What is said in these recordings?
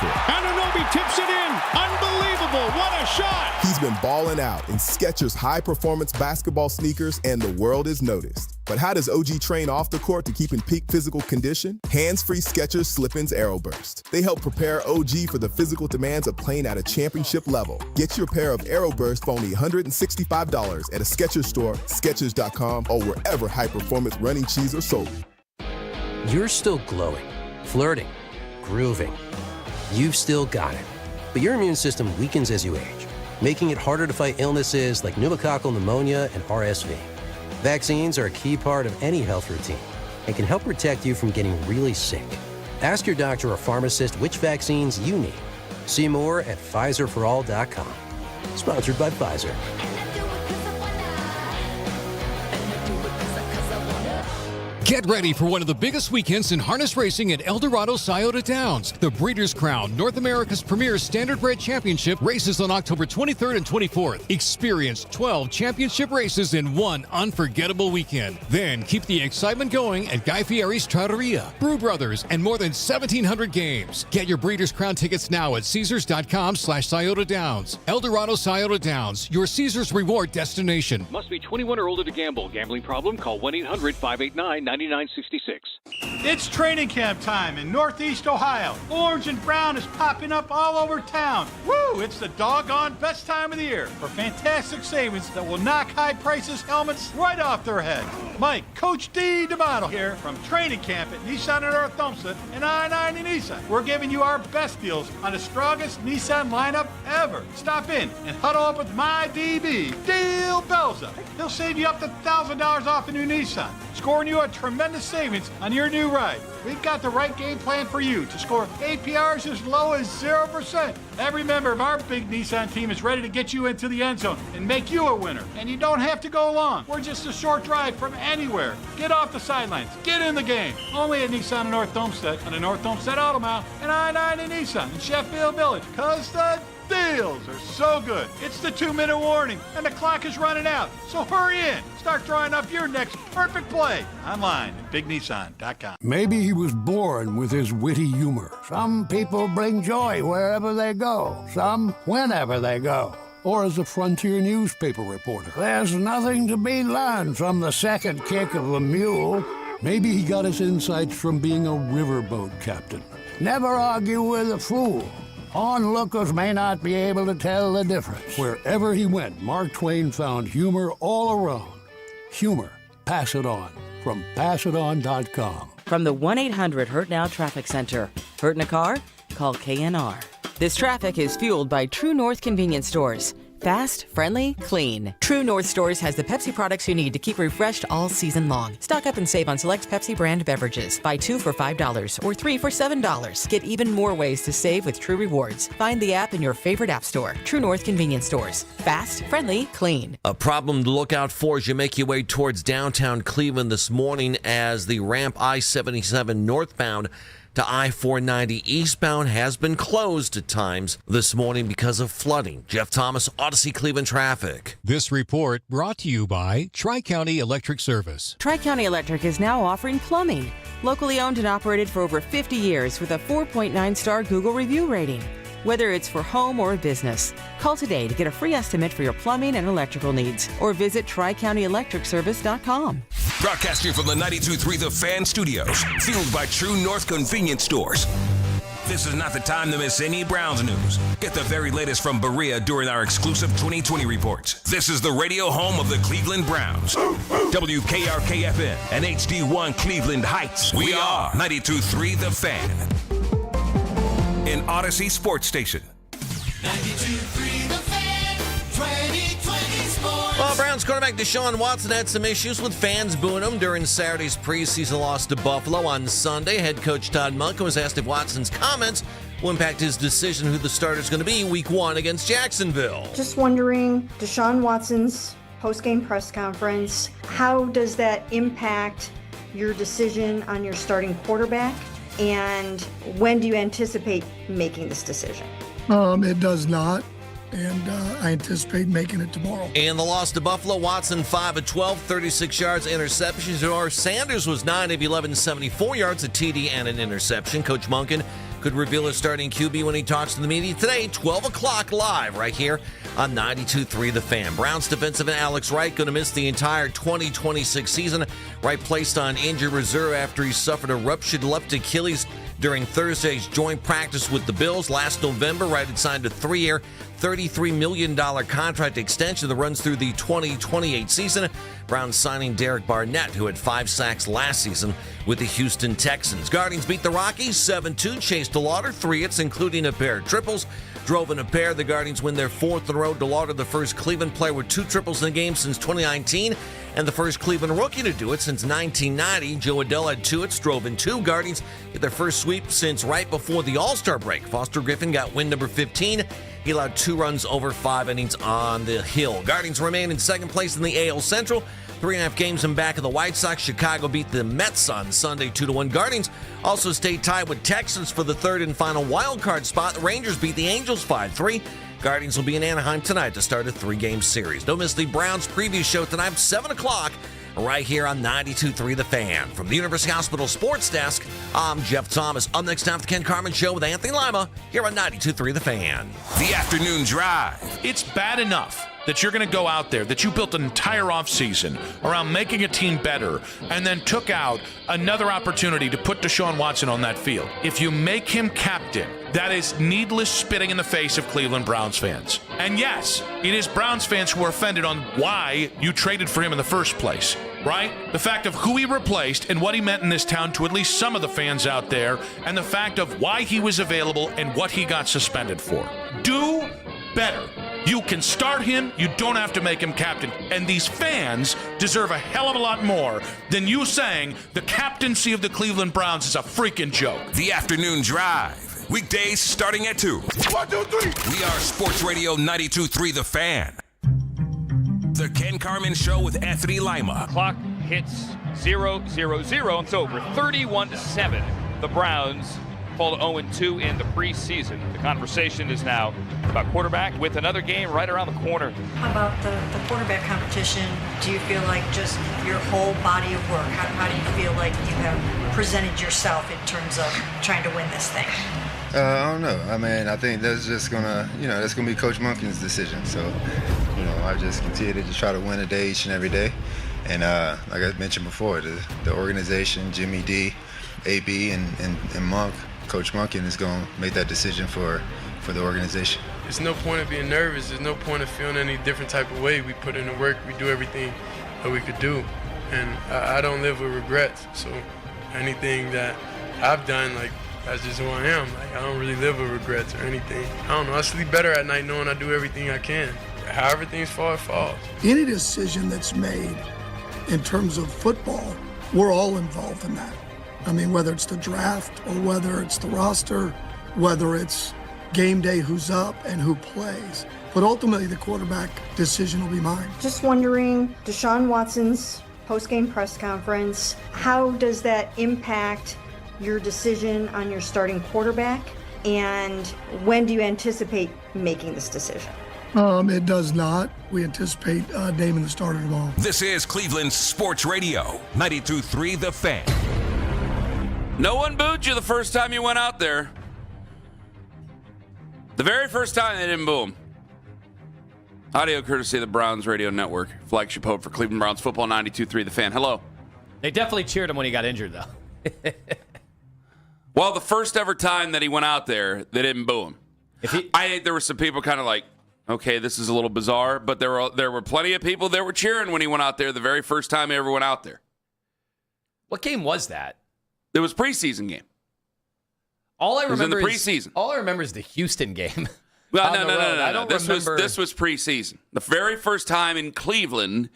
court. Anunoby tips it in. Unbelievable. What a shot. He's been balling out in Skechers high-performance basketball sneakers, and the world is noticed. But how does OG train off the court to keep in peak physical condition? Hands-free Skechers Slip-ins Aeroburst. They help prepare OG for the physical demands of playing at a championship level. Get your pair of Aeroburst for only $165 at a Skechers store, Skechers.com, or wherever high-performance running shoes are sold. You're still glowing, flirting, grooving. You've still got it. But your immune system weakens as you age, making it harder to fight illnesses like pneumococcal pneumonia and RSV. Vaccines are a key part of any health routine and can help protect you from getting really sick. Ask your doctor or pharmacist which vaccines you need. See more at PfizerForAll.com. Sponsored by Pfizer. Get ready for one of the biggest weekends in harness racing at El Dorado Scioto Downs. The Breeders' Crown, North America's premier standardbred championship, races on October 23rd and 24th. Experience 12 championship races in one unforgettable weekend. Then keep the excitement going at Guy Fieri's Trattoria, Brew Brothers, and more than 1,700 games. Get your Breeders' Crown tickets now at Caesars.com/Scioto Downs. El Dorado Scioto Downs, your Caesars reward destination. Must be 21 or older to gamble. Gambling problem? Call 1-800-589-9966. It's training camp time in Northeast Ohio. Orange and brown is popping up all over town. Woo! It's the doggone best time of the year for fantastic savings that will knock high prices helmets right off their head. Mike, Coach D. D'Amato here from training camp at Nissan in North Olmsted and I-90 Nissan. We're giving you our best deals on the strongest Nissan lineup ever. Stop in and huddle up with my DB, Dale Belza. He'll save you up to $1,000 off a new Nissan, scoring you a tremendous savings on your new ride. We've got the right game plan for you to score APRs as low as 0%. Every member of our big Nissan team is ready to get you into the end zone and make you a winner. And you don't have to go long. We're just a short drive from anywhere. Get off the sidelines. Get in the game. Only at Nissan in North Olmsted on the North Olmsted Auto Mile and I-90 Nissan in Sheffield Village. Because the deals are so good. It's the 2-minute warning, and the clock is running out. So hurry in. Start drawing up your next perfect play online at BigNissan.com. Maybe he was born with his witty humor. Some people bring joy wherever they go. Some whenever they go. Or as a frontier newspaper reporter. There's nothing to be learned from the second kick of a mule. Maybe he got his insights from being a riverboat captain. Never argue with a fool. Onlookers may not be able to tell the difference. Wherever he went, Mark Twain found humor all around. Humor. Pass it on. From PassItOn.com. From the 1-800-HURT-NOW Traffic Center. Hurt in a car? Call KNR. This traffic is fueled by True North Convenience Stores. Fast, friendly, clean. True North Stores has the Pepsi products you need to keep refreshed all season long. Stock up and save on select Pepsi brand beverages. Buy 2 for $5 or 3 for $7. Get even more ways to save with True Rewards. Find the app in your favorite app store. True North Convenience Stores. Fast, friendly, clean. A problem to look out for as you make your way towards downtown Cleveland this morning as the ramp I-77 northbound to I-490 eastbound has been closed at times this morning because of flooding. Jeff Thomas, Odyssey Cleveland Traffic. This report brought to you by Tri-County Electric Service. Tri-County Electric is now offering plumbing. Locally owned and operated for over 50 years with a 4.9-star Google review rating. Whether it's for home or business, call today to get a free estimate for your plumbing and electrical needs or visit TriCountyElectricService.com. Broadcasting from the 92.3 The Fan Studios, fueled by True North Convenience Stores. This is not the time to miss any Browns news. Get the very latest from Berea during our exclusive 2020 reports. This is the radio home of the Cleveland Browns. WKRK-FM and HD1 Cleveland Heights. We are 92.3 The Fan. An Odyssey Sports Station. 92.3 The Fan, 2020 Sports. Well, Browns quarterback Deshaun Watson had some issues with fans booing him during Saturday's preseason loss to Buffalo. On Sunday, head coach Todd Monken was asked if Watson's comments will impact his decision who the starter is going to be week 1 against Jacksonville. Just wondering, Deshaun Watson's post-game press conference, how does that impact your decision on your starting quarterback? And when do you anticipate making this decision? It does not, and I anticipate making it tomorrow. In the loss to Buffalo, Watson 5 of 12, 36 yards, interceptions. Or Sanders was 9 of 11, 74 yards, a TD and an interception. Coach Monken could reveal his starting QB when he talks to the media today, 12 o'clock live right here on 92.3 The Fan. Browns defensive end Alex Wright going to miss the entire 2026 season. Wright placed on injured reserve after he suffered a ruptured left Achilles during Thursday's joint practice with the Bills. Last November, Wright had signed a 3-year, $33 million contract extension that runs through the 2028 season. Browns signing Derek Barnett, who had 5 sacks last season with the Houston Texans. Guardians beat the Rockies 7-2. Chase DeLauder, 3 hits, including a pair of triples. Drove in a pair. The Guardians win their 4th in a row. DeLauder, the first Cleveland player with 2 triples in a game since 2019, and the first Cleveland rookie to do it since 1990. Joe Adell had 2 hits, drove in 2. Guardians get their first sweep since right before the All-Star break. Foster Griffin got win number 15. He allowed 2 runs over 5 innings on the hill. Guardians remain in second place in the AL Central. 3.5 games in back of the White Sox. Chicago beat the Mets on Sunday 2-1. Guardians also stayed tied with Texans for the 3rd and final wild card spot. The Rangers beat the Angels 5-3. Guardians will be in Anaheim tonight to start a 3-game series. Don't miss the Browns preview show tonight, 7 o'clock, right here on 92.3 The Fan. From the University Hospital Sports Desk, I'm Jeff Thomas. Up next time, the Ken Carman Show with Anthony Lima here on 92.3 The Fan. The afternoon drive. It's bad enough that you're going to go out there, that you built an entire offseason around making a team better, and then took out another opportunity to put Deshaun Watson on that field. If you make him captain, that is needless spitting in the face of Cleveland Browns fans. And yes, it is Browns fans who are offended on why you traded for him in the first place, right? The fact of who he replaced and what he meant in this town to at least some of the fans out there, and the fact of why he was available and what he got suspended for. Do better. You can start him. You don't have to make him captain. And these fans deserve a hell of a lot more than you saying the captaincy of the Cleveland Browns is a freaking joke. The afternoon drive. Weekdays starting at 2. 1, 2, 3. We are Sports Radio 92.3 The Fan. The Ken Carman Show with Anthony Lima. Clock hits 0-0-0, and it's over. 31-7. The Browns fall to 0-2 in the preseason. The conversation is now about quarterback with another game right around the corner. How about the quarterback competition? Do you feel like just your whole body of work? How do you feel like you have presented yourself in terms of trying to win this thing? I don't know. I mean, I think that's just gonna, that's gonna be Coach Monken's decision. So, I just continue to just try to win a day each and every day. And like I mentioned before, the organization, Jimmy D, AB, and Monk, Coach Monken is going to make that decision for the organization. There's no point of being nervous. There's no point of feeling any different type of way. We put in the work. We do everything that we could do. And I don't live with regrets. So anything that I've done, that's just who I am. I don't really live with regrets or anything. I don't know. I sleep better at night knowing I do everything I can. However things fall, it falls. Any decision that's made in terms of football, we're all involved in that. I mean, whether it's the draft or whether it's the roster, whether it's game day, who's up and who plays. But ultimately, the quarterback decision will be mine. Just wondering, Deshaun Watson's post-game press conference, how does that impact your decision on your starting quarterback? And when do you anticipate making this decision? It does not. We anticipate naming the starter tomorrow. This is Cleveland Sports Radio 92.3 The Fan. No one booed you the first time you went out there. The very first time they didn't boo him. Audio courtesy of the Browns Radio Network. Flagship hope for Cleveland Browns football 92.3 The Fan. Hello. They definitely cheered him when he got injured, though. Well, the first ever time that he went out there, they didn't boo him. There were some people kind of like, okay, this is a little bizarre, but there were plenty of people that were cheering when he went out there the very first time he ever went out there. What game was that? It was a preseason game. All I remember in the preseason. All I remember is the Houston game. Well, no. This was preseason. The very first time in Cleveland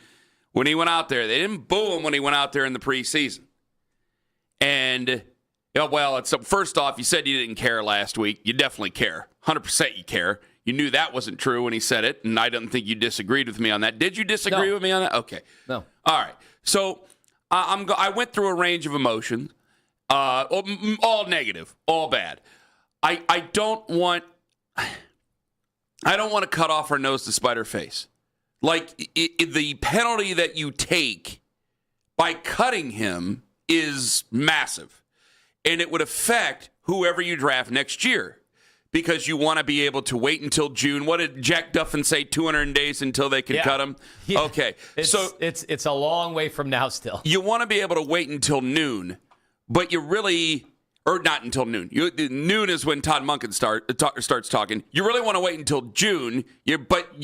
when he went out there, they didn't boo him when he went out there in the preseason. And first off, you said you didn't care last week. You definitely care. 100% you care. You knew that wasn't true when he said it, and I don't think you disagreed with me on that. Did you disagree with me on that? Okay. No. All right. So I went through a range of emotions. All negative, all bad. I don't want to cut off her nose to spite her face. The penalty that you take by cutting him is massive, and it would affect whoever you draft next year because you want to be able to wait until June. What did Jack Duffin say, 200 days until they can cut him? Yeah. Okay. It's a long way from now still. You want to be able to wait until noon, but you really... Or not until noon. Noon is when Todd Monken starts talking. You really want to wait until June. But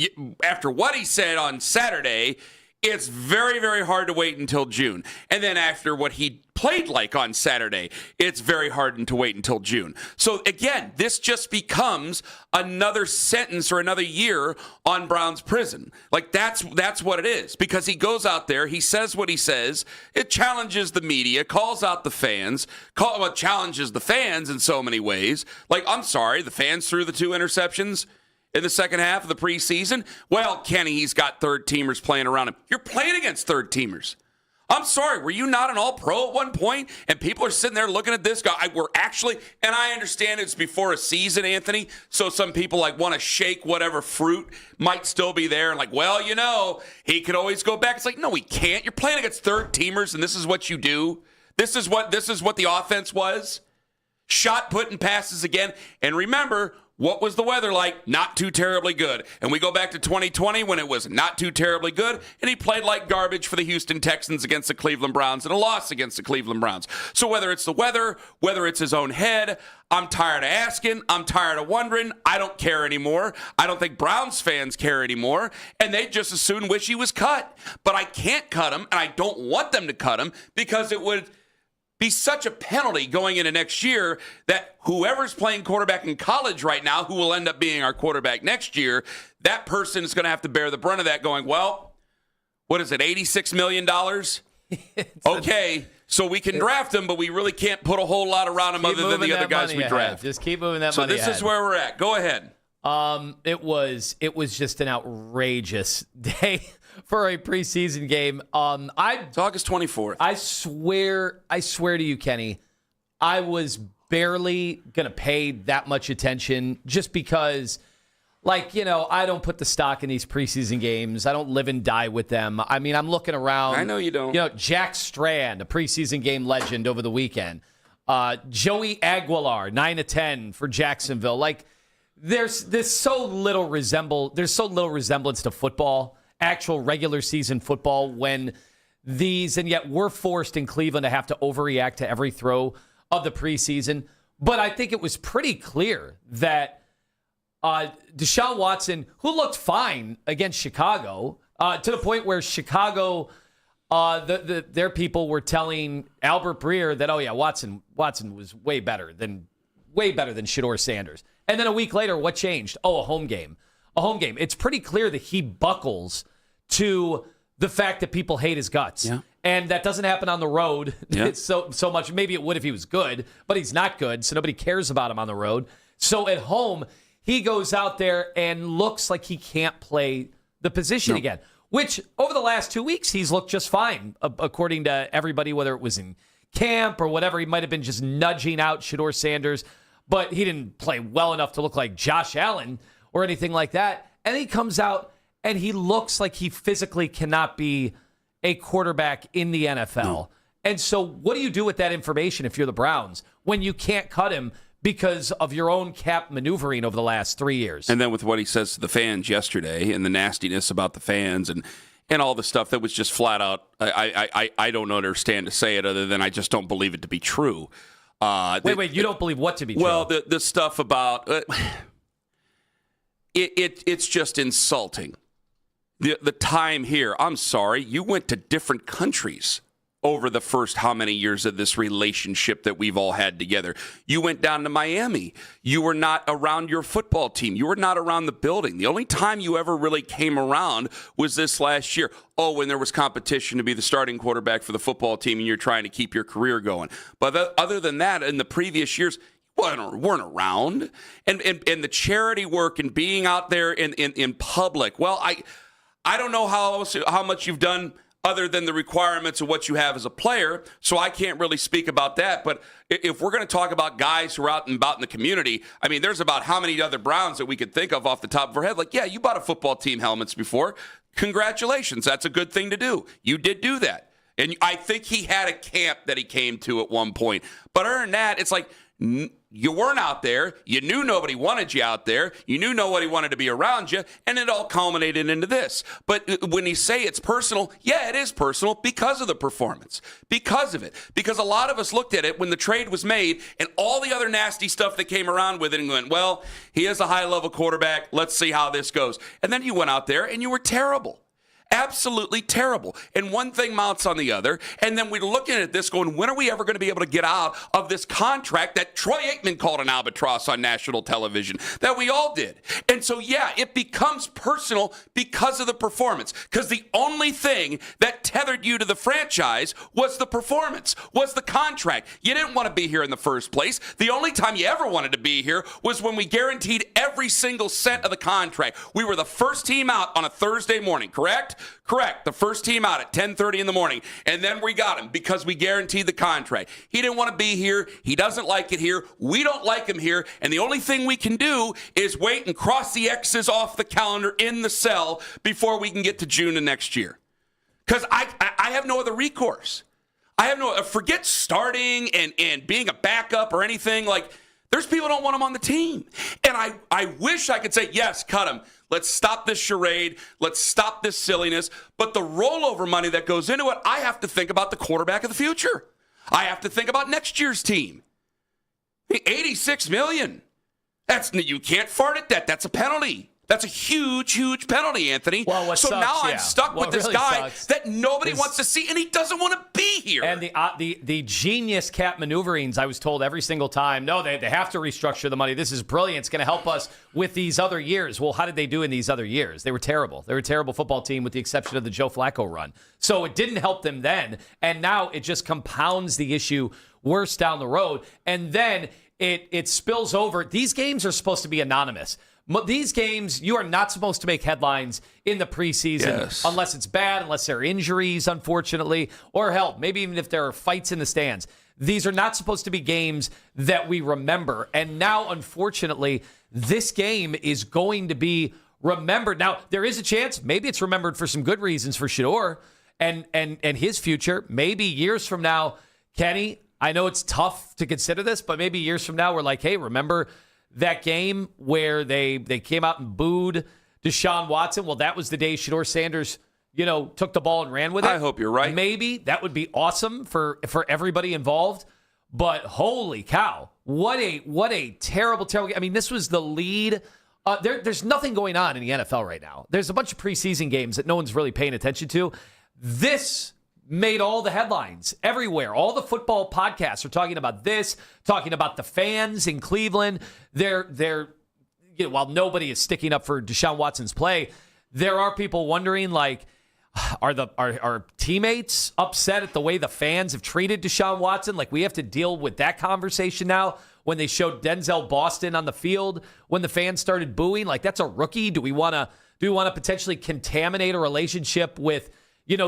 after what he said on Saturday, it's very, very hard to wait until June. And then after what he played like on Saturday, it's very hard to wait until June. So again, this just becomes another sentence or another year on Brown's prison. Like that's what it is. Because he goes out there, he says what he says, it challenges the media, calls out the fans, challenges the fans in so many ways. Like, I'm sorry, the fans threw the 2 interceptions in the second half of the preseason. Well, Kenny, he's got third-teamers playing around him. You're playing against third-teamers. I'm sorry, were you not an all-pro at one point? And people are sitting there looking at this guy. We're actually, and I understand it's before a season, Anthony, so some people want to shake whatever fruit might still be there and he could always go back. It's like, no, he can't. You're playing against third-teamers, and this is what you do. This is what the offense was. Shot putting passes again. And remember, what was the weather like? Not too terribly good. And we go back to 2020 when it was not too terribly good, and he played like garbage for the Houston Texans against the Cleveland Browns and a loss against the Cleveland Browns. So whether it's the weather, whether it's his own head, I'm tired of asking. I'm tired of wondering. I don't care anymore. I don't think Browns fans care anymore, and they just as soon wish he was cut. But I can't cut him, and I don't want them to cut him because it would be such a penalty going into next year that whoever's playing quarterback in college right now, who will end up being our quarterback next year, that person is going to have to bear the brunt of that going, well, what is it, $86 million? Okay, so we can draft him, but we really can't put a whole lot around him other than the other guys we draft. Just keep moving that money So this is where we're at. Go ahead. It was just an outrageous day for a preseason game. It's August 24th. I swear to you, Kenny, I was barely going to pay that much attention just because, I don't put the stock in these preseason games. I don't live and die with them. I mean, I'm looking around. I know you don't. Jack Strand, a preseason game legend over the weekend. Joey Aguilar, 9-10 for Jacksonville. There's so little resemblance to football, actual regular season football, when and yet we're forced in Cleveland to have to overreact to every throw of the preseason. But I think it was pretty clear that Deshaun Watson, who looked fine against Chicago, to the point where Chicago, their people were telling Albert Breer that, Watson was way better than Shedeur Sanders. And then a week later, what changed? A home game. It's pretty clear that he buckles to the fact that people hate his guts. Yeah. And that doesn't happen on the road. Yeah. It's so much. Maybe it would if he was good, but he's not good, so nobody cares about him on the road. So at home, he goes out there and looks like he can't play the position again, which over the last 2 weeks, he's looked just fine, according to everybody, whether it was in camp or whatever. He might have been just nudging out Shedeur Sanders, but he didn't play well enough to look like Josh Allen or anything like that. And he comes out and he looks like he physically cannot be a quarterback in the NFL. No. And so what do you do with that information if you're the Browns when you can't cut him because of your own cap maneuvering over the last 3 years? And then with what he says to the fans yesterday and the nastiness about the fans and all the stuff that was just flat out, I don't understand to say it other than I just don't believe it to be true. Wait, you don't believe what to be true? Well, the stuff about it's just insulting. The time here, I'm sorry, you went to different countries over the first how many years of this relationship that we've all had together. You went down to Miami. You were not around your football team. You were not around the building. The only time you ever really came around was this last year. When there was competition to be the starting quarterback for the football team and you're trying to keep your career going. But other than that, in the previous years, weren't around. And the charity work and being out there in public, well, I don't know how much you've done other than the requirements of what you have as a player, so I can't really speak about that. But if we're going to talk about guys who are out and about in the community, I mean, there's about how many other Browns that we could think of off the top of our head. You bought a football team helmets before. Congratulations. That's a good thing to do. You did do that. And I think he had a camp that he came to at one point. But other than that, it's like You weren't out there. You knew nobody wanted you out there. You knew nobody wanted to be around you, and it all culminated into this. But when you say it's personal, yeah, it is personal because of the performance, because of it. Because a lot of us looked at it when the trade was made and all the other nasty stuff that came around with it and went, well, he is a high-level quarterback. Let's see how this goes. And then you went out there and you were terrible. Absolutely terrible. And one thing mounts on the other. And then we're looking at this going, when are we ever going to be able to get out of this contract that Troy Aikman called an albatross on national television, that we all did? And so, yeah, it becomes personal because of the performance. Because the only thing that tethered you to the franchise was the performance, was the contract. You didn't want to be here in the first place. The only time you ever wanted to be here was when we guaranteed every single cent of the contract. We were the first team out on a Thursday morning, correct? Correct. The first team out at 10:30 in the morning. And then we got him because we guaranteed the contract. He didn't want to be here. He doesn't like it here. We don't like him here. And the only thing we can do is wait and cross the X's off the calendar in the cell before we can get to June of next year. Because I have no other recourse. I have no, forget starting and being a backup or anything. Like, there's people who don't want him on the team. And I wish I could say, yes, cut him. Let's stop this charade. Let's stop this silliness. But the rollover money that goes into it, I have to think about the quarterback of the future. I have to think about next year's team. $86 million. You can't fart at that. That's a penalty. That's a huge, huge penalty, Anthony. Well, what so sucks, now I'm stuck with this really guy that nobody wants to see, and he doesn't want to be here. And the genius cap maneuverings, I was told every single time, no, they have to restructure the money. This is brilliant. It's going to help us with these other years. Well, how did they do in these other years? They were terrible. They were a terrible football team with the exception of the Joe Flacco run. So it didn't help them then, and now it just compounds the issue worse down the road. And then it spills over. These games are supposed to be anonymous. These games, you are not supposed to make headlines in the preseason unless it's bad, unless there are injuries, unfortunately, or hell, maybe even if there are fights in the stands. These are not supposed to be games that we remember. And now, unfortunately, this game is going to be remembered. Now, there is a chance, maybe it's remembered for some good reasons for Shedeur and his future. Maybe years from now, Kenny, I know it's tough to consider this, but maybe years from now, we're like, hey, remember that game where they came out and booed Deshaun Watson? Well, that was the day Shedeur Sanders, took the ball and ran with it. I hope you're right. Maybe that would be awesome for everybody involved. But holy cow, what a terrible game. I mean, this was the lead. There's nothing going on in the NFL right now. There's a bunch of preseason games that no one's really paying attention to. This made all the headlines everywhere. All the football podcasts are talking about this, talking about the fans in Cleveland. They're while nobody is sticking up for Deshaun Watson's play, there are people wondering, like, are teammates upset at the way the fans have treated Deshaun Watson? Like, we have to deal with that conversation now when they showed Denzel Boston on the field when the fans started booing. Like, that's a rookie. Do we want to potentially contaminate a relationship with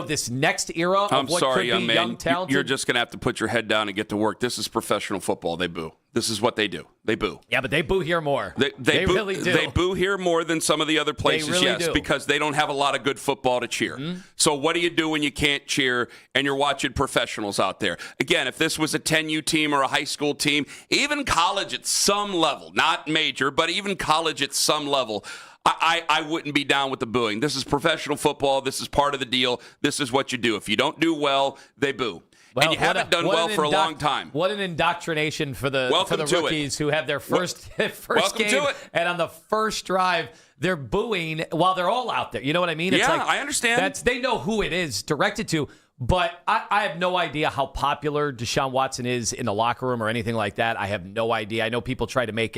this next era of what could be young, talented? You're just going to have to put your head down and get to work. This is professional football. They boo. This is what they do. They boo. Yeah, but they boo here more. They boo, really do. They boo here more than some of the other places, really yes, do. because they don't have a lot of good football to cheer. Mm-hmm. So what do you do when you can't cheer and you're watching professionals out there? Again, if this was a 10U team or a high school team, even college at some level, not major, but even college at some level, I wouldn't be down with the booing. This is professional football. This is part of the deal. This is what you do. If you don't do well, they boo. Well, and you haven't done well for a long time. What an indoctrination for the rookies who have their first Welcome game. To it. And on the first drive, they're booing while they're all out there. You know what I mean? It's I understand. They know who it is directed to. But I have no idea how popular Deshaun Watson is in the locker room or anything like that. I have no idea. I know people try to make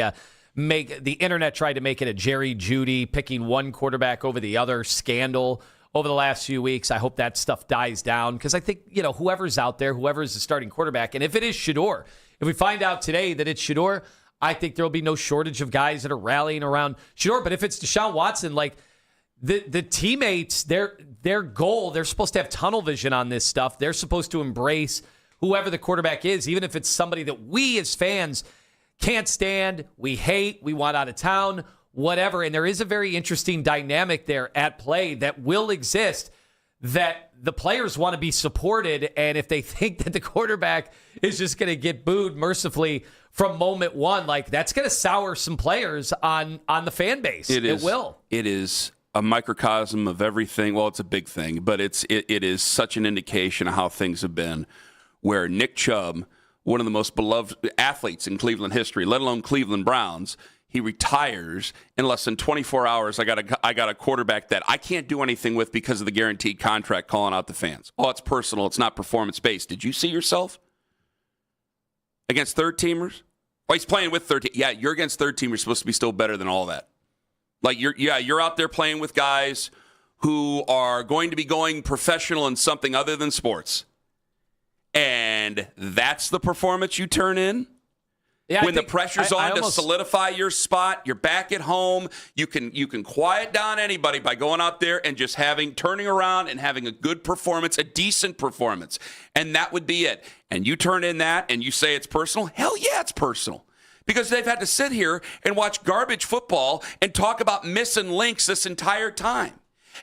the internet tried to make it a Jerry Jeudy picking one quarterback over the other scandal over the last few weeks. I hope that stuff dies down because I think, whoever's out there, whoever's the starting quarterback, and if it is Shedeur, if we find out today that it's Shedeur, I think there will be no shortage of guys that are rallying around Shedeur. But if it's Deshaun Watson, like the teammates, their goal, they're supposed to have tunnel vision on this stuff. They're supposed to embrace whoever the quarterback is, even if it's somebody that we as fans can't stand, we hate, we want out of town, whatever. And there is a very interesting dynamic there at play that will exist, that the players want to be supported. And if they think that the quarterback is just going to get booed mercifully from moment one, like that's going to sour some players on the fan base. It will. It is a microcosm of everything. Well, it's a big thing, but it is such an indication of how things have been, where Nick Chubb, one of the most beloved athletes in Cleveland history, let alone Cleveland Browns, he retires in less than 24 hours. I got a quarterback that I can't do anything with because of the guaranteed contract, calling out the fans. Oh, it's personal. It's not performance-based. Did you see yourself against third-teamers? Oh, he's playing with third team. Yeah, you're against third team. You're supposed to be still better than all that. Like, you're out there playing with guys who are going to be going professional in something other than sports. And that's the performance you turn in? Yeah, when the pressure's on to solidify your spot, you're back at home. You can quiet down anybody by going out there and just turning around and having a good performance, a decent performance. And that would be it. And you turn in that and you say it's personal? Hell yeah, it's personal. Because they've had to sit here and watch garbage football and talk about missing links this entire time.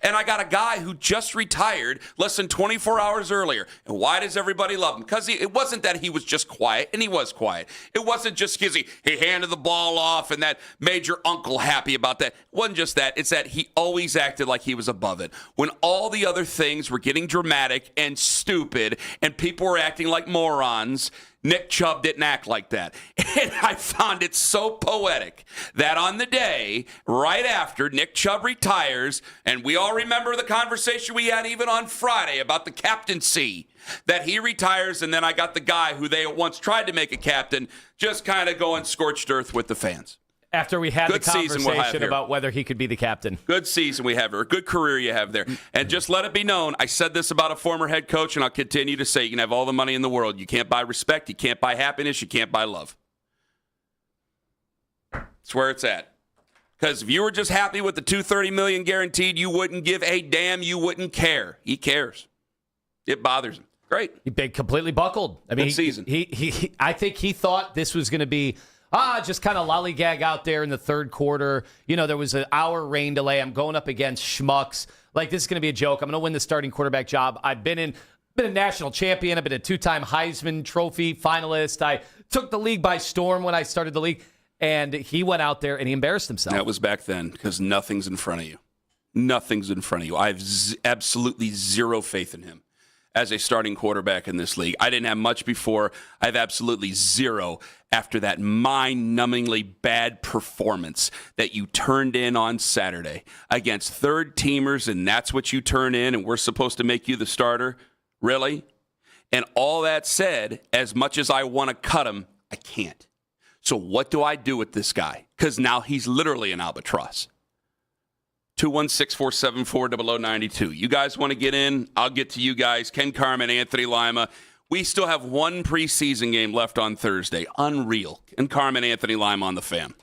And I got a guy who just retired less than 24 hours earlier. And why does everybody love him? Because it wasn't that he was just quiet, and he was quiet. It wasn't just because he handed the ball off and that made your uncle happy about that. It wasn't just that. It's that he always acted like he was above it. When all the other things were getting dramatic and stupid and people were acting like morons, Nick Chubb didn't act like that. And I found it so poetic that on the day right after Nick Chubb retires, and we all remember the conversation we had even on Friday about the captaincy, that he retires, and then I got the guy who they once tried to make a captain just kind of going scorched earth with the fans. After we had the conversation about whether he could be the captain. Good season we have here. A good career you have there. And just let it be known, I said this about a former head coach, and I'll continue to say, you can have all the money in the world. You can't buy respect. You can't buy happiness. You can't buy love. That's where it's at. Because if you were just happy with the $230 million guaranteed, you wouldn't give a damn. You wouldn't care. He cares. It bothers him. Great. He completely buckled. I mean, good season. I think he thought this was going to be just kind of lollygag out there in the third quarter. You know, there was an hour rain delay. I'm going up against schmucks. Like, this is going to be a joke. I'm going to win the starting quarterback job. I've been a national champion. I've been a two-time Heisman Trophy finalist. I took the league by storm when I started the league. And he went out there and he embarrassed himself. That was back then because nothing's in front of you. Nothing's in front of you. I have absolutely zero faith in him as a starting quarterback in this league. I didn't have much before. I have absolutely zero after that mind-numbingly bad performance that you turned in on Saturday against third-teamers, and that's what you turn in, and we're supposed to make you the starter? Really? And all that said, as much as I want to cut him, I can't. So what do I do with this guy? Because now he's literally an albatross. 216-474-0092. You guys want to get in? I'll get to you guys. Ken Carman, Anthony Lima. We still have one preseason game left on Thursday. Unreal. Ken Carman, Anthony Lima on the Fan.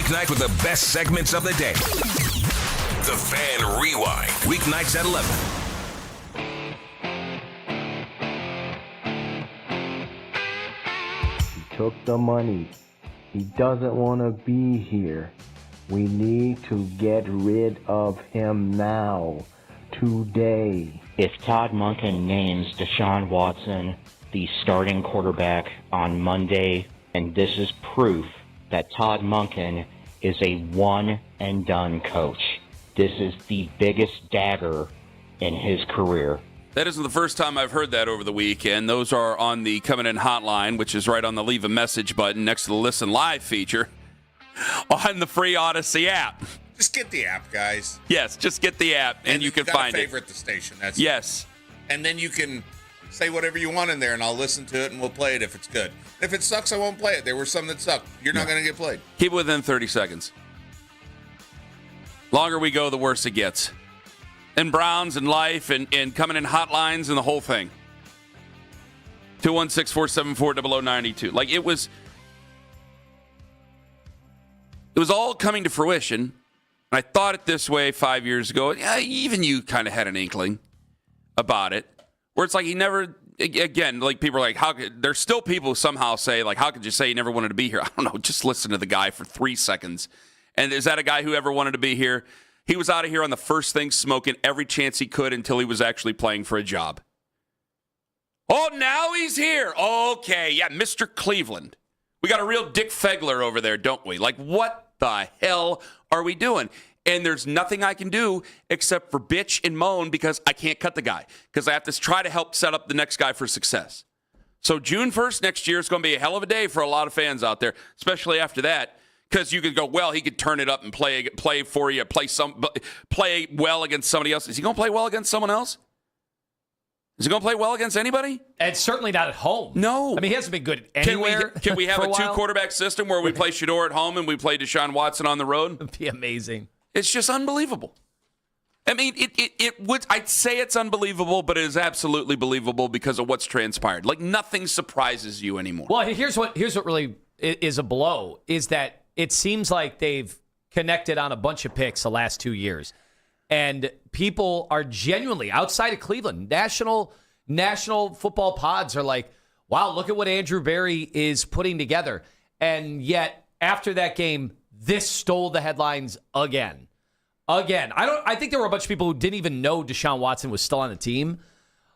weeknight with the best segments of the day. The Fan Rewind, weeknights at 11. He took the money. He doesn't want to be here. We need to get rid of him now. Today. If Todd Monken names Deshaun Watson the starting quarterback on Monday, and this is proof that Todd Monken is a one-and-done coach. This is the biggest dagger in his career. That isn't the first time I've heard that over the weekend. Those are on the Coming In hotline, which is right on the Leave a Message button next to the Listen Live feature on the free Odyssey app. Just get the app, guys. Yes, just get the app, and you can find it. Favorite the station. That's yes. And then you can say whatever you want in there, and I'll listen to it, and we'll play it if it's good. If it sucks, I won't play it. There were some that sucked. You're not going to get played. Keep it within 30 seconds. Longer we go, the worse it gets. And Browns and life and Coming In hotlines and the whole thing. 216-474-0092. Like, it was all coming to fruition. And I thought it this way 5 years ago. Yeah, even you kind of had an inkling about it. Where it's like he never, again, like people are like, there's still people who somehow say, like, how could you say he never wanted to be here? I don't know. Just listen to the guy for 3 seconds. And is that a guy who ever wanted to be here? He was out of here on the first thing, smoking every chance he could until he was actually playing for a job. Oh, now he's here. Okay, yeah, Mr. Cleveland. We got a real Dick Fegler over there, don't we? Like, what the hell are we doing? And there's nothing I can do except for bitch and moan because I can't cut the guy because I have to try to help set up the next guy for success. So June 1st next year is going to be a hell of a day for a lot of fans out there, especially after that, because you could go, well, he could turn it up and play for you, play well against somebody else. Is he going to play well against someone else? Is he going to play well against anybody? And certainly not at home. No. I mean, he hasn't been good anywhere. Can we have a while? two-quarterback system where we play Shedeur at home and we play Deshaun Watson on the road? It'd be amazing. It's just unbelievable. I mean, it would. I'd say it's unbelievable, but it is absolutely believable because of what's transpired. Like, nothing surprises you anymore. Well, here's what really is a blow, is that it seems like they've connected on a bunch of picks the last 2 years. And people are genuinely, outside of Cleveland, national football pods are like, wow, look at what Andrew Berry is putting together. And yet, after that game, this stole the headlines again. I think there were a bunch of people who didn't even know Deshaun Watson was still on the team,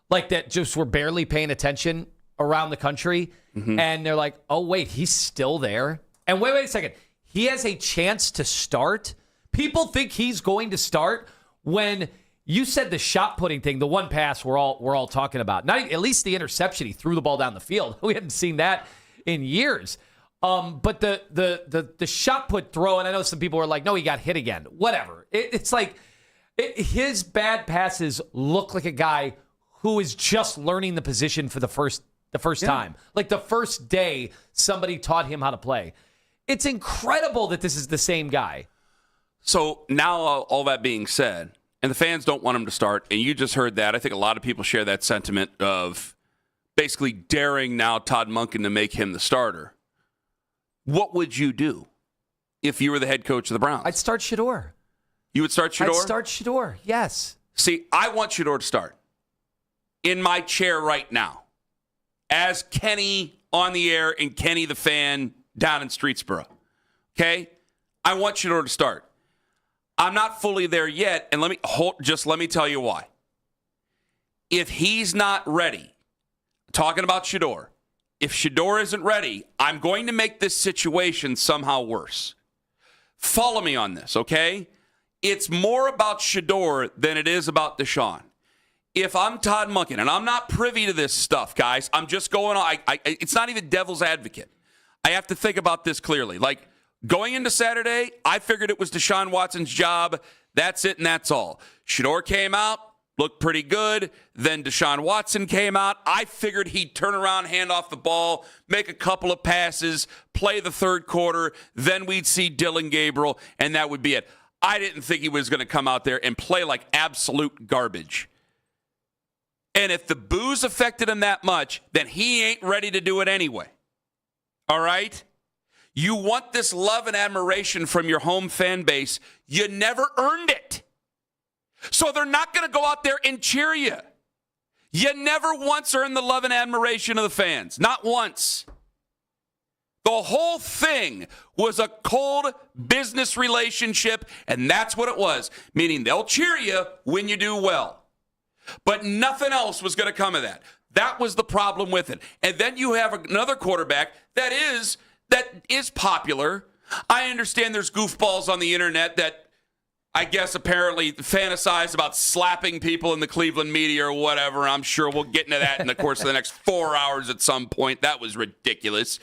like that just were barely paying attention around the country. Mm-hmm. And they're like, oh, wait, he's still there? And wait a second. He has a chance to start? People think he's going to start when you said the shot putting thing, the one pass we're all talking about. Not at least the interception, he threw the ball down the field. We hadn't seen that in years. But the shot put throw, and I know some people were like, no, he got hit again. Whatever. It's like his bad passes look like a guy who is just learning the position for the first time. Like the first day somebody taught him how to play. It's incredible that this is the same guy. So now all that being said, and the fans don't want him to start, and you just heard that. I think a lot of people share that sentiment of basically daring now Todd Monken to make him the starter. What would you do if you were the head coach of the Browns? I'd start Shedeur. You would start Shedeur? I'd start Shedeur, yes. See, I want Shedeur to start in my chair right now as Kenny on the air and Kenny the fan down in Streetsboro. Okay? I want Shedeur to start. I'm not fully there yet, and let me tell you why. If he's not ready, talking about Shedeur, if Shedeur isn't ready, I'm going to make this situation somehow worse. Follow me on this, okay? It's more about Shedeur than it is about Deshaun. If I'm Todd Monken, and I'm not privy to this stuff, guys, I'm just going on. It's not even devil's advocate. I have to think about this clearly. Like, going into Saturday, I figured it was Deshaun Watson's job. That's it, and that's all. Shedeur came out, looked pretty good. Then Deshaun Watson came out. I figured he'd turn around, hand off the ball, make a couple of passes, play the third quarter. Then we'd see Dylan Gabriel, and that would be it. I didn't think he was going to come out there and play like absolute garbage. And if the booze affected him that much, then he ain't ready to do it anyway. All right? You want this love and admiration from your home fan base. You never earned it. So they're not going to go out there and cheer you. You never once earned the love and admiration of the fans. Not once. The whole thing was a cold business relationship, and that's what it was, meaning they'll cheer you when you do well. But nothing else was going to come of that. That was the problem with it. And then you have another quarterback that is popular. I understand there's goofballs on the internet that I guess apparently fantasize about slapping people in the Cleveland media or whatever. I'm sure we'll get into that in the course of the next 4 hours at some point. That was ridiculous.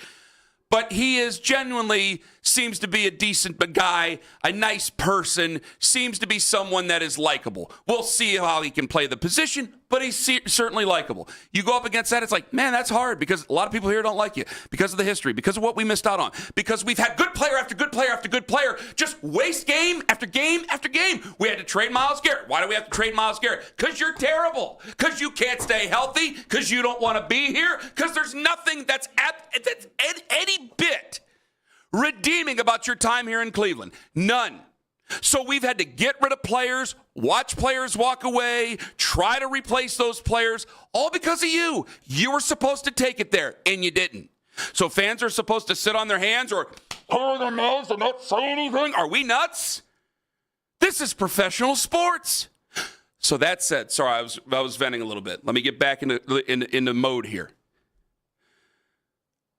But he is genuinely seems to be a decent guy, a nice person, seems to be someone that is likable. We'll see how he can play the position, but he's certainly likable. You go up against that, it's like, man, that's hard because a lot of people here don't like you because of the history, because of what we missed out on, because we've had good player after good player after good player just waste game after game after game. We had to trade Myles Garrett. Why do we have to trade Myles Garrett? Because you're terrible, because you can't stay healthy, because you don't want to be here, because there's nothing that's any bit redeeming about your time here in Cleveland. None. So we've had to get rid of players, watch players walk away, try to replace those players, all because of you. You were supposed to take it there, and you didn't. So fans are supposed to sit on their hands or cover their mouths and not say anything. Are we nuts? This is professional sports. So that said, sorry, I was venting a little bit. Let me get back into mode here.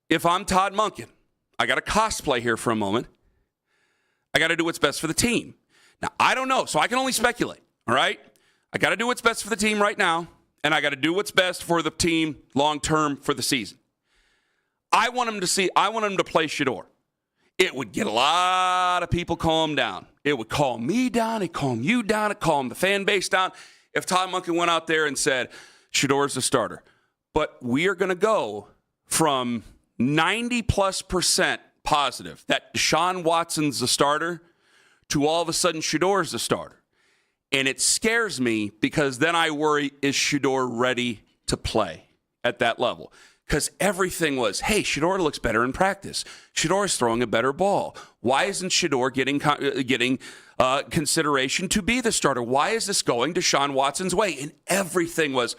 If I'm Todd Monken, I got to cosplay here for a moment. I got to do what's best for the team. Now, I don't know, so I can only speculate, all right? I got to do what's best for the team right now, and I got to do what's best for the team long-term for the season. I want him to play Shedeur. It would get a lot of people calm down. It would calm me down. It'd calm you down. It'd calm the fan base down. If Todd Monken went out there and said, Shedeur's the starter. But we are going to go from 90+% positive that Deshaun Watson's the starter to all of a sudden Shedeur's the starter. And it scares me because then I worry, is Shedeur ready to play at that level? Because everything was, hey, Shedeur looks better in practice. Shedeur's throwing a better ball. Why isn't Shedeur getting consideration to be the starter? Why is this going Deshaun Watson's way? And everything was,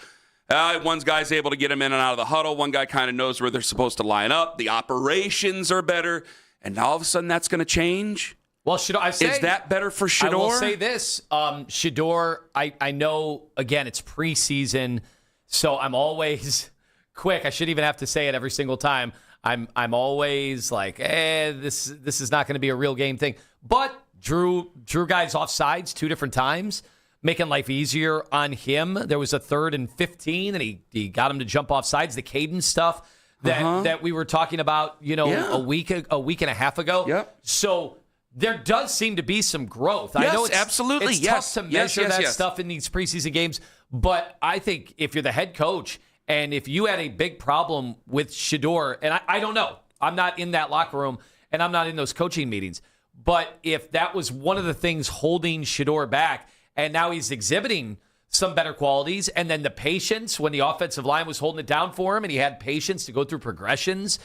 one guy's able to get him in and out of the huddle. One guy kind of knows where they're supposed to line up. The operations are better. And now all of a sudden that's going to change? Well, Shedeur, is that better for Shedeur? I will say this. Shedeur, I know, again, it's preseason, so I'm always quick. I shouldn't even have to say it every single time. I'm always like, this is not going to be a real game thing. But Drew guys off sides 2 different times, making life easier on him. There was a 3rd and 15, and he got him to jump off sides. The cadence stuff that we were talking about, a week and a half ago. Yep. So there does seem to be some growth. Yes, I know it's absolutely. It's tough to measure that stuff in these preseason games, but I think if you're the head coach and if you had a big problem with Shedeur, and I don't know, I'm not in that locker room and I'm not in those coaching meetings, but if that was one of the things holding Shedeur back, and now he's exhibiting some better qualities, and then the patience when the offensive line was holding it down for him, and he had patience to go through progressions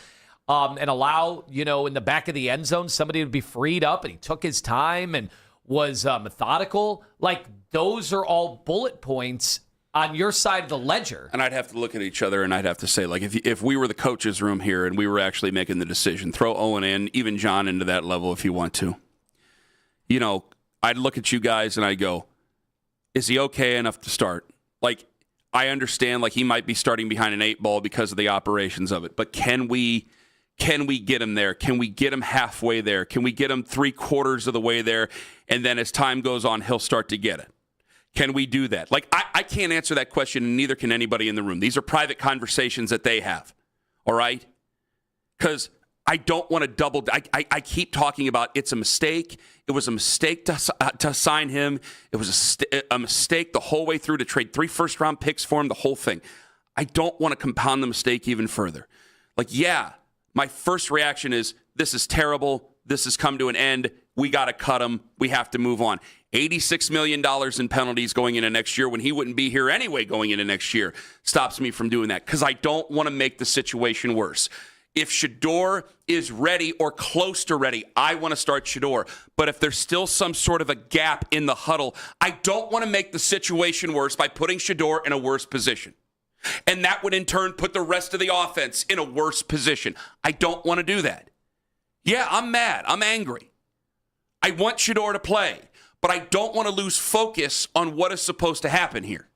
and allow, in the back of the end zone, somebody to be freed up, and he took his time and was methodical. Like, those are all bullet points on your side of the ledger. And I'd have to look at each other, and I'd have to say, like, if we were the coach's room here and we were actually making the decision, throw Owen in, even John into that level if you want to. I'd look at you guys and I'd go, is he okay enough to start? Like, I understand, like, he might be starting behind an 8 ball because of the operations of it, but can we get him there? Can we get him halfway there? Can we get him 3/4 of the way there? And then as time goes on, he'll start to get it. Can we do that? Like, I can't answer that question, and neither can anybody in the room. These are private conversations that they have, all right? Because I don't want to I keep talking about it's a mistake. It was a mistake to sign him. It was a mistake the whole way through to trade 3 first-round picks for him, the whole thing. I don't want to compound the mistake even further. Like, yeah, my first reaction is, this is terrible. This has come to an end. We got to cut him. We have to move on. $86 million in penalties going into next year when he wouldn't be here anyway going into next year stops me from doing that because I don't want to make the situation worse. If Shedeur is ready or close to ready, I want to start Shedeur. But if there's still some sort of a gap in the huddle, I don't want to make the situation worse by putting Shedeur in a worse position. And that would in turn put the rest of the offense in a worse position. I don't want to do that. Yeah, I'm mad. I'm angry. I want Shedeur to play, but I don't want to lose focus on what is supposed to happen here.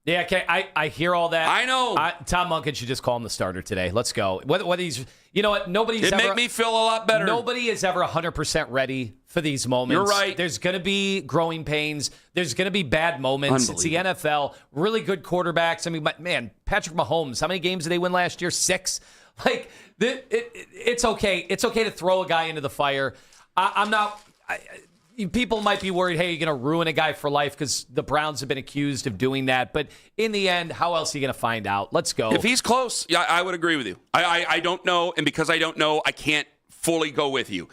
Yeah, okay, I hear all that. I know. Tom Monken should just call him the starter today. Let's go. Whether he's, you know what, It'd make me feel a lot better. Nobody is ever 100% ready for these moments. You're right. There's going to be growing pains. There's going to be bad moments. It's the NFL. Really good quarterbacks. I mean, man, Patrick Mahomes, how many games did they win last year? 6. Like, it's okay. It's okay to throw a guy into the fire. I'm not... People might be worried, hey, you're going to ruin a guy for life because the Browns have been accused of doing that. But in the end, how else are you going to find out? Let's go. If he's close, yeah, I would agree with you. I don't know, and because I don't know, I can't fully go with you.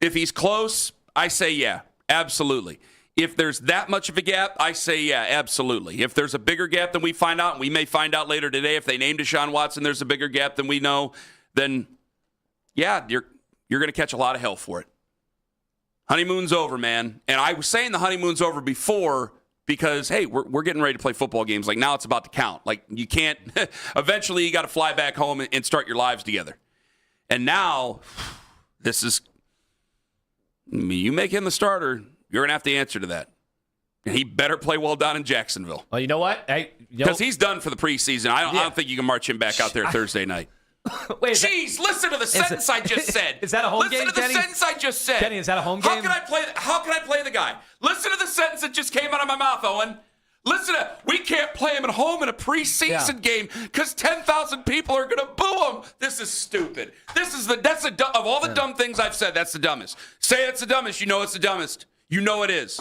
If he's close, I say yeah, absolutely. If there's that much of a gap, I say yeah, absolutely. If there's a bigger gap than we find out, and we may find out later today, if they name Deshaun Watson, there's a bigger gap than we know, then yeah, you're going to catch a lot of hell for it. Honeymoon's over, man. And I was saying the honeymoon's over before because, hey, we're getting ready to play football games. Like, now it's about to count. Like, you can't – eventually you got to fly back home and start your lives together. And now this is – you make him the starter, you're going to have to answer to that. And he better play well down in Jacksonville. Well, you know what? Because he's done for the preseason. I don't think you can march him back out there Thursday night. Wait, jeez, listen to the sentence I just said. Is that a home game, Listen to the Kenny? sentence I just said. Kenny, is that a home game? How can I play the guy? Listen to the sentence that just came out of my mouth, Owen. Listen to we can't play him at home in a preseason game because 10,000 people are going to boo him. This is stupid. Of all the dumb things I've said, that's the dumbest. Say it's the dumbest. You know it's the dumbest. You know it is.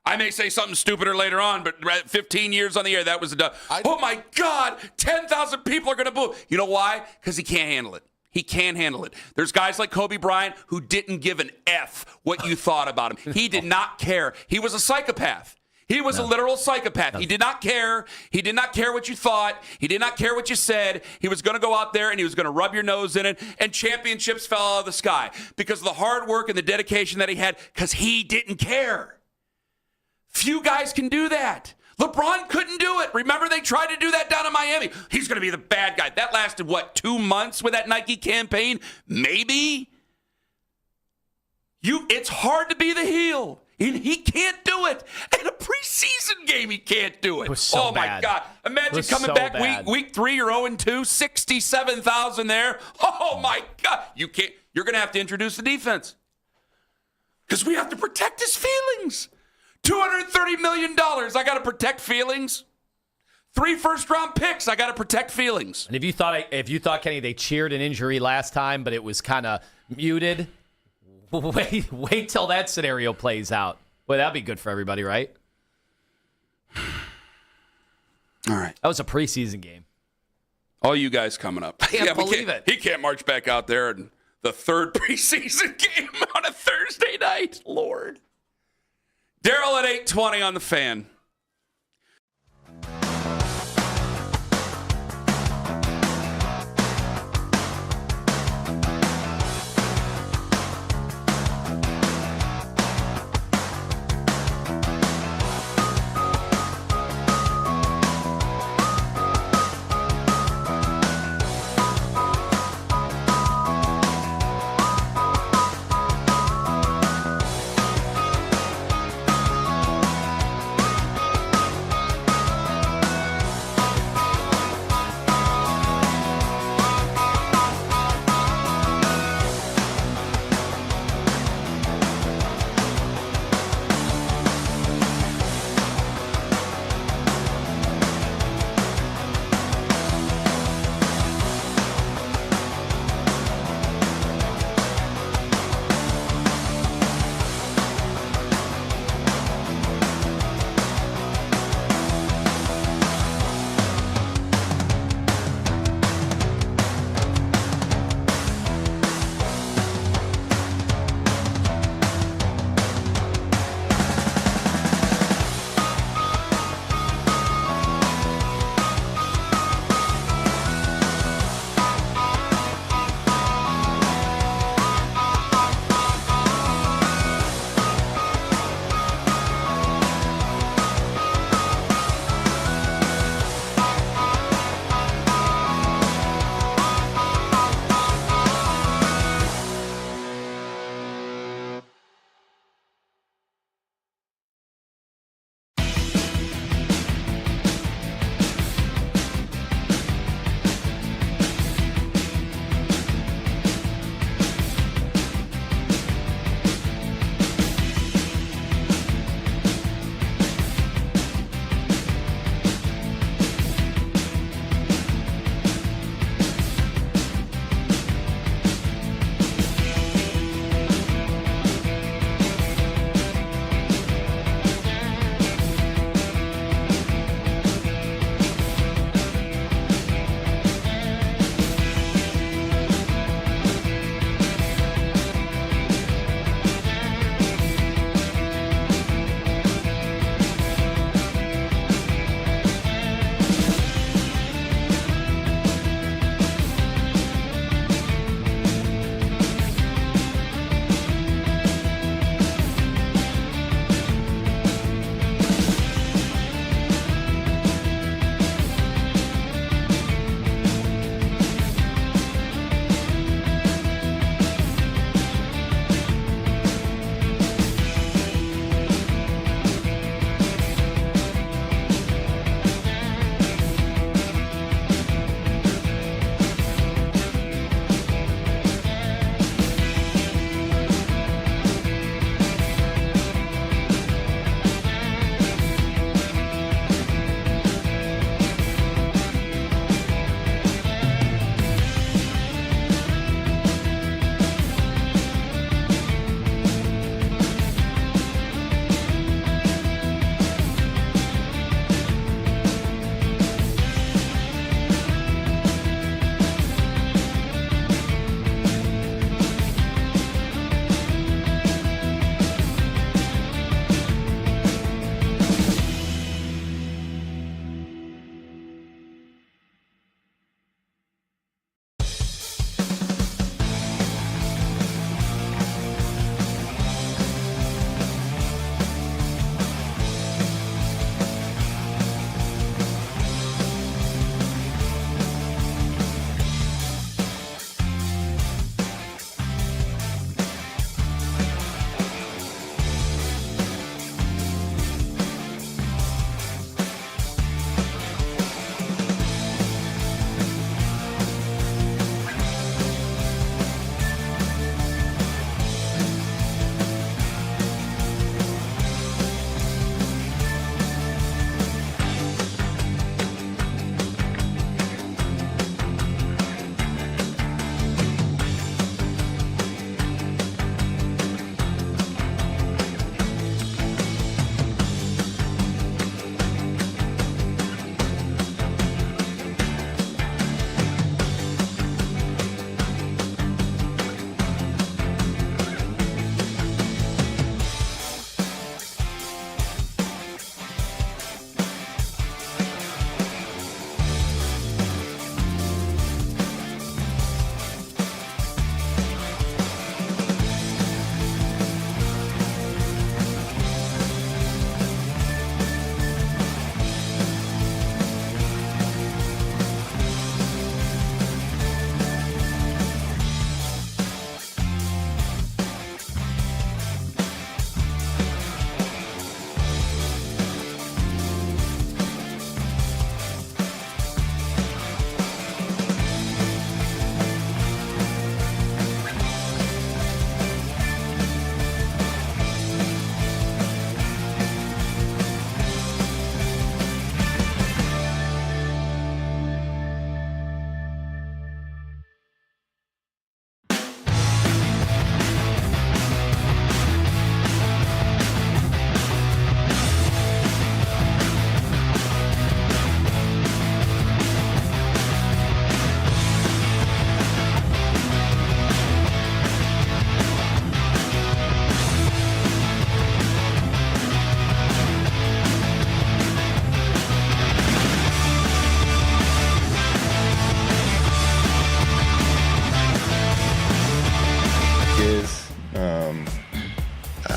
I may say something stupider later on, but 15 years on the air, that was the dumb. Oh, my God, 10,000 people are going to boo. You know why? Because he can't handle it. He can't handle it. There's guys like Kobe Bryant who didn't give an F what you thought about him. He did not care. He was a psychopath. He was a literal psychopath. He did not care. He did not care what you thought. He did not care what you said. He was going to go out there and he was going to rub your nose in it, and championships fell out of the sky because of the hard work and the dedication that he had because he didn't care. Few guys can do that. LeBron couldn't do it. Remember, they tried to do that down in Miami. He's going to be the bad guy. That lasted, 2 months with that Nike campaign? Maybe. It's hard to be the heel. And he can't do it. In a preseason game, he can't do it. It was so my bad. God. Imagine coming back week 3, you're 0-2, 67,000 there. Oh, my God. You're going to have to introduce the defense. Because we have to protect his feelings. $230 million. I got to protect feelings. 3 first-round picks. I got to protect feelings. And if you thought, Kenny, they cheered an injury last time, but it was kind of muted, wait till that scenario plays out. Well, that'd be good for everybody, right? All right. That was a preseason game. All you guys coming up. I can't believe it. He can't march back out there in the 3rd preseason game on a Thursday night. Lord. Daryl at 8:20 on the Fan.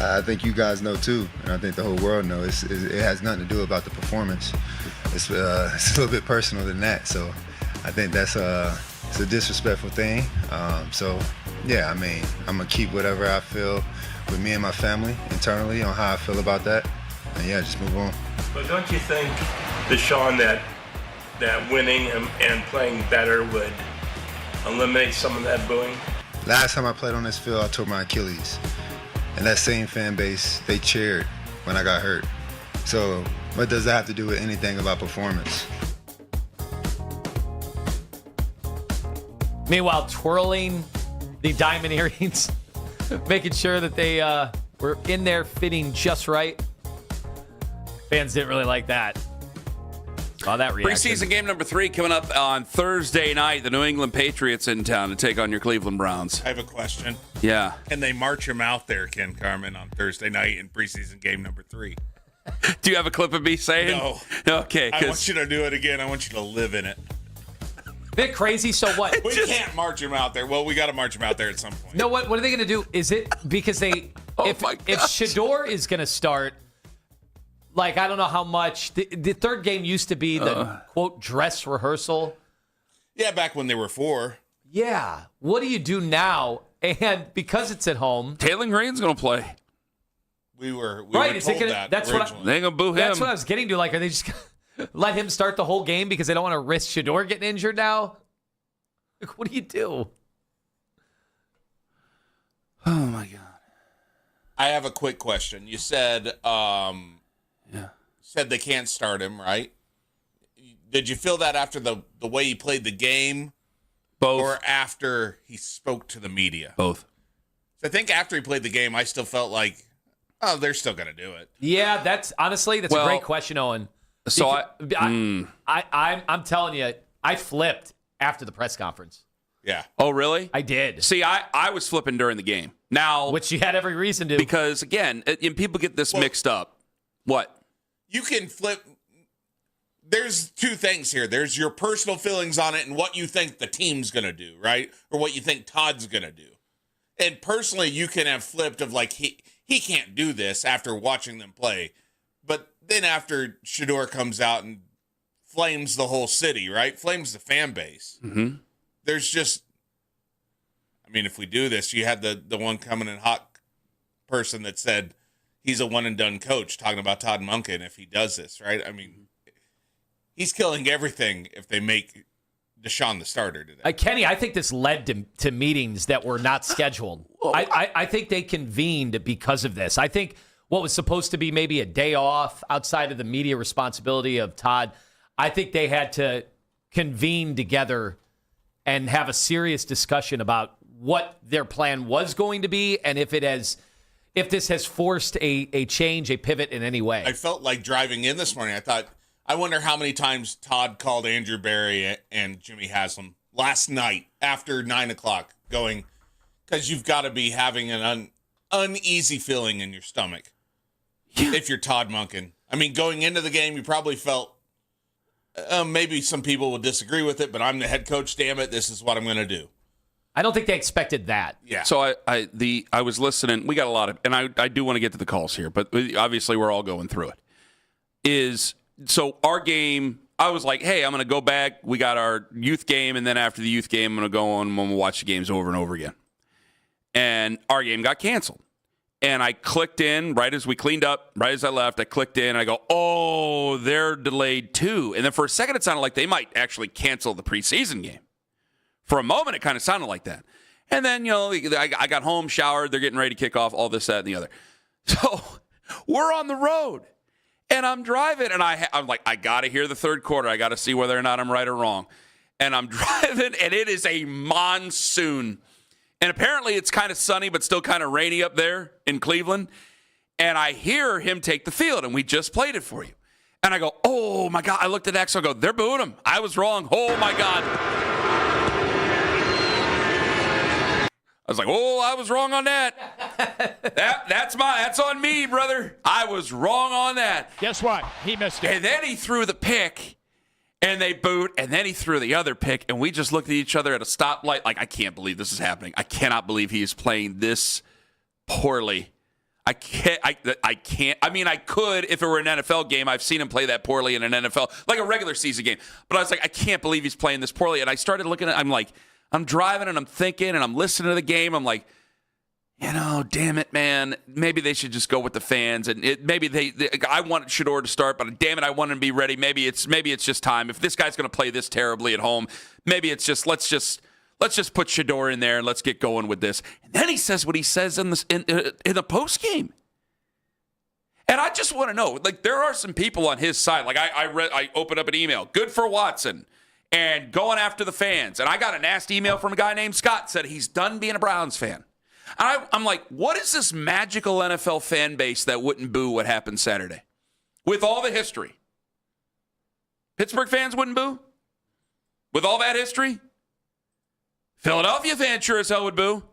I think you guys know too, and I think the whole world knows. It has nothing to do about the performance. It's a little bit personal than that. So I think that's it's a disrespectful thing. So yeah, I mean, I'm gonna keep whatever I feel with me and my family internally on how I feel about that, and yeah, just move on. But don't you think, Deshaun, that winning and playing better would eliminate some of that booing? Last time I played on this field, I tore my Achilles. And that same fan base, they cheered when I got hurt. So what does that have to do with anything about performance? Meanwhile, twirling the diamond earrings, making sure that they were in there fitting just right. Fans didn't really like that. Oh, that reaction. Preseason game number 3 coming up on Thursday night. The New England Patriots in town to take on your Cleveland Browns. I have a question. Yeah. Can they march him out there, Ken Carman, on Thursday night in preseason game number 3? Do you have a clip of me saying? No. Okay. I want you to do it again. I want you to live in it. Bit crazy, so what? We can't march him out there. Well, we got to march him out there at some point. No, what are they going to do? Is it because they if Shador is going to start, like, I don't know how much. The third game used to be the, quote, dress rehearsal. Yeah, back when they were 4. Yeah. What do you do now? And because it's at home. Taylor Green's going to play. We were right, told that that's originally. They ain't going to boo him. That's what I was getting to. Like, are they just going to let him start the whole game because they don't want to risk Shador getting injured now? Like, what do you do? Oh, my God. I have a quick question. You said said they can't start him, right? Did you feel that after the way he played the game? Both. Or after he spoke to the media? Both. So I think after he played the game, I still felt like, oh, they're still going to do it. Yeah, that's a great question, Owen. So I'm telling you, I flipped after the press conference. Yeah. Oh, really? I did. See, I was flipping during the game. Now, which you had every reason to. Because, again, and people get this mixed up. What? You can flip. There's 2 things here. There's your personal feelings on it and what you think the team's going to do, right? Or what you think Todd's going to do. And personally, you can have flipped of like, he can't do this after watching them play. But then after Shador comes out and flames the whole city, right? Flames the fan base. Mm-hmm. There's just, I mean, if we do this, you had the one coming in hot person that said he's a one-and-done coach, talking about Todd Monken if he does this, right? I mean, he's killing everything if they make Deshaun the starter today. Kenny, I think this led to meetings that were not scheduled. I think they convened because of this. I think what was supposed to be maybe a day off outside of the media responsibility of Todd, I think they had to convene together and have a serious discussion about what their plan was going to be and if this has forced a change, a pivot in any way. I felt like driving in this morning, I thought, I wonder how many times Todd called Andrew Berry and Jimmy Haslam last night after 9 o'clock going, because you've got to be having an uneasy feeling in your stomach if you're Todd Monken. I mean, going into the game, you probably felt, maybe some people will disagree with it, but I'm the head coach, damn it, this is what I'm going to do. I don't think they expected that. Yeah. So I was listening. We got a lot of, and I do want to get to the calls here, but obviously we're all going through it. So our game, I was like, hey, I'm going to go back. We got our youth game, and then after the youth game, I'm going to go on and we'll watch the games over and over again. And our game got canceled. And I clicked in right as we cleaned up, right as I left. I clicked in, and I go, oh, they're delayed too. And then for a second, it sounded like they might actually cancel the preseason game. For a moment, it kind of sounded like that. And then, I got home, showered, they're getting ready to kick off, all this, that, and the other. So we're on the road. And I'm driving, and I'm like, I got to hear the third quarter. I got to see whether or not I'm right or wrong. And I'm driving, and it is a monsoon. And apparently it's kind of sunny, but still kind of rainy up there in Cleveland. And I hear him take the field, and we just played it for you. And I go, oh, my God. I looked at Axel, I go, they're booing him. I was wrong. Oh, my God. I was like, oh, I was wrong on that. That's on me, brother. I was wrong on that. Guess what? He missed it. And then he threw the pick, and they boot, and then he threw the other pick, and we just looked at each other at a stoplight like, I can't believe this is happening. I cannot believe he is playing this poorly. I can't. I mean, I could if it were an NFL game. I've seen him play that poorly in an NFL, like a regular season game. But I was like, I can't believe he's playing this poorly. And I started looking at it. I'm like, I'm driving and I'm thinking and I'm listening to the game. I'm like, damn it, man. Maybe they should just go with the fans. And I want Shedeur to start, but damn it, I want him to be ready. Maybe it's just time. If this guy's going to play this terribly at home, maybe it's just let's just put Shedeur in there and let's get going with this. And then he says what he says in the post game. And I just want to know, like, there are some people on his side. Like, I opened up an email, good for Watson, and going after the fans. And I got a nasty email from a guy named Scott, said he's done being a Browns fan. And I'm like, what is this magical NFL fan base that wouldn't boo what happened Saturday? With all the history. Pittsburgh fans wouldn't boo? With all that history? Philadelphia fans sure as hell would boo.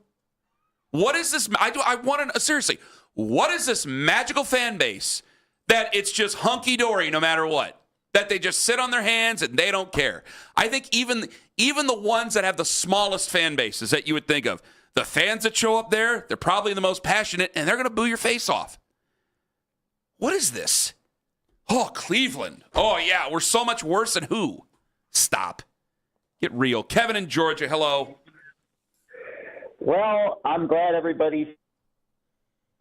What is this? I want to, seriously, what is this magical fan base that it's just hunky-dory no matter what? That they just sit on their hands and they don't care. I think even the ones that have the smallest fan bases that you would think of, the fans that show up there, they're probably the most passionate, and they're going to boo your face off. What is this? Oh, Cleveland. Oh, yeah, we're so much worse than who? Stop. Get real. Kevin in Georgia, hello. Well, I'm glad everybody's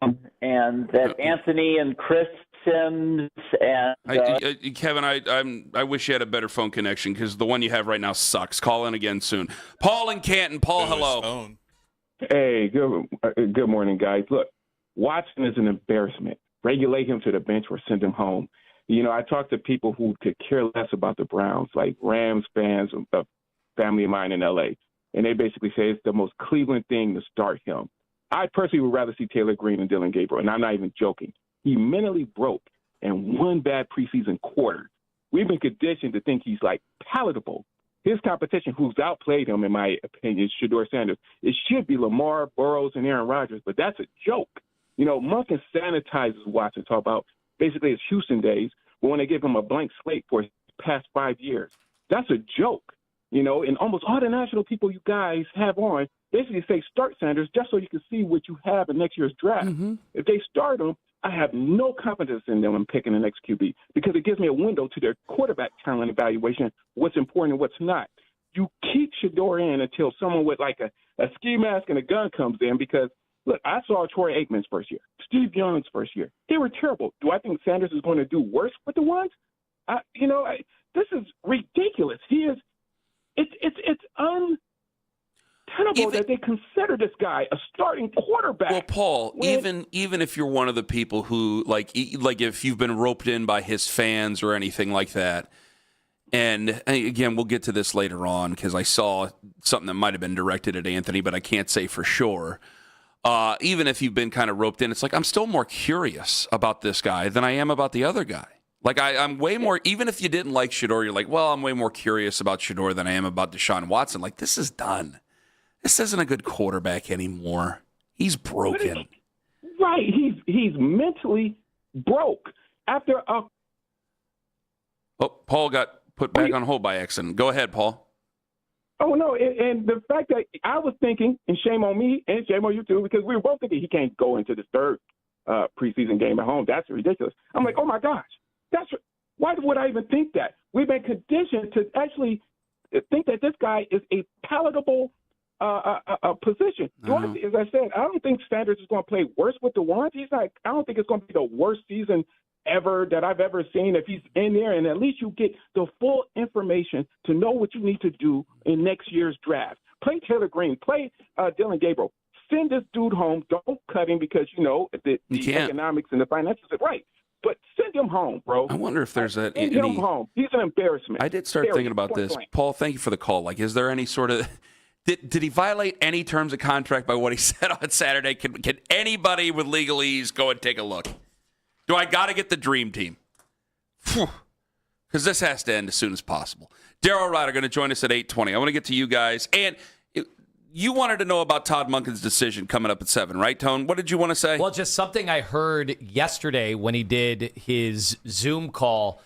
and that Anthony and Chris Sims and Kevin, I wish you had a better phone connection because the one you have right now sucks. Call in again soon. Paul in Canton. Paul, hello. Hey, good morning, guys. Look, Watson is an embarrassment. Regulate him to the bench or send him home. I talk to people who could care less about the Browns, like Rams fans, a family of mine in L.A., and they basically say it's the most Cleveland thing to start him. I personally would rather see Taylor Green and Dylan Gabriel, and I'm not even joking. He mentally broke and one bad preseason quarter. We've been conditioned to think he's, palatable. His competition, who's outplayed him, in my opinion, is Shedeur Sanders. It should be Lamar, Burrows, and Aaron Rodgers, but that's a joke. Monken sanitizes Watson, talk about basically his Houston days, but when they give him a blank slate for his past 5 years. That's a joke. And almost all the national people you guys have on basically say start Sanders just so you can see what you have in next year's draft. Mm-hmm. If they start him, I have no confidence in them in picking the next QB because it gives me a window to their quarterback talent evaluation, what's important and what's not. You keep Shedeur in until someone with a ski mask and a gun comes in because, look, I saw Troy Aikman's first year, Steve Young's first year. They were terrible. Do I think Sanders is going to do worse with the ones? This is ridiculous. It's untenable that they consider this guy a starting quarterback. Well, Paul, even if you're one of the people who like if you've been roped in by his fans or anything like that, and again, we'll get to this later on because I saw something that might have been directed at Anthony, but I can't say for sure. Even if you've been kind of roped in, it's like I'm still more curious about this guy than I am about the other guy. Like, I'm way more, even if you didn't like Shedeur, you're like, well, I'm way more curious about Shedeur than I am about Deshaun Watson. Like, this is done. This isn't a good quarterback anymore. He's broken. Right. He's mentally broke after a... Oh, Paul got put back on hold by accident. Go ahead, Paul. Oh, no, and the fact that I was thinking, and shame on me and shame on you too, because we were both thinking he can't go into the third preseason game at home. That's ridiculous. I'm like, oh, my gosh. Why would I even think that? We've been conditioned to actually think that this guy is a palatable position. As I said, I don't think Sanders is going to play worse with the ones. I don't think it's going to be the worst season ever that I've ever seen if he's in there, and at least you get the full information to know what you need to do in next year's draft. Play Taylor Green. Play Dylan Gabriel. Send this dude home. Don't cut him because, the economics and the finances are right. But send him home, bro. I wonder if there's send him home. He's an embarrassment. I did start thinking about this. Blank. Paul, thank you for the call. Like, is there any sort of did he violate any terms of contract by what he said on Saturday? Can anybody with legalese go and take a look? Do I got to get the dream team? Because this has to end as soon as possible. Daryl Ryder going to join us at 8:20. I want to get to you guys. And you wanted to know about Todd Monken's decision coming up at 7, right, Tone? What did you want to say? Well, just something I heard yesterday when he did his Zoom call.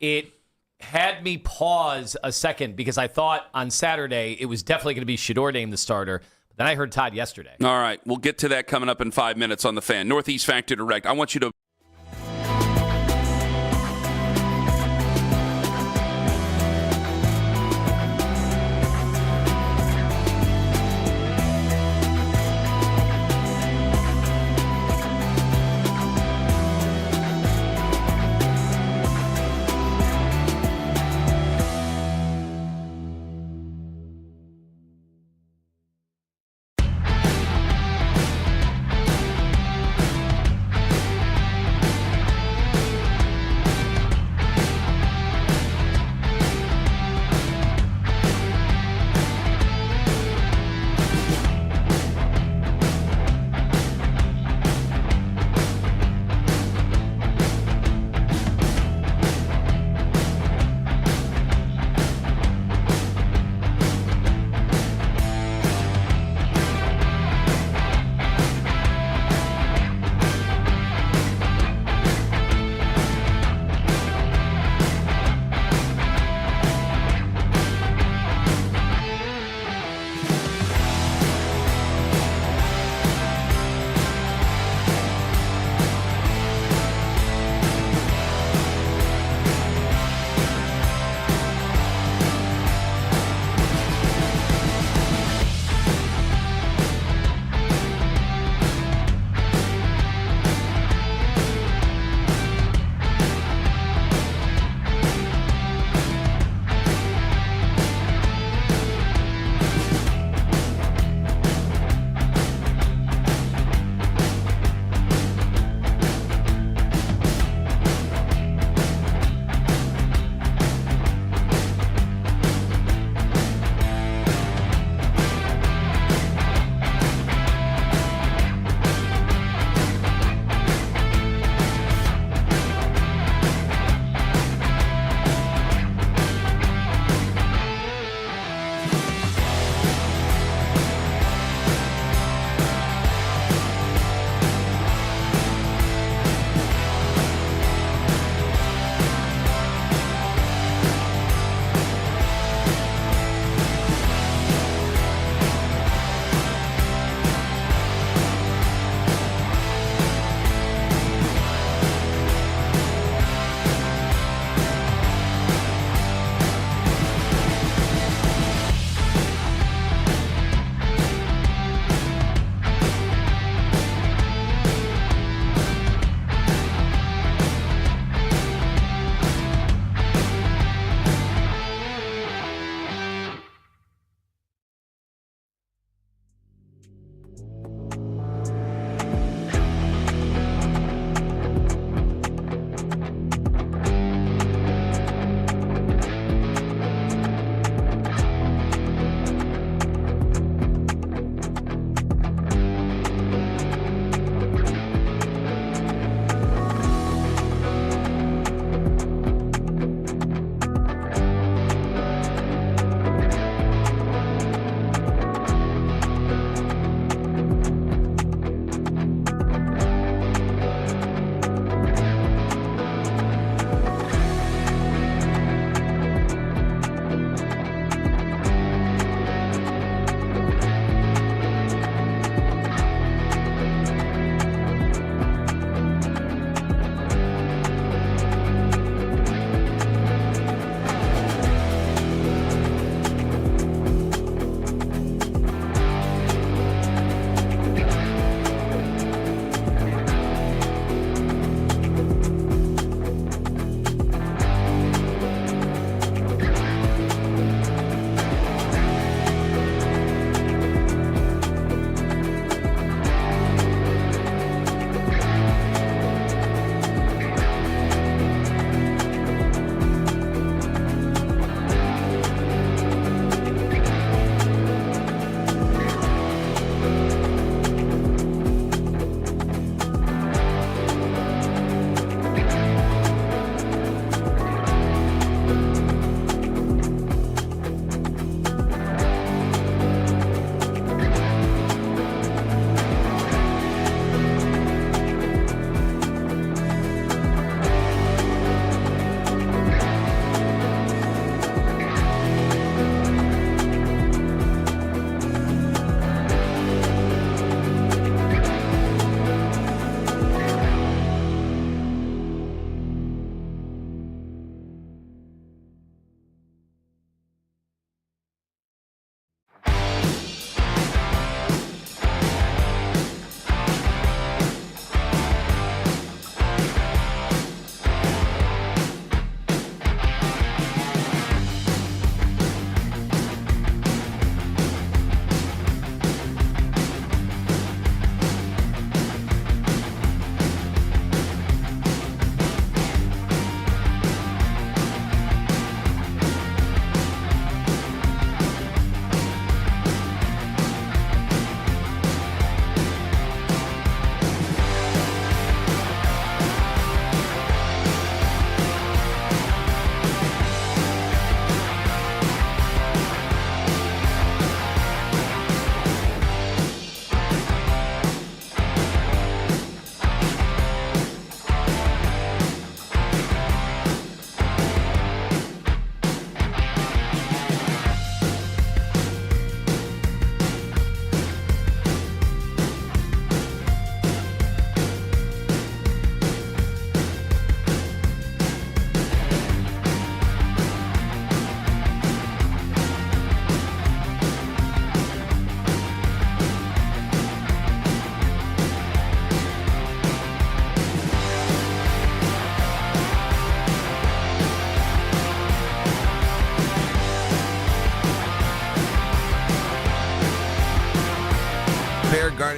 It had me pause a second because I thought on Saturday it was definitely going to be Shedeur named the starter. But than I heard Todd yesterday. All right. We'll get to that coming up in 5 minutes on the Fan. Northeast Factory Direct. I want you to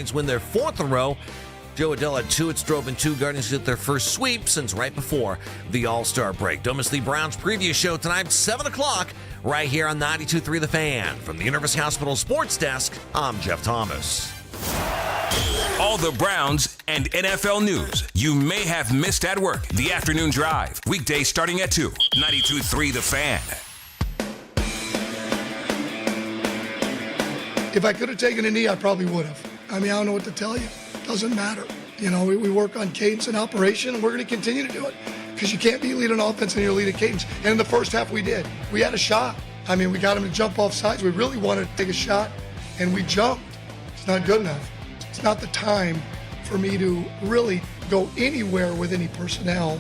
Guardians win their 4th in a row. Joe Adell had 2 at Strobe 2. Guardians get their first sweep since right before the All-Star break. Don't miss the Browns preview show tonight, 7 o'clock, right here on 92.3 The Fan. From the University Hospital Sports Desk, I'm Jeff Thomas. All the Browns and NFL news you may have missed at work. The Afternoon Drive. Weekdays starting at 2. 92.3 The Fan. If I could have taken a knee, I probably would have. I mean, I don't know what to tell you. Doesn't matter. You know, we work on cadence and operation, and we're going to continue to do it because you can't be leading offense and you're leading cadence. And in the first half, we did. We had a shot. I mean, we got him to jump off sides. We really wanted to take a shot, and we jumped. It's not good enough. It's not the time for me to really go anywhere with any personnel,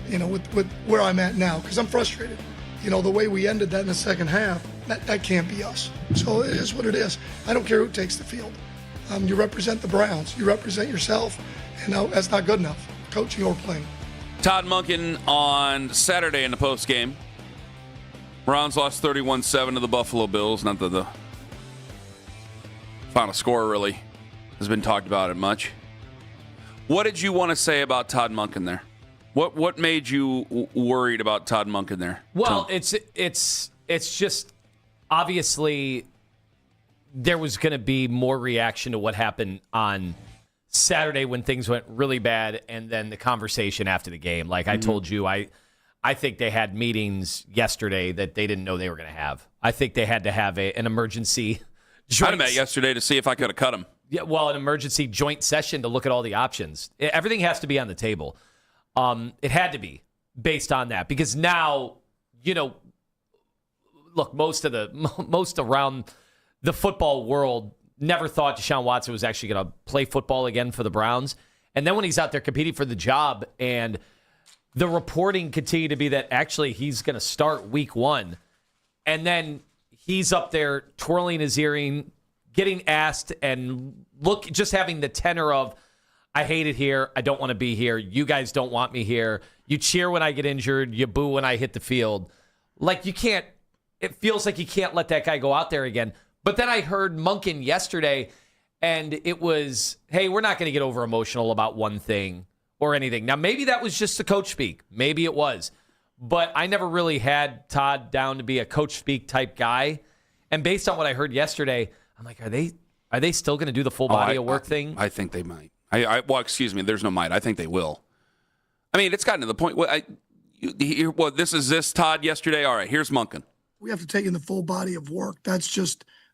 you know, with where I'm at now, because I'm frustrated. You know, the way we ended that in the second half, that can't be us. So it is what it is. I don't care who takes the field. You represent the Browns. You represent yourself, and that's not good enough, coaching or playing. Todd Monken on Saturday in the postgame. Browns lost 31-7 to the Buffalo Bills. Not that the final score really has been talked about it much. What did you want to say about Todd Monken there? What made you worried about Todd Monken there? Well, it's just obviously there was going to be more reaction to what happened on Saturday when things went really bad, and then the conversation after the game. Like I told you, I think they had meetings yesterday that they didn't know they were going to have. I think they had to have an emergency joint. I met yesterday to see if I could have cut him. Yeah, well, an emergency joint session to look at all the options. Everything has to be on the table. It had to be based on that because now, you know, look, most around the football world never thought Deshaun Watson was actually going to play football again for the Browns. And then when he's out there competing for the job and the reporting continued to be that actually he's going to start week 1. And then he's up there twirling his earring, getting asked and just having the tenor of, I hate it here. I don't want to be here. You guys don't want me here. You cheer when I get injured. You boo when I hit the field. Like it feels like you can't let that guy go out there again. But then I heard Monken yesterday, and it was, hey, we're not going to get over emotional about one thing or anything. Now, maybe that was just the coach speak. Maybe it was. But I never really had Todd down to be a coach speak type guy. And based on what I heard yesterday, I'm like, are they still going to do the full body of work thing? I think they might. Well, excuse me, there's no might. I think they will. I mean, it's gotten to the point where this is Todd yesterday. All right, here's Monken. We have to take in the full body of work.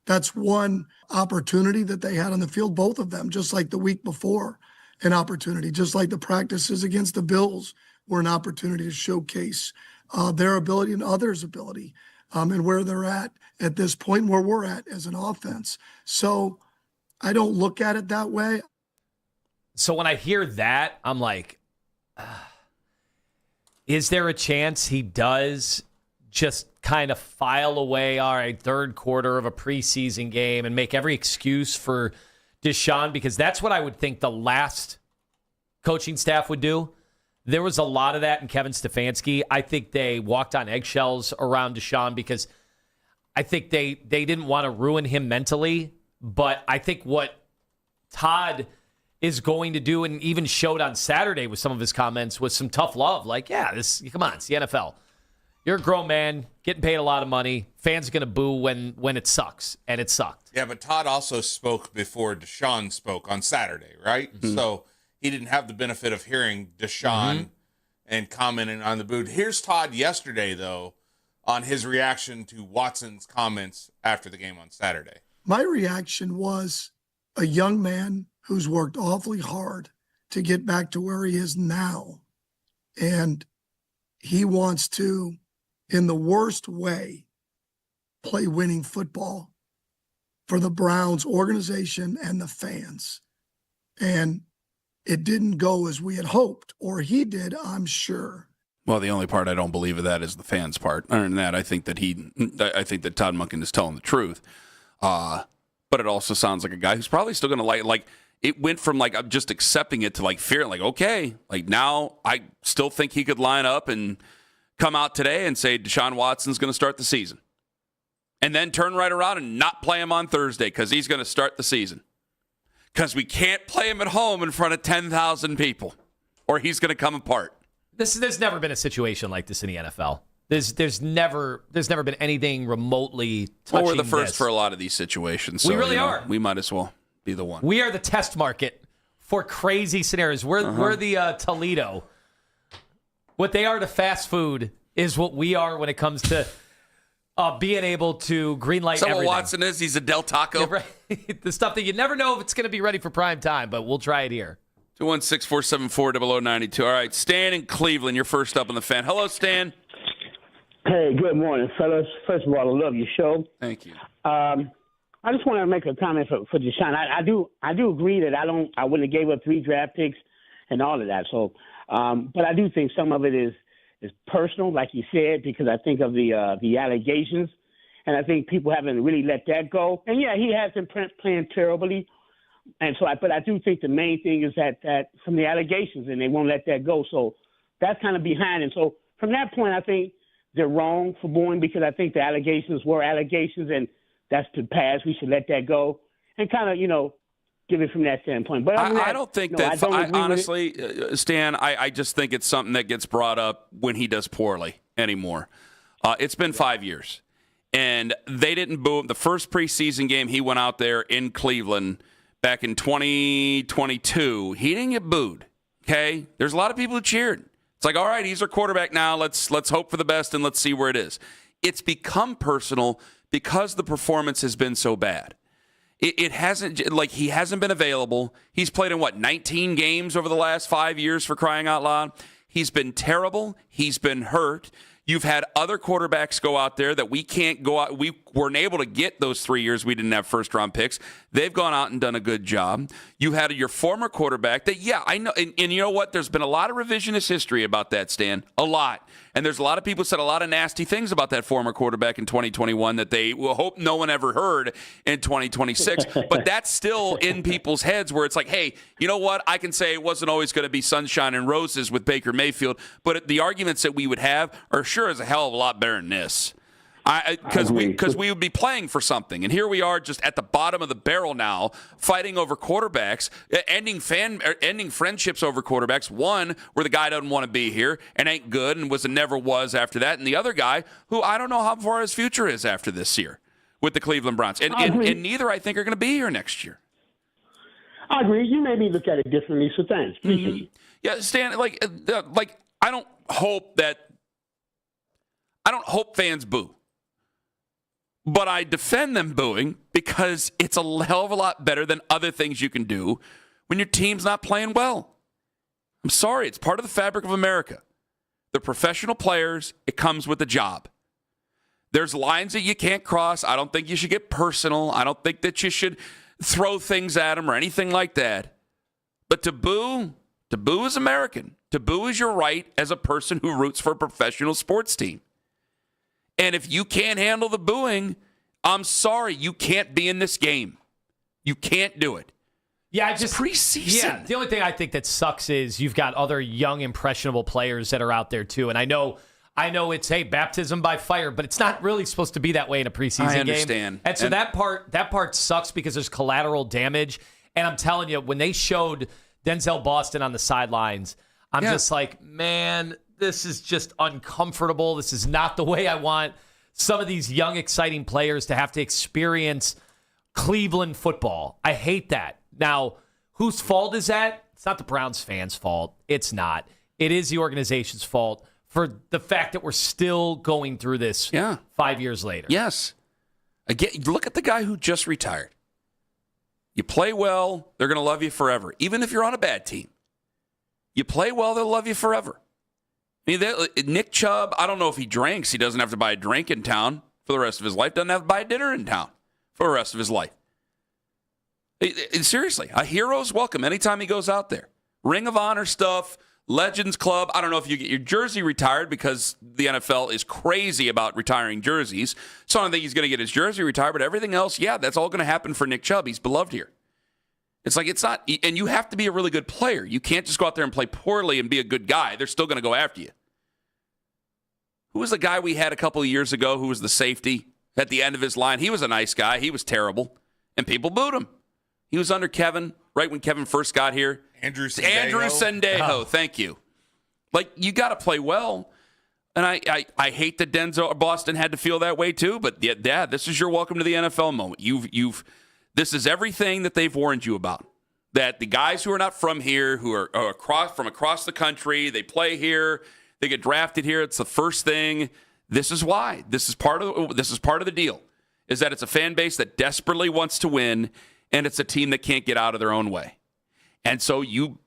That's one opportunity that they had on the field, both of them, just like the week before, an opportunity, just like the practices against the Bills were an opportunity to showcase their ability and others' ability and where they're at this point, where we're at as an offense. So I don't look at it that way. So when I hear that, I'm like, is there a chance he does just kind of file away, all right, third quarter of a preseason game and make every excuse for Deshaun? Because that's what I would think the last coaching staff would do. There was a lot of that in Kevin Stefanski. I think they walked on eggshells around Deshaun because I think they didn't want to ruin him mentally. But I think what Todd is going to do, and even showed on Saturday with some of his comments, was some tough love. Like, yeah, come on, it's the NFL. You're a grown man, getting paid a lot of money. Fans are going to boo when it sucks, and it sucked. Yeah, but Todd also spoke before Deshaun spoke on Saturday, right? Mm-hmm. So he didn't have the benefit of hearing Deshaun and commenting on the boo. Here's Todd yesterday, though, on his reaction to Watson's comments after the game on Saturday. My reaction was a young man who's worked awfully hard to get back to where he is now. And he wants to, in the worst way, play winning football for the Browns organization and the fans. And it didn't go as we had hoped, or he did, I'm sure. Well, the only part I don't believe of that is the fans' part. Other than that, I think that Todd Monken is telling the truth. But it also sounds like a guy who's probably still going to like. It went from like I'm just accepting it to like fear. Like, okay, like now I still think he could line up and come out today and say Deshaun Watson's going to start the season, and then turn right around and not play him on Thursday because he's going to start the season. because we can't play him at home in front of 10,000 people, or he's going to come apart. There's never been a situation like this in the NFL. There's never been anything remotely touching. Well, we're the first this. for a lot of these situations. So, We really are. We might as well be the one. We are the test market for crazy scenarios. We're the Toledo. What they are to fast food is what we are when it comes to being able to greenlight Is that everything. what Watson is? He's a Del Taco? Yeah, right. The stuff that you never know if it's going to be ready for prime time, but we'll try it here. 216-474-0092. All right, Stan in Cleveland, you're first up on the fan. Hello, Stan. Hey, good morning, fellas. First of all, I love your show. Thank you. I just want to make a comment for Deshaun. I do agree that I wouldn't have gave up 3 draft picks and all of that. So, but I do think some of it is personal, like you said, because I think of the allegations, and I think people haven't really let that go. And yeah, he has been playing terribly, and so but I do think the main thing is that from the allegations, and they won't let that go. So that's kind of behind. And so from that point, I think they're wrong for booing, because I think the allegations were allegations, and that's the past. We should let that go and kind of, give it from that standpoint. But I don't think that. Honestly, Stan, I just think it's something that gets brought up when he does poorly anymore. It's been 5 years, and they didn't boo him. The first preseason game he went out there in Cleveland back in 2022, he didn't get booed. Okay, there's a lot of people who cheered. It's like, all right, he's our quarterback now. Let's hope for the best and let's see where it is. It's become personal because the performance has been so bad. It hasn't, like, he hasn't been available. He's played in, 19 games over the last 5 years, for crying out loud. He's been terrible. He's been hurt. You've had other quarterbacks go out there that we can't go out. We weren't able to get those 3 years we didn't have first-round picks. They've gone out and done a good job. You had your former quarterback that, yeah, I know. And you know what? There's been a lot of revisionist history about that, Stan. A lot. And there's a lot of people said a lot of nasty things about that former quarterback in 2021 that they will hope no one ever heard in 2026. But that's still in people's heads, where it's like, hey, you know what? I can say it wasn't always going to be sunshine and roses with Baker Mayfield, but the arguments that we would have are sure as a hell of a lot better than this. Because we would be playing for something, and here we are just at the bottom of the barrel now, fighting over quarterbacks, ending friendships over quarterbacks. One where the guy doesn't want to be here and ain't good and never was after that, and the other guy who I don't know how far his future is after this year with the Cleveland Browns, and neither I think are going to be here next year. I agree. You maybe look at it differently, so thanks. Appreciate you. Yeah, Stan. I don't hope fans boo. But I defend them booing because it's a hell of a lot better than other things you can do when your team's not playing well. I'm sorry, it's part of the fabric of America. They're professional players. It comes with the job. There's lines that you can't cross. I don't think you should get personal. I don't think that you should throw things at them or anything like that. But to boo is American. To boo is your right as a person who roots for a professional sports team. And if you can't handle the booing, I'm sorry, you can't be in this game. You can't do it. Yeah, it's preseason. Yeah, the only thing I think that sucks is you've got other young, impressionable players that are out there too. And I know it's baptism by fire, but it's not really supposed to be that way in a preseason game. I understand. And so that part sucks because there's collateral damage. And I'm telling you, when they showed Denzel Boston on the sidelines, I'm just like, man, this is just uncomfortable. This is not the way I want some of these young, exciting players to have to experience Cleveland football. I hate that. Now, whose fault is that? It's not the Browns fans' fault. It's not. It is the organization's fault for the fact that we're still going through this 5 years later. Yes. Again, look at the guy who just retired. You play well, they're going to love you forever. Even if you're on a bad team. You play well, they'll love you forever. I mean, Nick Chubb, I don't know if he drinks. He doesn't have to buy a drink in town for the rest of his life. Doesn't have to buy a dinner in town for the rest of his life. Seriously, a hero's welcome anytime he goes out there. Ring of Honor stuff, Legends Club. I don't know if you get your jersey retired because the NFL is crazy about retiring jerseys. So I don't think he's going to get his jersey retired, but everything else, that's all going to happen for Nick Chubb. He's beloved here. It's like it's not, and you have to be a really good player. You can't just go out there and play poorly and be a good guy. They're still going to go after you. Who was the guy we had a couple of years ago who was the safety at the end of his line? He was a nice guy. He was terrible, and people booed him. He was under Kevin, right when Kevin first got here. Andrew Sendejo. Oh. Thank you. Like, you got to play well. And I hate that Boston had to feel that way too, but yeah, this is your welcome to the NFL moment. This is everything that they've warned you about. That the guys who are not from here, who are from across the country, they play here, they get drafted here. It's the first thing. This is why. This is part of the deal. Is that it's a fan base that desperately wants to win, and it's a team that can't get out of their own way. And so you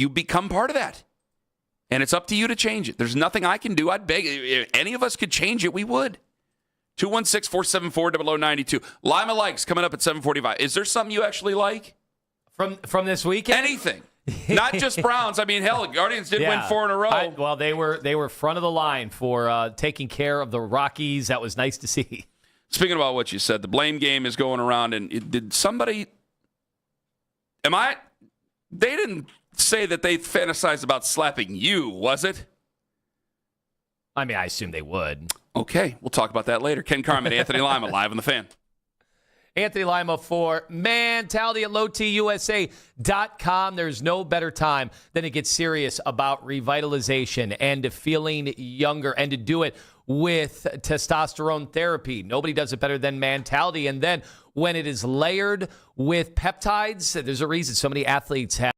become part of that. And it's up to you to change it. There's nothing I can do. I'd beg, if any of us could change it, we would. 216-474-0092. Lima likes coming up at 7:45. Is there something you actually like? From this weekend? Anything. Not just Browns. I mean, hell, Guardians did win 4 in a row. Well, they were front of the line for taking care of the Rockies. That was nice to see. Speaking about what you said, the blame game is going around. And did somebody... They didn't say that they fantasized about slapping you, was it? I mean, I assume they would. Okay, we'll talk about that later. Ken Carman, Anthony Lima, live on The Fan. Anthony Lima for Mentality at LowTUSA.com. There's no better time than to get serious about revitalization and to feeling younger and to do it with testosterone therapy. Nobody does it better than Mentality. And then when it is layered with peptides, there's a reason so many athletes have.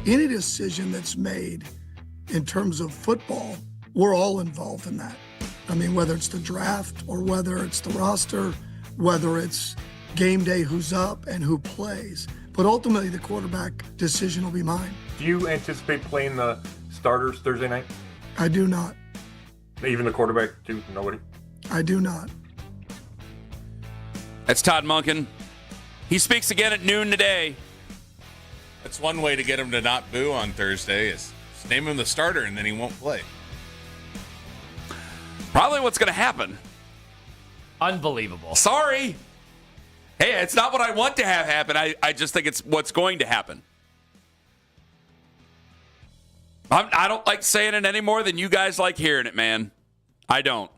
Any decision that's made in terms of football, we're all involved in that. I mean, whether it's the draft or whether it's the roster, whether it's game day, who's up and who plays. But ultimately, the quarterback decision will be mine. Do you anticipate playing the starters Thursday night? I do not. Even the quarterback, too? Nobody? I do not. That's Todd Monken. He speaks again at noon today. That's one way to get him to not boo on Thursday is name him the starter and then he won't play. Probably what's going to happen. Unbelievable. Sorry. Hey, it's not what I want to have happen. I just think it's what's going to happen. I don't like saying it any more than you guys like hearing it, man. I don't.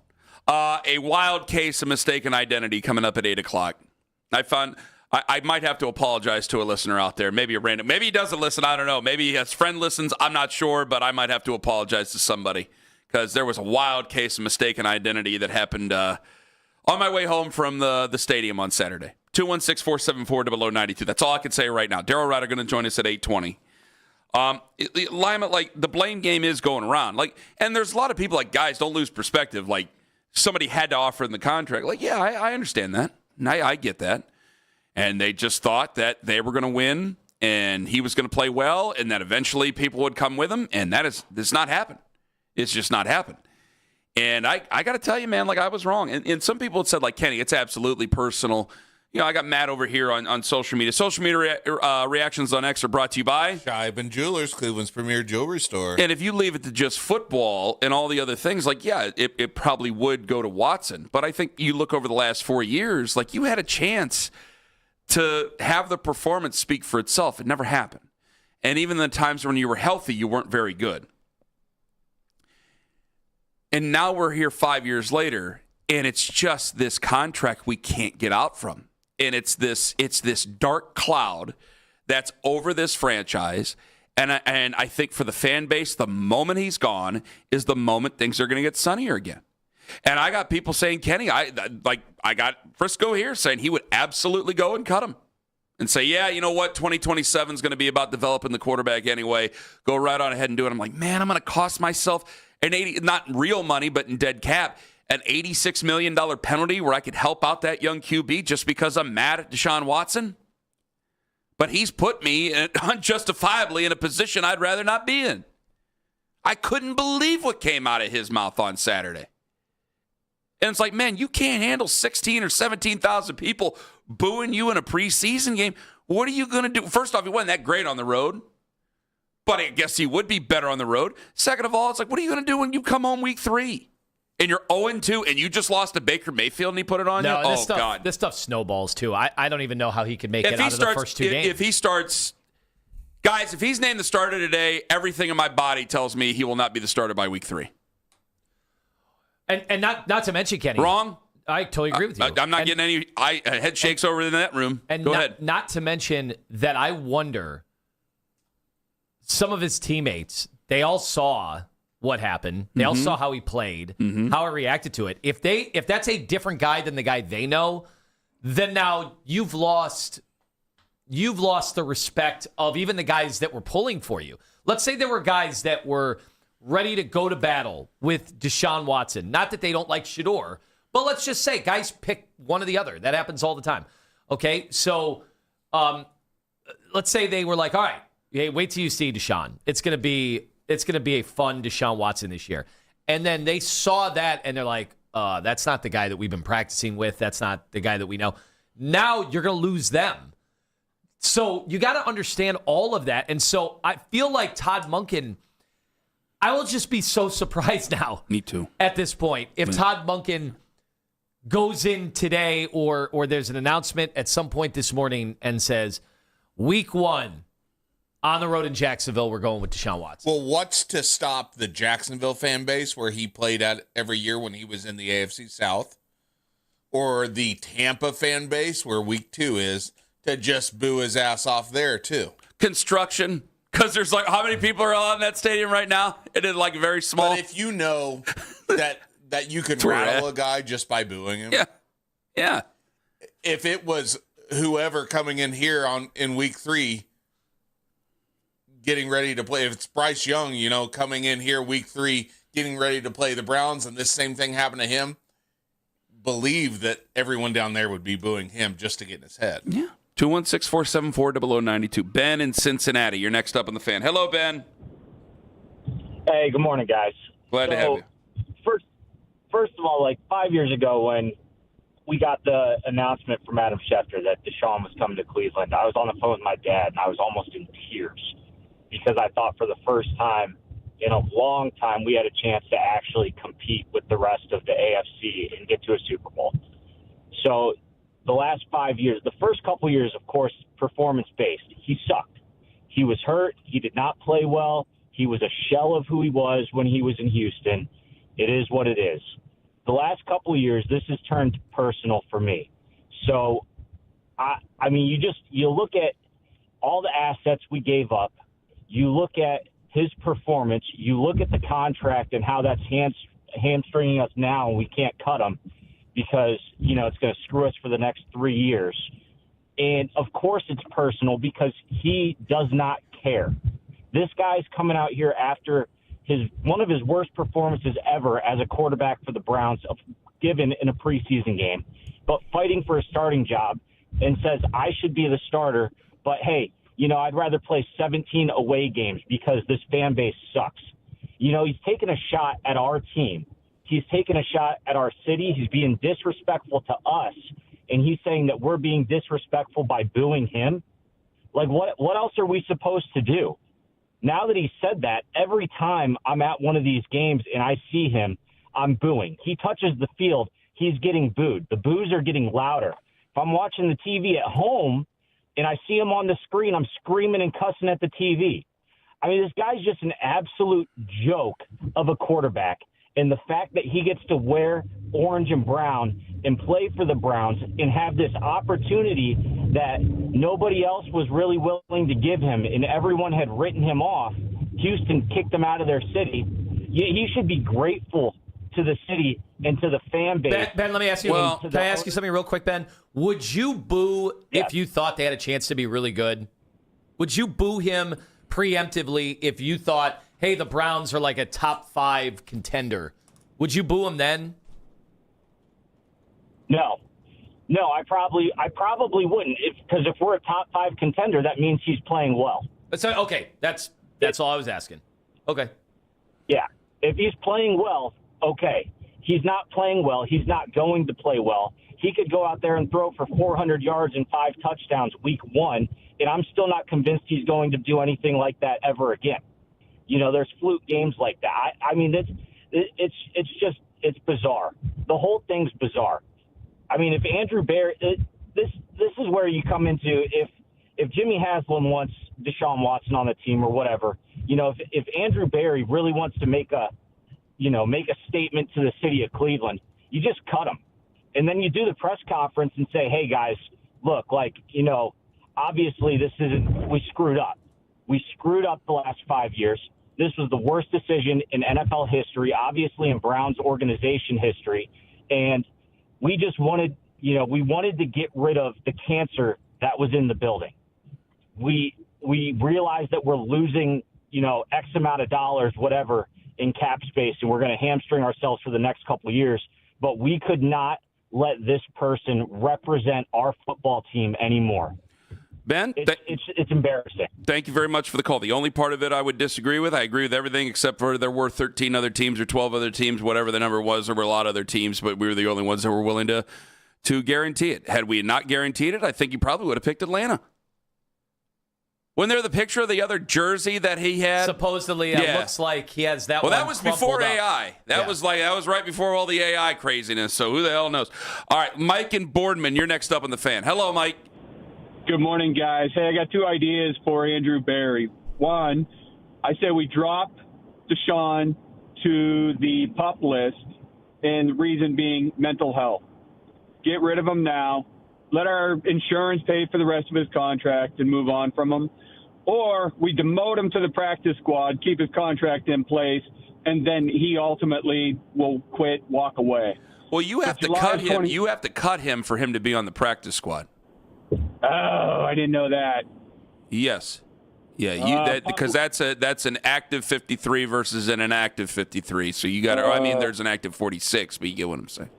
A wild case of mistaken identity coming up at 8 o'clock. I might have to apologize to a listener out there. Maybe a random. Maybe he doesn't listen. I don't know. Maybe his friend listens. I'm not sure, but I might have to apologize to somebody because there was a wild case of mistaken identity that happened on my way home from the stadium on Saturday. 216-474-0092. That's all I can say right now. Daryl Ryder going to join us at 8:20. Lima, like, the blame game is going around. Like, and there's a lot of people like, guys, don't lose perspective. Like, somebody had to offer in the contract. Like, yeah, I understand that. And I get that. And they just thought that they were going to win and he was going to play well and that eventually people would come with him. And that's not happened. It's just not happened. And I got to tell you, man, like, I was wrong. And some people had said, like, Kenny, it's absolutely personal. You know, I got mad over here on social media. Social media reactions on X are brought to you by Shibe & Jewelers, Cleveland's premier jewelry store. And if you leave it to just football and all the other things, like, yeah, it probably would go to Watson. But I think you look over the last 4 years, like, you had a chance to have the performance speak for itself. It never happened. And even the times when you were healthy, you weren't very good. And now we're here 5 years later, and it's just this contract we can't get out from. And it's this dark cloud that's over this franchise. And I think for the fan base, the moment he's gone is the moment things are going to get sunnier again. And I got people saying, Kenny, I got Frisco here saying he would absolutely go and cut him and say, yeah, you know what? 2027 is going to be about developing the quarterback anyway. Go right on ahead and do it. I'm like, man, I'm going to cost myself not real money, but in dead cap, an $86 million penalty where I could help out that young QB just because I'm mad at Deshaun Watson. But he's put me unjustifiably in a position I'd rather not be in. I couldn't believe what came out of his mouth on Saturday. And it's like, man, you can't handle 16 or 17,000 people booing you in a preseason game. What are you going to do? First off, he wasn't that great on the road, but I guess he would be better on the road. Second of all, it's like, what are you going to do when you come home week 3 and you're 0-2 and you just lost to Baker Mayfield and he put it on you? God. This stuff snowballs, too. I don't even know how he could make it out of the first 2 games. If he starts, guys, if he's named the starter today, everything in my body tells me he will not be the starter by week 3. And not to mention, Kenny. Wrong. I totally agree with you. I'm not getting any head shakes over in that room. And Go ahead. Not to mention that I wonder, some of his teammates, they all saw what happened. They all saw how he played, how he reacted to it. If that's a different guy than the guy they know, then now you've lost the respect of even the guys that were pulling for you. Let's say there were guys that were ready to go to battle with Deshaun Watson. Not that they don't like Shedeur, but let's just say guys pick one or the other. That happens all the time. Okay, so let's say they were like, all right, hey, wait till you see Deshaun. It's gonna be a fun Deshaun Watson this year. And then they saw that and they're like, that's not the guy that we've been practicing with. That's not the guy that we know. Now you're gonna lose them. So you got to understand all of that. And so I feel like Todd Monken, I will just be so surprised now. Me too. At this point, if Todd Monken goes in today or there's an announcement at some point this morning and says, week 1 on the road in Jacksonville, we're going with Deshaun Watson. Well, what's to stop the Jacksonville fan base where he played at every year when he was in the AFC South, or the Tampa fan base where week 2 is, to just boo his ass off there too? Construction. Because there's like, how many people are in that stadium right now? It is like very small. But if you know that you can rattle a guy just by booing him. Yeah. If it was whoever coming in here in week 3, getting ready to play. If it's Bryce Young, coming in here week 3, getting ready to play the Browns, and this same thing happened to him, believe that everyone down there would be booing him just to get in his head. Yeah. 216-474-0092. Ben in Cincinnati, you're next up on the Fan. Hello, Ben. Hey, good morning, guys. Glad to have you. First of all, like 5 years ago when we got the announcement from Adam Schefter that Deshaun was coming to Cleveland, I was on the phone with my dad, and I was almost in tears because I thought for the first time in a long time we had a chance to actually compete with the rest of the AFC and get to a Super Bowl. So the last 5 years, the first couple years, of course, performance-based. He sucked. He was hurt. He did not play well. He was a shell of who he was when he was in Houston. It is what it is. The last couple of years, this has turned personal for me. So, I mean, you look at all the assets we gave up. You look at his performance. You look at the contract and how that's hamstringing us now, and we can't cut him because, it's going to screw us for the next 3 years. And, of course, it's personal because he does not care. This guy's coming out here after one of his worst performances ever as a quarterback for the Browns, given in a preseason game, but fighting for a starting job and says, I should be the starter, but hey, I'd rather play 17 away games because this fan base sucks. He's taking a shot at our team. He's taking a shot at our city. He's being disrespectful to us, and he's saying that we're being disrespectful by booing him. Like, what else are we supposed to do? Now that he said that, every time I'm at one of these games and I see him, I'm booing. He touches the field, he's getting booed. The boos are getting louder. If I'm watching the TV at home and I see him on the screen, I'm screaming and cussing at the TV. I mean, this guy's just an absolute joke of a quarterback. And the fact that he gets to wear orange and brown and play for the Browns and have this opportunity that nobody else was really willing to give him and everyone had written him off, Houston kicked him out of their city. He should be grateful to the city and to the fan base. Ben, let me ask you. Can I ask you something real quick, Ben? Would you boo if you thought they had a chance to be really good? Would you boo him preemptively if you thought, hey, the Browns are like a top 5 contender? Would you boo him then? No, I probably wouldn't. Because if we're a top 5 contender, that means he's playing well. So, okay, that's all I was asking. Okay. Yeah, if he's playing well, okay. He's not playing well. He's not going to play well. He could go out there and throw for 400 yards and 5 touchdowns week 1, and I'm still not convinced he's going to do anything like that ever again. There's fluke games like that. I mean, it's bizarre. The whole thing's bizarre. I mean, if Andrew Barry, this is where you come into if Jimmy Haslam wants Deshaun Watson on the team or whatever. If Andrew Barry really wants to make a statement to the city of Cleveland, you just cut him, and then you do the press conference and say, hey guys, look, obviously we screwed up. We screwed up the last 5 years. This was the worst decision in NFL history, obviously in Browns organization history. And we just wanted to get rid of the cancer that was in the building. We realized that we're losing, X amount of dollars, whatever, in cap space, and we're going to hamstring ourselves for the next couple of years. But we could not let this person represent our football team anymore. Ben, it's embarrassing. Thank you very much for the call. The only part of it I would disagree with, I agree with everything except for there were 13 other teams or 12 other teams, whatever the number was. There were a lot of other teams, but we were the only ones that were willing to guarantee it. Had we not guaranteed it, I think you probably would have picked Atlanta. Wasn't there the picture of the other jersey that he had? Supposedly, it looks like he has that one. Well, that was before up. AI. That was right before all the AI craziness, so who the hell knows? All right, Mike and Boardman, you're next up on the Fan. Hello, Mike. Good morning, guys. Hey, I got 2 ideas for Andrew Barry. One, I say we drop Deshaun to the PUP list, and the reason being mental health. Get rid of him now. Let our insurance pay for the rest of his contract and move on from him. Or we demote him to the practice squad, keep his contract in place, and then he ultimately will quit, walk away. Well, you have to cut him. You have to cut him for him to be on the practice squad. Oh, I didn't know that. Yes. Yeah, because that's an active 53 versus an inactive 53. So you got to. I mean, there's an active 46, but you get what I'm saying.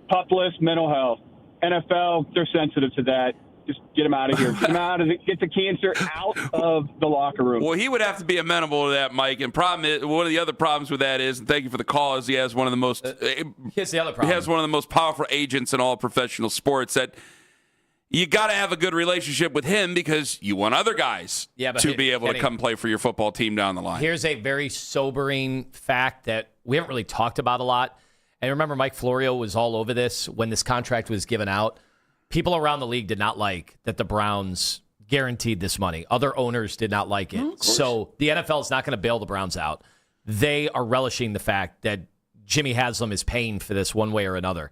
Pup list, mental health. NFL, they're sensitive to that. Just get him out of here. Get the cancer out of the locker room. Well, he would have to be amenable to that, Mike. And one of the other problems with that is, and thank you for the call, is he has one of the most. Here's the other problem. He has one of the most powerful agents in all professional sports. That you got to have a good relationship with him because you want other guys to be able to come play for your football team down the line. Here's a very sobering fact that we haven't really talked about a lot. And remember, Mike Florio was all over this when this contract was given out. People around the league did not like that the Browns guaranteed this money. Other owners did not like it. So the NFL is not going to bail the Browns out. They are relishing the fact that Jimmy Haslam is paying for this one way or another.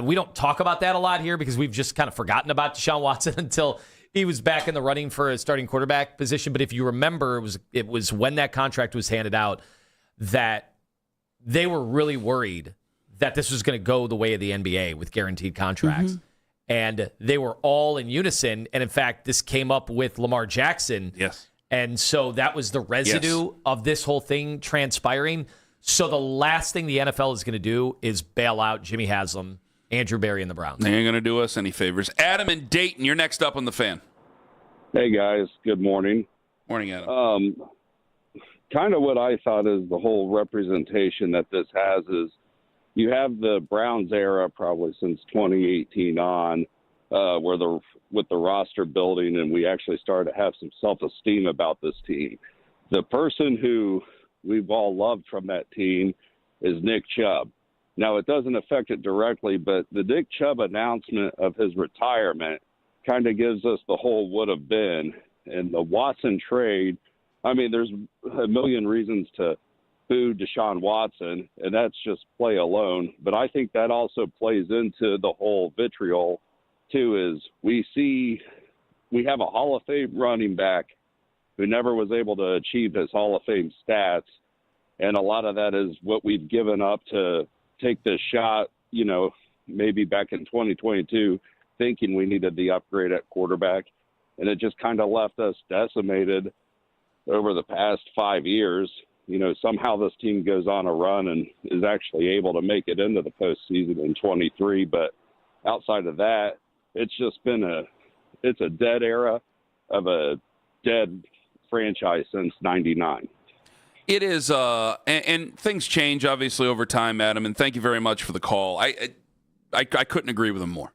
We don't talk about that a lot here because we've just kind of forgotten about Deshaun Watson until he was back in the running for a starting quarterback position. But if you remember, it was when that contract was handed out that they were really worried that this was going to go the way of the NBA with guaranteed contracts. Mm-hmm. And they were all in unison. And in fact, this came up with Lamar Jackson. Yes. And so that was the residue of this whole thing transpiring. So the last thing the NFL is going to do is bail out Jimmy Haslam, Andrew Berry, and the Browns. They ain't going to do us any favors. Adam in Dayton, you're next up on the Fan. Hey, guys. Good morning. Morning, Adam. Kind of what I thought is the whole representation that this has is you have the Browns era probably since 2018 on with the roster building, and we actually started to have some self-esteem about this team. The person who we've all loved from that team is Nick Chubb. Now, it doesn't affect it directly, but the Nick Chubb announcement of his retirement kind of gives us the whole would have been. And the Watson trade, I mean, there's a million reasons to boo Deshaun Watson, and that's just play alone. But I think that also plays into the whole vitriol, too, is we have a Hall of Fame running back who never was able to achieve his Hall of Fame stats. And a lot of that is what we've given up to take this shot, maybe back in 2022, thinking we needed the upgrade at quarterback. And it just kind of left us decimated over the past 5 years. Somehow this team goes on a run and is actually able to make it into the postseason in 23. But outside of that, it's just been it's a dead era of a dead franchise since 99. It is, and things change obviously over time, Adam. And thank you very much for the call. I couldn't agree with him more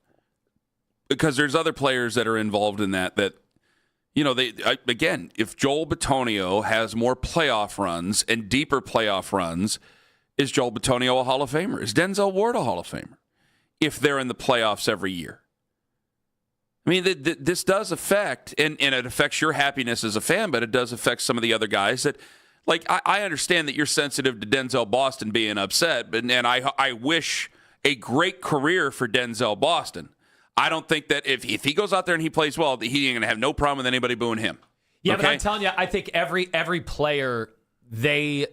because there's other players that are involved in that. Again, if Joel Bitonio has more playoff runs and deeper playoff runs, is Joel Bitonio a Hall of Famer? Is Denzel Ward a Hall of Famer? If they're in the playoffs every year. I mean, this does affect, and it affects your happiness as a fan, but it does affect some of the other guys that, like, I understand that you're sensitive to Denzel Boston being upset, and I wish a great career for Denzel Boston. I don't think that if he goes out there and he plays well, he ain't going to have no problem with anybody booing him. Yeah, okay? But I'm telling you, I think every player, they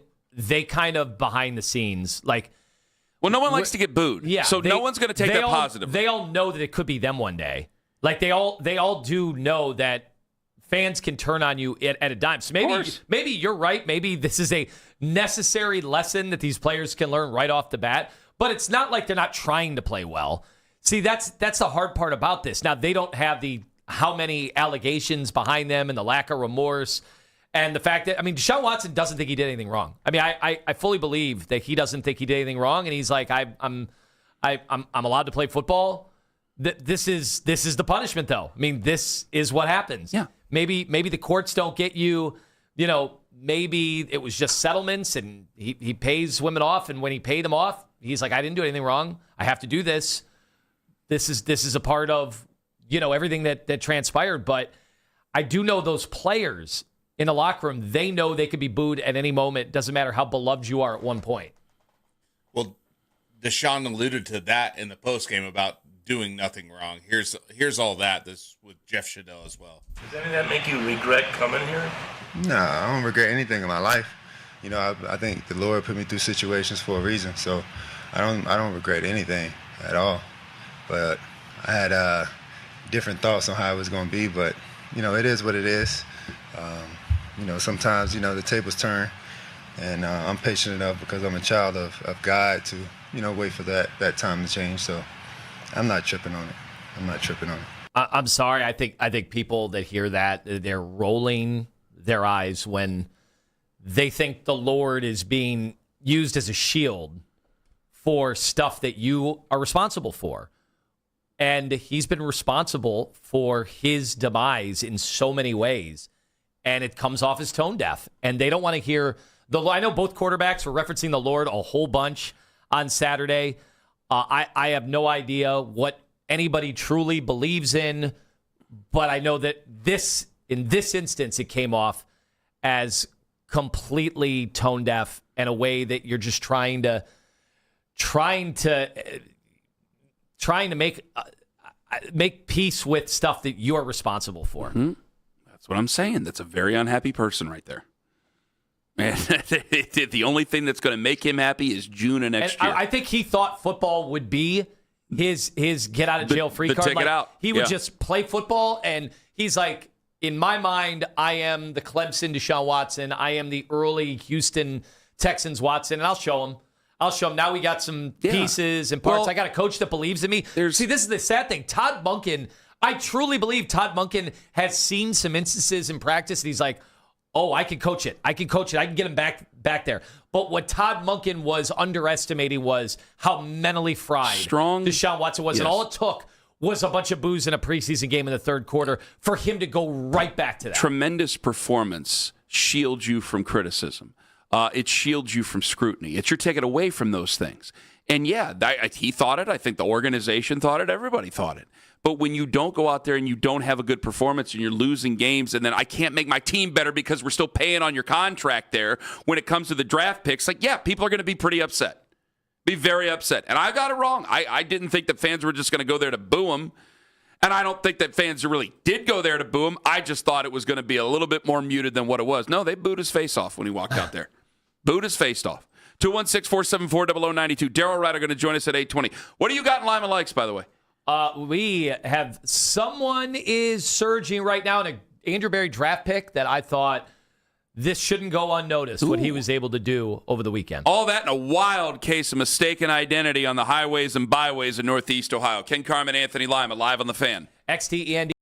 kind of behind the scenes, like... Well, no one likes to get booed. Yeah, so no one's going to take that positively. They all know that it could be them one day. Like, they all do know that fans can turn on you at a dime. So maybe you're right. Maybe this is a necessary lesson that these players can learn right off the bat. But it's not like they're not trying to play well. See, that's the hard part about this. Now, they don't have how many allegations behind them and the lack of remorse and the fact that, Deshaun Watson doesn't think he did anything wrong. I fully believe that he doesn't think he did anything wrong, and he's like, I'm allowed to play football. This is the punishment, though. This is what happens. Yeah. Maybe the courts don't get you. Maybe it was just settlements, and he pays women off, and when he paid them off, he's like, I didn't do anything wrong. I have to do this. This is a part of, everything that transpired. But I do know those players in the locker room, they know they could be booed at any moment. Doesn't matter how beloved you are at one point. Well, Deshaun alluded to that in the postgame about doing nothing wrong. Here's all that. This with Jeff Shadell as well. Does any of that make you regret coming here? No, I don't regret anything in my life. I think the Lord put me through situations for a reason, so I don't regret anything at all. But I had different thoughts on how it was going to be, but it is what it is. Sometimes, the tables turn, and I'm patient enough because I'm a child of God to, wait for that time to change. So I'm not tripping on it. I'm sorry. I think people that hear that, they're rolling their eyes when they think the Lord is being used as a shield for stuff that you are responsible for. And he's been responsible for his demise in so many ways. And it comes off as tone deaf. And they don't want to hear I know both quarterbacks were referencing the Lord a whole bunch on Saturday. I have no idea what anybody truly believes in, but I know that in this instance, it came off as completely tone deaf in a way that you're just trying to make peace with stuff that you're responsible for. Mm-hmm. That's what I'm saying. That's a very unhappy person right there. And the only thing that's going to make him happy is June of next year. I think he thought football would be his get out of jail free card. Take it out. He would just play football, and he's like, in my mind, I am the Clemson Deshaun Watson. I am the early Houston Texans Watson, and I'll show him. Now we got some pieces and parts. I got a coach that believes in me. See, this is the sad thing. Todd Monken, I truly believe Todd Monken has seen some instances in practice, and he's like, oh, I can coach it. I can get him back there. But what Todd Monken was underestimating was how mentally fried Deshaun Watson was. Yes. And all it took was a bunch of boos in a preseason game in the third quarter for him to go right back to that. Tremendous performance shields you from criticism. It shields you from scrutiny. You're taken away from those things. And he thought it. I think the organization thought it. Everybody thought it. But when you don't go out there and you don't have a good performance and you're losing games, and then I can't make my team better because we're still paying on your contract there when it comes to the draft picks, people are going to be pretty upset. Be very upset. And I got it wrong. I didn't think that fans were just going to go there to boo him. And I don't think that fans really did go there to boo him. I just thought it was going to be a little bit more muted than what it was. No, they booed his face off when he walked out there. Booed his face off. 216-474-0092. Daryl Ryder going to join us at 8:20. What do you got in Lima Likes, by the way? We have someone is surging right now in an Andrew Berry draft pick that I thought this shouldn't go unnoticed, what he was able to do over the weekend. All that in a wild case of mistaken identity on the highways and byways in Northeast Ohio. Ken Carman, Anthony Lima, live on The Fan. XTEND.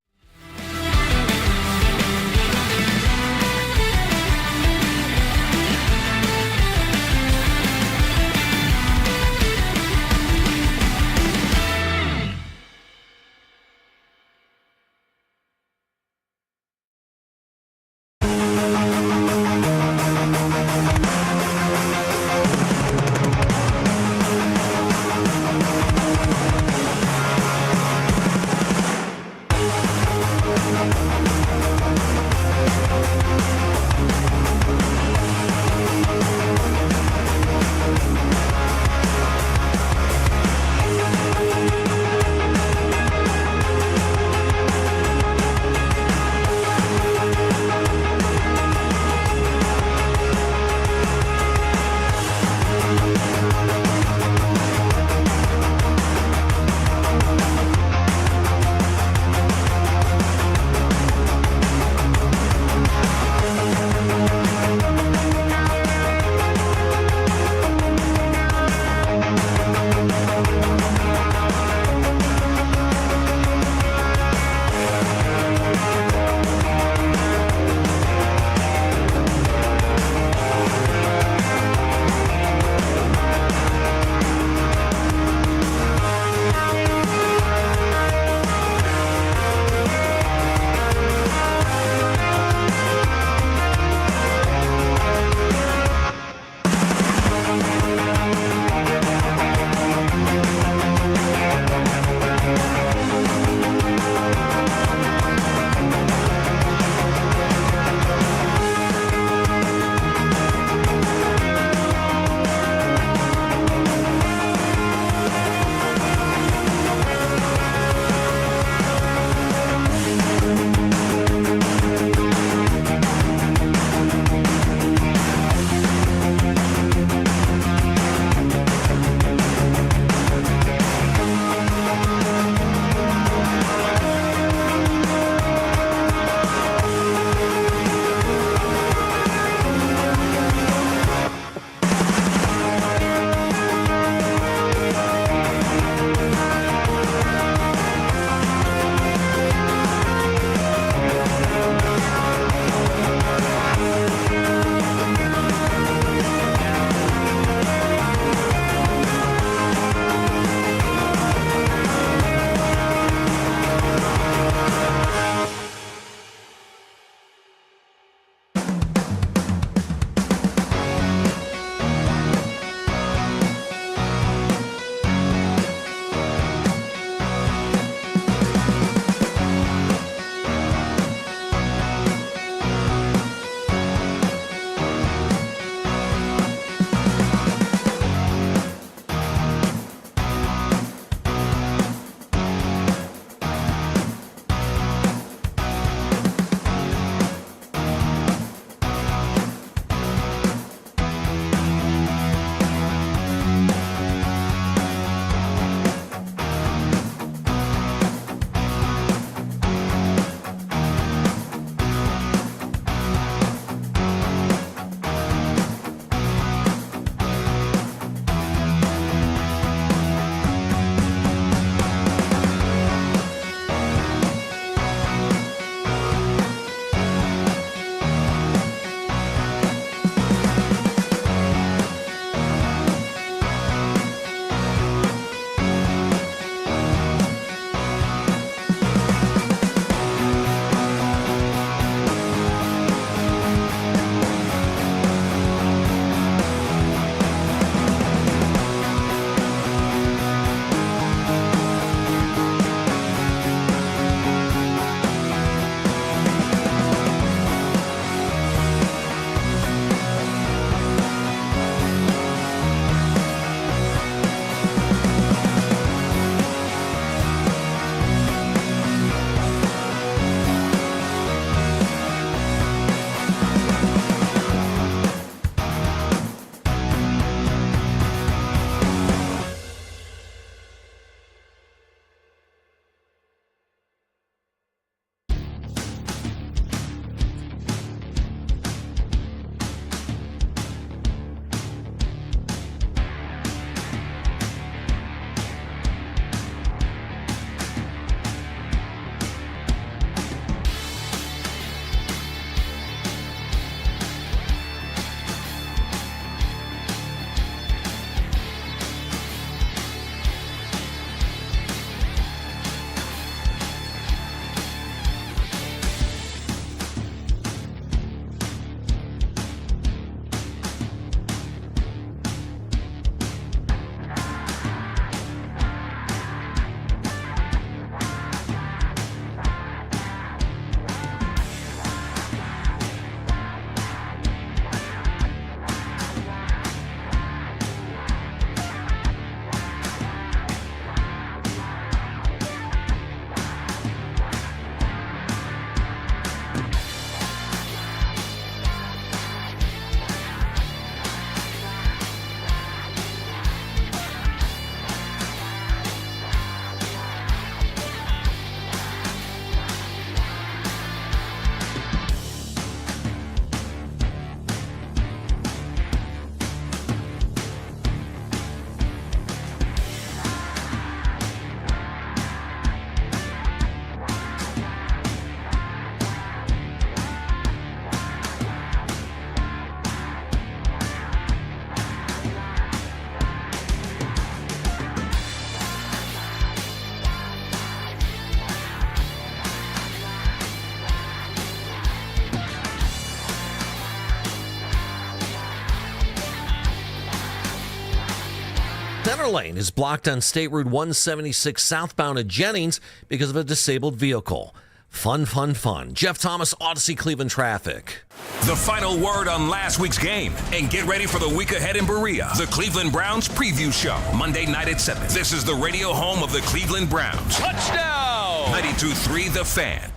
center lane is blocked on State Route 176 southbound at Jennings because of a disabled vehicle. Fun. Jeff Thomas, Odyssey Cleveland traffic. The final word on last week's game. And get ready for the week ahead in Berea. The Cleveland Browns preview show, Monday night at 7. This is the radio home of the Cleveland Browns. Touchdown! 92.3 The Fan.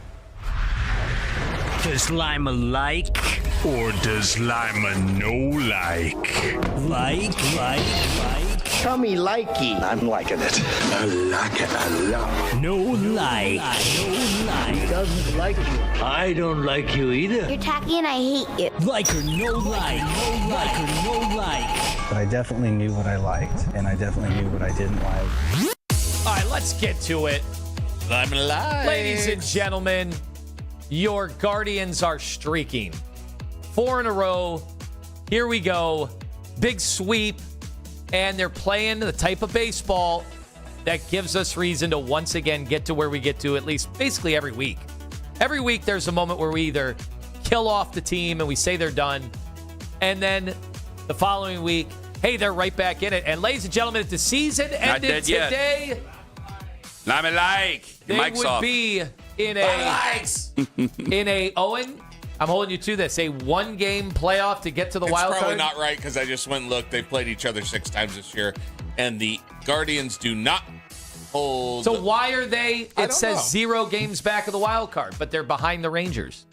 Does Lima like or does Lima no like? Like? Tell me likey. I'm liking it. I like it a lot. No like. He doesn't like you. I don't like you either. You're tacky and I hate you. Like or no like. Like or no like. But I definitely knew what I liked, and I definitely knew what I didn't like. All right, let's get to it. I'm alive. Ladies and gentlemen, your Guardians are streaking. 4 in a row. Here we go. Big sweep. And they're playing the type of baseball that gives us reason to once again get to where we get to, at least basically every week. Every week there's a moment where we either kill off the team and we say they're done, and then the following week, hey, they're right back in it. And ladies and gentlemen, if the season ended today, I'm like. they Mike's would off. be in a Owen, I'm holding you to this, a one-game playoff to get to the wild It's probably card. not right because I just went and looked. They've played each other 6 times this year, and the Guardians do not hold. So why are they? I It don't says know. 0 games back of the wild card, but they're behind the Rangers.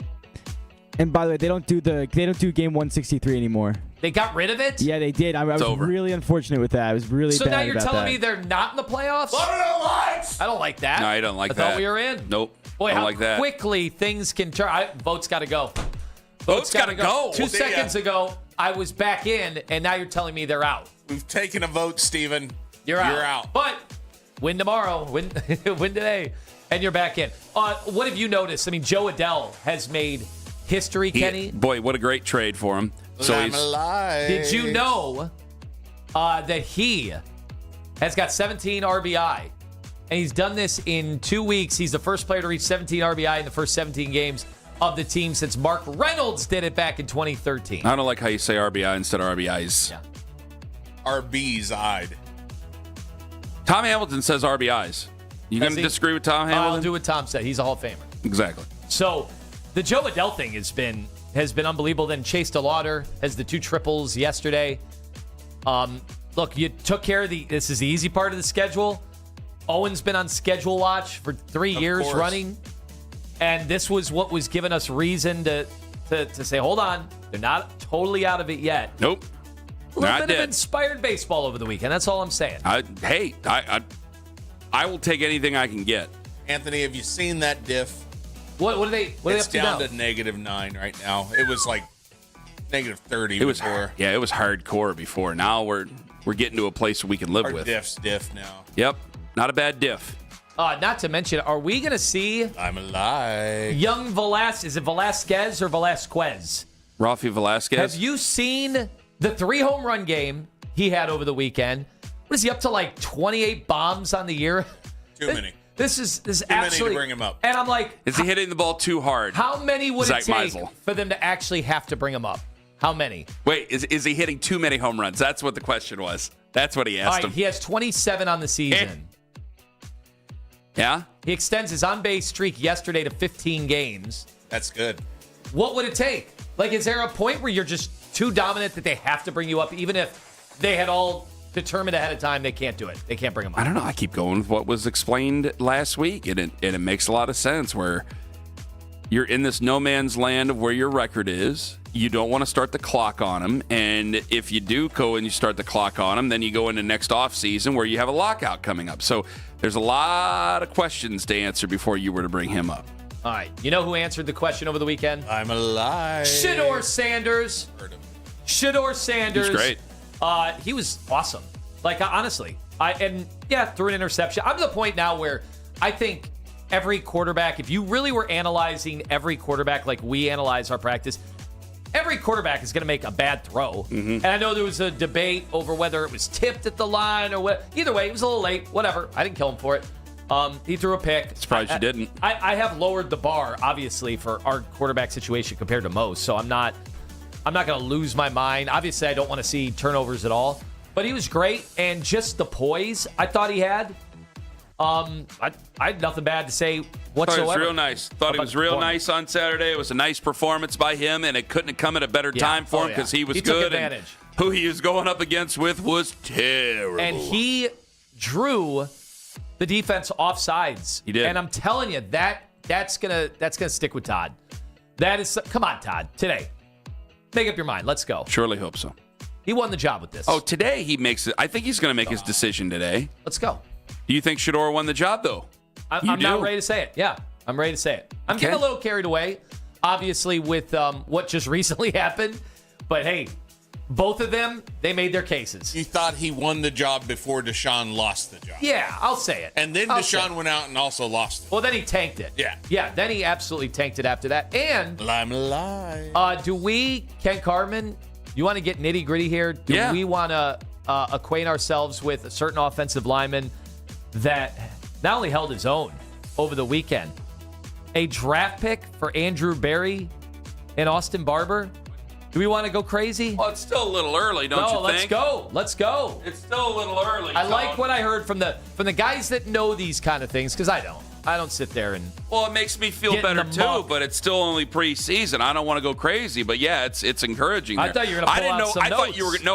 And by the way, they don't do game 163 anymore. They got rid of it? Yeah, they did. I was really unfortunate with that. I was really So bad now you're about telling that. me they're not in the playoffs? I don't like that. No, I don't like I that. thought we were in. Nope. Boy, don't how like that. quickly things can turn. Vote's got to go. Vote's got to go. 2 seconds ago, I was back in, and now you're telling me they're out. We've taken a vote, Steven. You're out. You're out. But win tomorrow. Win today. And you're back in. What have you noticed? I mean, Joe Adell has made history, Kenny. Boy, what a great trade for him. So I'm he's alive. Did you know that he has got 17 RBI? And he's done this in 2 weeks. He's the first player to reach 17 RBI in the first 17 games of the team since Mark Reynolds did it back in 2013. I don't like how you say RBI instead of RBIs. Yeah. RB's eyed. Tom Hamilton says RBIs. You going to disagree with Tom Hamilton? I'll do what Tom said. He's a Hall of Famer. Exactly. So the Joe Adell thing has been unbelievable. Then Chase DeLauder has the 2 triples yesterday. Look, you took care of this is the easy part of the schedule. Owen's been on schedule watch for 3 years running. And this was what was giving us reason to say, hold on, they're not totally out of it yet. Nope. A little bit of inspired baseball over the weekend. That's all I'm saying. I will take anything I can get. Anthony, have you seen that diff? What are they It's up to down now? to -9 right now. It was like -30 It was before. Yeah, it was hardcore before. Now we're getting to a place we can live Our with. diff's diff now. Yep. Not a bad diff. Not to mention, are we going to see I'm alive. young Velasquez? Is it Velasquez or Velasquez? Rafi Velasquez. Have you seen the 3 home run game he had over the weekend? What is he up to, like 28 bombs on the year? Too many. This is Too absolutely. many to bring him up. And I'm like, Is he hitting the ball too hard? how many would Zach it take Meisel. for them to actually have to bring him up? How many? Wait, is he hitting too many home runs? That's what the question was. That's what he All asked right, him. he has 27 on the season. Yeah? He extends his on-base streak yesterday to 15 games. That's good. What would it take? Like, is there a point where you're just too dominant that they have to bring you up, even if they had all determined ahead of time they can't do it? They can't bring him up. I don't know. I keep going with what was explained last week, and it makes a lot of sense where you're in this no man's land of where your record is. You don't want to start the clock on him, and if you do go and you start the clock on him, then you go into next offseason where you have a lockout coming up. So there's a lot of questions to answer before you were to bring him up. All right. You know who answered the question over the weekend? I'm alive. Shedeur Sanders. Shedeur Sanders. He's great. He was awesome. Like, honestly. Threw an interception. I'm to the point now where I think every quarterback, if you really were analyzing every quarterback like we analyze our practice, every quarterback is going to make a bad throw. Mm-hmm. And I know there was a debate over whether it was tipped at the line or what. Either way, it was a little late. Whatever. I didn't kill him for it. He threw a pick. Surprised you didn't. I have lowered the bar, obviously, for our quarterback situation compared to most. So I'm not going to lose my mind. Obviously, I don't want to see turnovers at all. But he was great, and just the poise I thought he had. I had nothing bad to say whatsoever. Thought he was real nice. Thought he was real nice on Saturday. It was a nice performance by him, and it couldn't have come at a better time for him because he was good. Took advantage. And who he was going up against with was terrible. And he drew the defense off sides. He did. And I'm telling you, that's gonna stick with Todd. Come on, Todd. Today. Make up your mind. Let's go. Surely hope so. He won the job with this. Oh, today he makes it. I think he's going to make his decision today. Let's go. Do you think Shedeur won the job, though? I'm not ready to say it. Yeah, I'm ready to say it. I'm getting a little carried away, obviously, with what just recently happened. But, hey, both of them, they made their cases. You thought he won the job before Deshaun lost the job. Yeah, I'll say it. And then Deshaun went out and also lost it. Well, then he tanked it. Yeah. Yeah, then he absolutely tanked it after that. And do we, Ken Carman, you want to get nitty-gritty here? Do we want to acquaint ourselves with a certain offensive lineman that not only held his own over the weekend, a draft pick for Andrew Berry and Austin Barber? Do we want to go crazy? Well, it's still a little early, don't you think? Let's go. It's still a little early. I like what I heard from the guys that know these kind of things, because I don't sit there and. Well, it makes me feel better too, but it's still only preseason. I don't want to go crazy, but yeah, it's encouraging. I thought you were going to pull out some notes.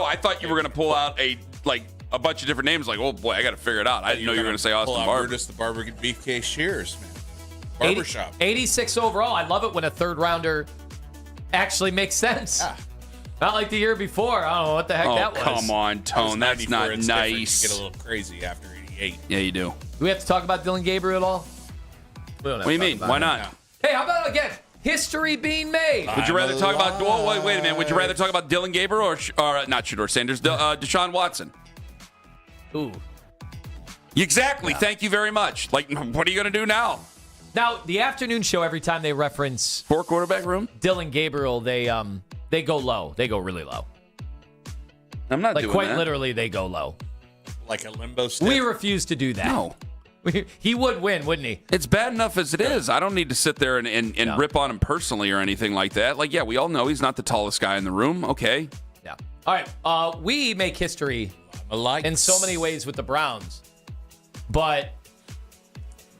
I thought you were going to pull out a bunch of different names. Like, oh boy, I got to figure it out. I didn't know you were going to say Austin Barber. Just the Barber Beefcake Shears, man. Barbershop. 86 overall. I love it when a third rounder actually makes sense. Yeah. Not like the year before. I don't know what the heck that was. Oh, come on, Tone. That's not nice. You get a little crazy after 88. Yeah, you do. Do we have to talk about Dylan Gabriel at all? What do you mean? Why not? No. Hey, how about, again, history being made? Would you rather talk about... Well, wait a minute. Would you rather talk about Dylan Gabriel or not Shedeur Sanders, Deshaun Watson? Ooh. Exactly. Yeah. Thank you very much. Like, what are you going to do now? Now, the afternoon show, every time they reference... 4 quarterback room? Dylan Gabriel, they go low. They go really low. I'm not doing that. Quite literally, they go low. Like a limbo stick? We refuse to do that. No. He would win, wouldn't he? It's bad enough as it is. I don't need to sit there and rip on him personally or anything like that. Like, yeah, we all know he's not the tallest guy in the room. Okay. Yeah. All right. We make history in so many ways with the Browns. But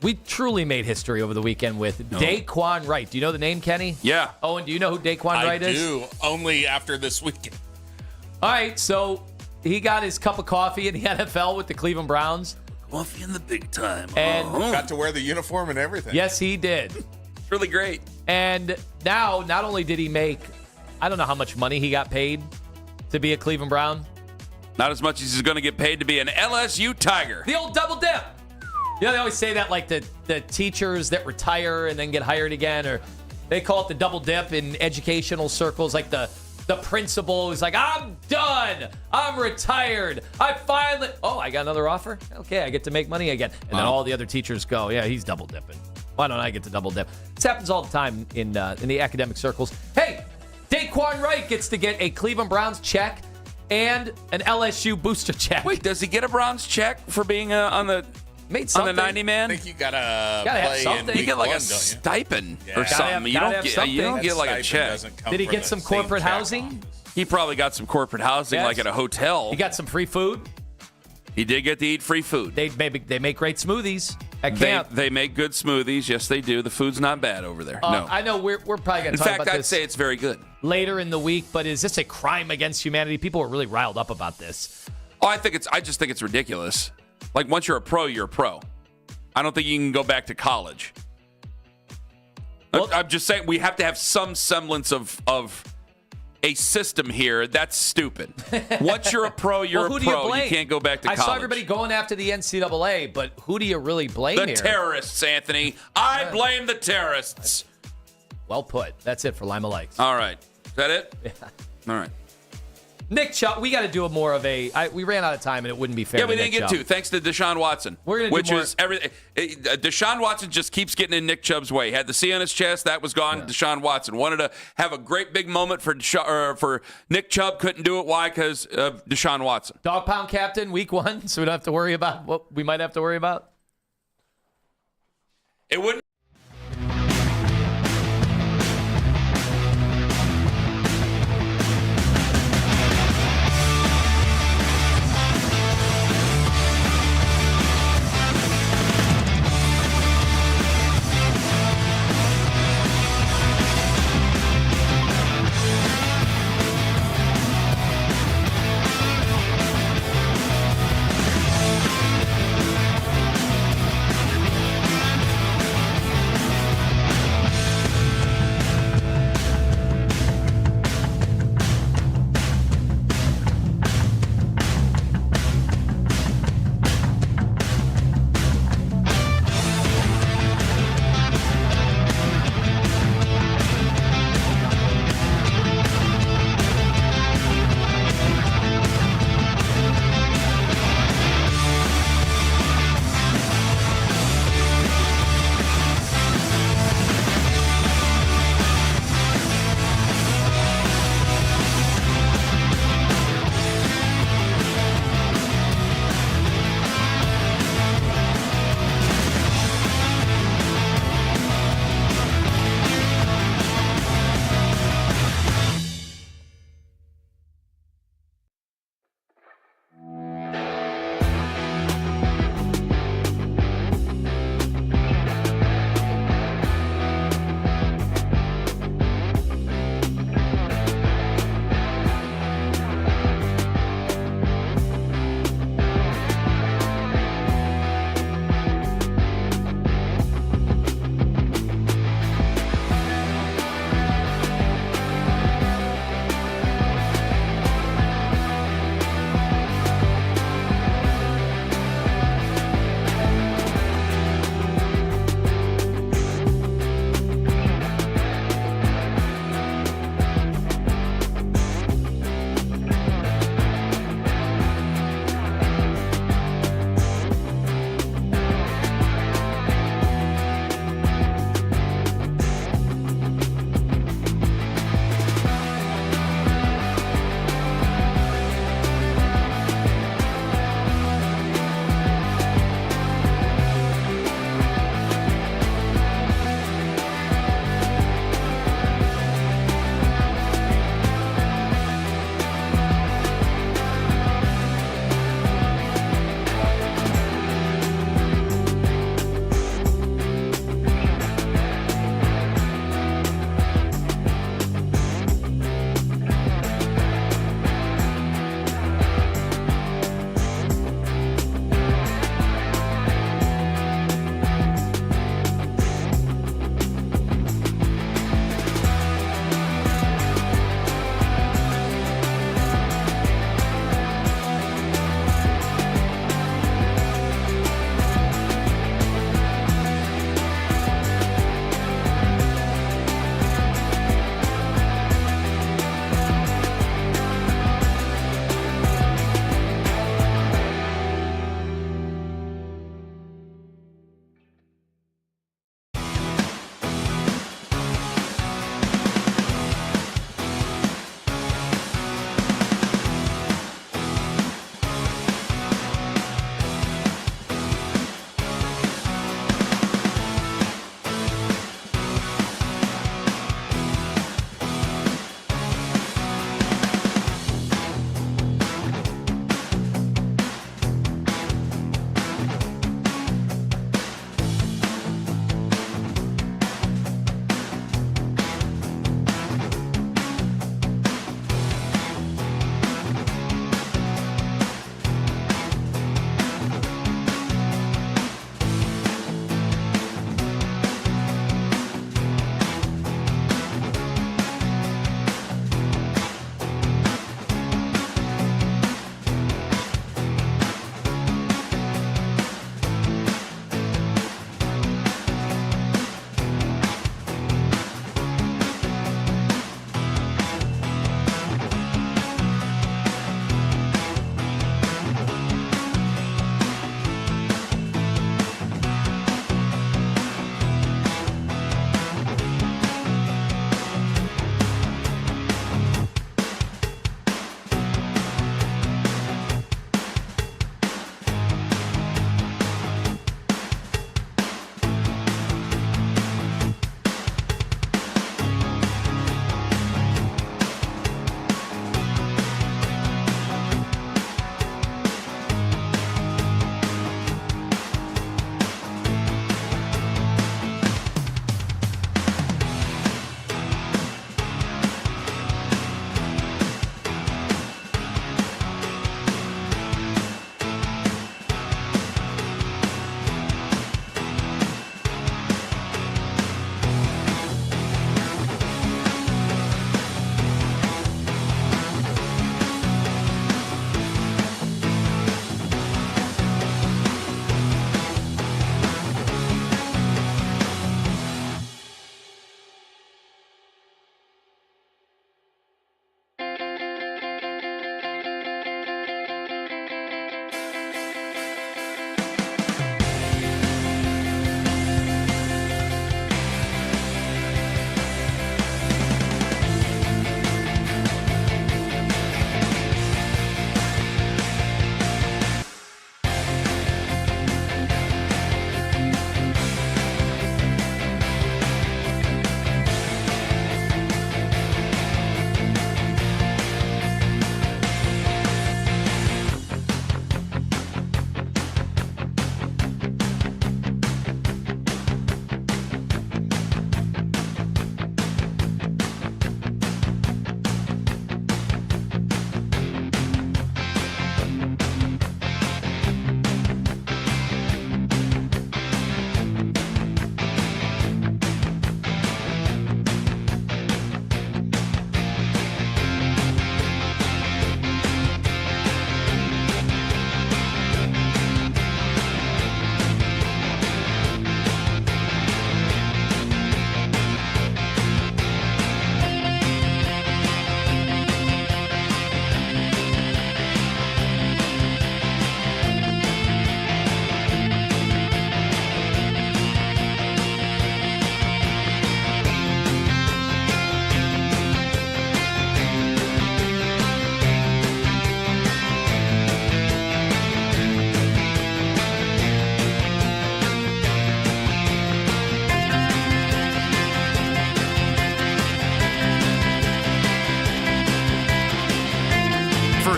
we truly made history over the weekend with Daquan Wright. Do you know the name, Kenny? Yeah. Owen, do you know who Daquan Wright is? I do. Only after this weekend. All right. So he got his cup of coffee in the NFL with the Cleveland Browns. Coffee in the big time. And got to wear the uniform and everything. Yes, he did. It's really great. And now, not only did he make, I don't know how much money he got paid to be a Cleveland Brown. Not as much as he's going to get paid to be an LSU Tiger. The old double dip. You know, they always say that, like the teachers that retire and then get hired again, or they call it the double dip in educational circles, like the principal is like, I'm done. I'm retired. I got another offer. Okay, I get to make money again. And then all the other teachers go, yeah, he's double dipping. Why don't I get to double dip? This happens all the time in the academic circles. Hey, Daquan Wright gets to get a Cleveland Browns check and an LSU booster check. Wait, does he get a Browns check for being on the 90 man? I think you gotta have something. You get like a stipend or something. You don't get like a check. Did he get some corporate housing? He probably got some corporate housing, like at a hotel. He got some free food. He did get to eat free food. They make great smoothies at camp. They make good smoothies. Yes, they do. The food's not bad over there. No, I know we're probably going to talk about this. In fact, I'd say it's very good. Later in the week, but is this a crime against humanity? People are really riled up about this. Oh, I just think it's ridiculous. Like, once you're a pro, you're a pro. I don't think you can go back to college. Well, I'm just saying we have to have some semblance of a system here. That's stupid. Once you're a pro, you're a pro. You can't go back to college. I saw everybody going after the NCAA, but who do you really blame here? The terrorists, Anthony. I blame the terrorists. Well put. That's it for Lima Likes. All right. Is that it? Yeah. All right. Nick Chubb, we got to do more of we ran out of time, and it wouldn't be fair. Yeah, we didn't get to. Thanks to Deshaun Watson. We're going to do more. Everything. Deshaun Watson just keeps getting in Nick Chubb's way. Had the C on his chest, that was gone. Yeah. Deshaun Watson wanted to have a great big moment for Nick Chubb. Couldn't do it. Why? Because of Deshaun Watson. Dog pound captain, week 1, so we don't have to worry about what we might have to worry about. It wouldn't.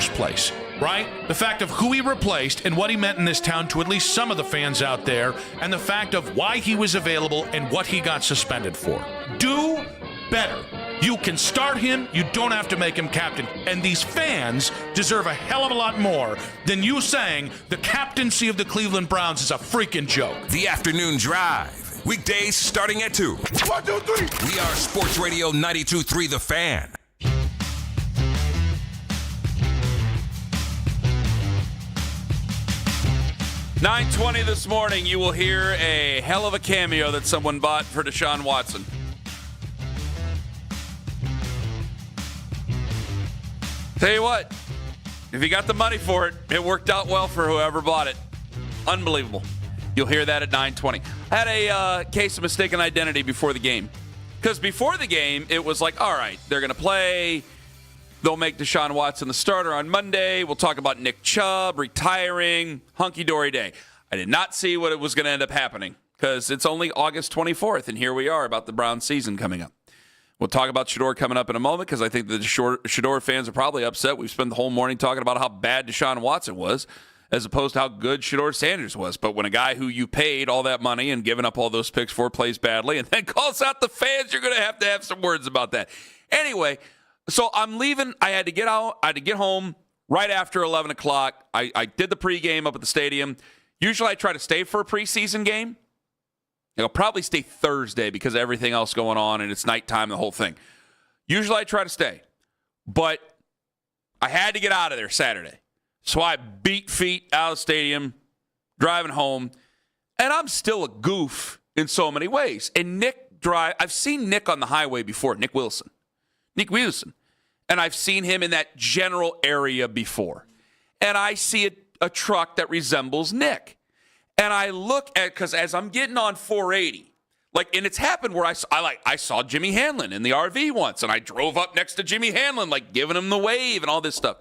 first place, right? The fact of who he replaced and what he meant in this town to at least some of the fans out there, and the fact of why he was available and what he got suspended for. Do better. You can start him. You don't have to make him captain. And these fans deserve a hell of a lot more than you saying the captaincy of the Cleveland Browns is a freaking joke. The Afternoon Drive. Weekdays starting at 2. 1, 2, 3. We are Sports Radio 92.3 The Fan. $9:20 this morning, you will hear a hell of a cameo that someone bought for Deshaun Watson. Tell you what, if you got the money for it, it worked out well for whoever bought it. Unbelievable. You'll hear that at 9:20. I had a case of mistaken identity before the game. Because before the game, it was like, all right, they're going to play. They'll make Deshaun Watson the starter on Monday. We'll talk about Nick Chubb retiring. Hunky-dory day. I did not see what it was going to end up happening because it's only August 24th, and here we are about the Browns season coming up. We'll talk about Shador coming up in a moment because I think the Shador fans are probably upset. We've spent the whole morning talking about how bad Deshaun Watson was as opposed to how good Shador Sanders was. But when a guy who you paid all that money and given up all those picks for plays badly and then calls out the fans, you're going to have some words about that. Anyway, so I'm leaving. I had to get out. I had to get home right after 11 o'clock. I did the pregame up at the stadium. Usually I try to stay for a preseason game. I'll probably stay Thursday because of everything else going on and it's nighttime, the whole thing. Usually I try to stay. But I had to get out of there Saturday. So I beat feet out of the stadium, driving home. And I'm still a goof in so many ways. And I've seen Nick on the highway before, Nick Wilson. And I've seen him in that general area before. And I see a truck that resembles Nick. And I look at, because as I'm getting on 480, and it's happened where I saw Jimmy Hanlon in the RV once, and I drove up next to Jimmy Hanlon, giving him the wave and all this stuff.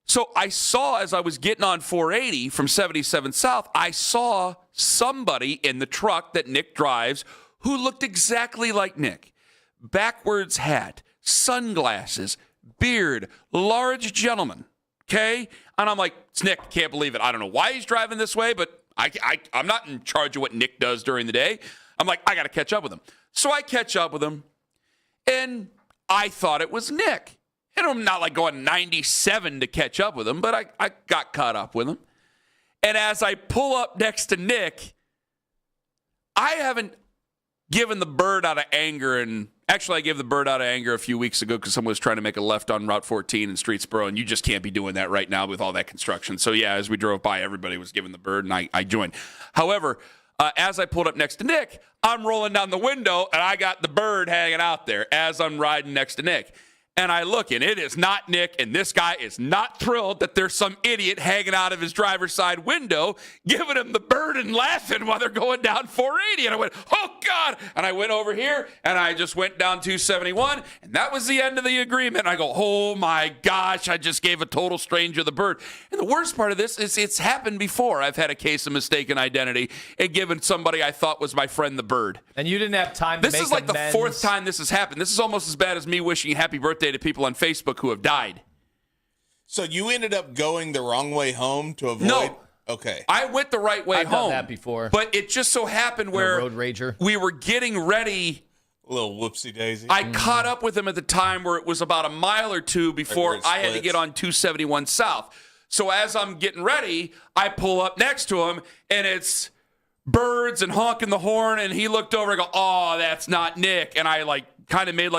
So I saw, as I was getting on 480 from 77 South, I saw somebody in the truck that Nick drives who looked exactly like Nick. Backwards hat, sunglasses, beard, large gentleman, okay? And I'm like, it's Nick, can't believe it. I don't know why he's driving this way, but I'm not in charge of what Nick does during the day. I'm like, I got to catch up with him. So I catch up with him, and I thought it was Nick. And I'm not going 97 to catch up with him, but I got caught up with him. And as I pull up next to Nick, I haven't given the bird out of anger. And actually, I gave the bird out of anger a few weeks ago because someone was trying to make a left on Route 14 in Streetsboro, and you just can't be doing that right now with all that construction. So, yeah, as we drove by, everybody was giving the bird, and I joined. However, as I pulled up next to Nick, I'm rolling down the window, and I got the bird hanging out there as I'm riding next to Nick. And I look, and it is not Nick, and this guy is not thrilled that there's some idiot hanging out of his driver's side window giving him the bird and laughing while they're going down 480. And I went, oh, God. And I went over here, and I just went down 271, and that was the end of the agreement. And I go, oh, my gosh, I just gave a total stranger the bird. And the worst part of this is it's happened before. I've had a case of mistaken identity and given somebody I thought was my friend the bird. And you didn't have time to make amends. This is the fourth time this has happened. This is almost as bad as me wishing happy birthday to people on Facebook who have died. So you ended up going the wrong way home to avoid? No. Okay. I went the right way I've home. Done that before. But it just so happened where road rager. We were getting ready. A little whoopsie daisy. I caught up with him at the time where it was about a mile or two before I had to get on 271 South. So as I'm getting ready, I pull up next to him, and it's birds and honking the horn, and he looked over and go, oh, that's not Nick. And I kind of made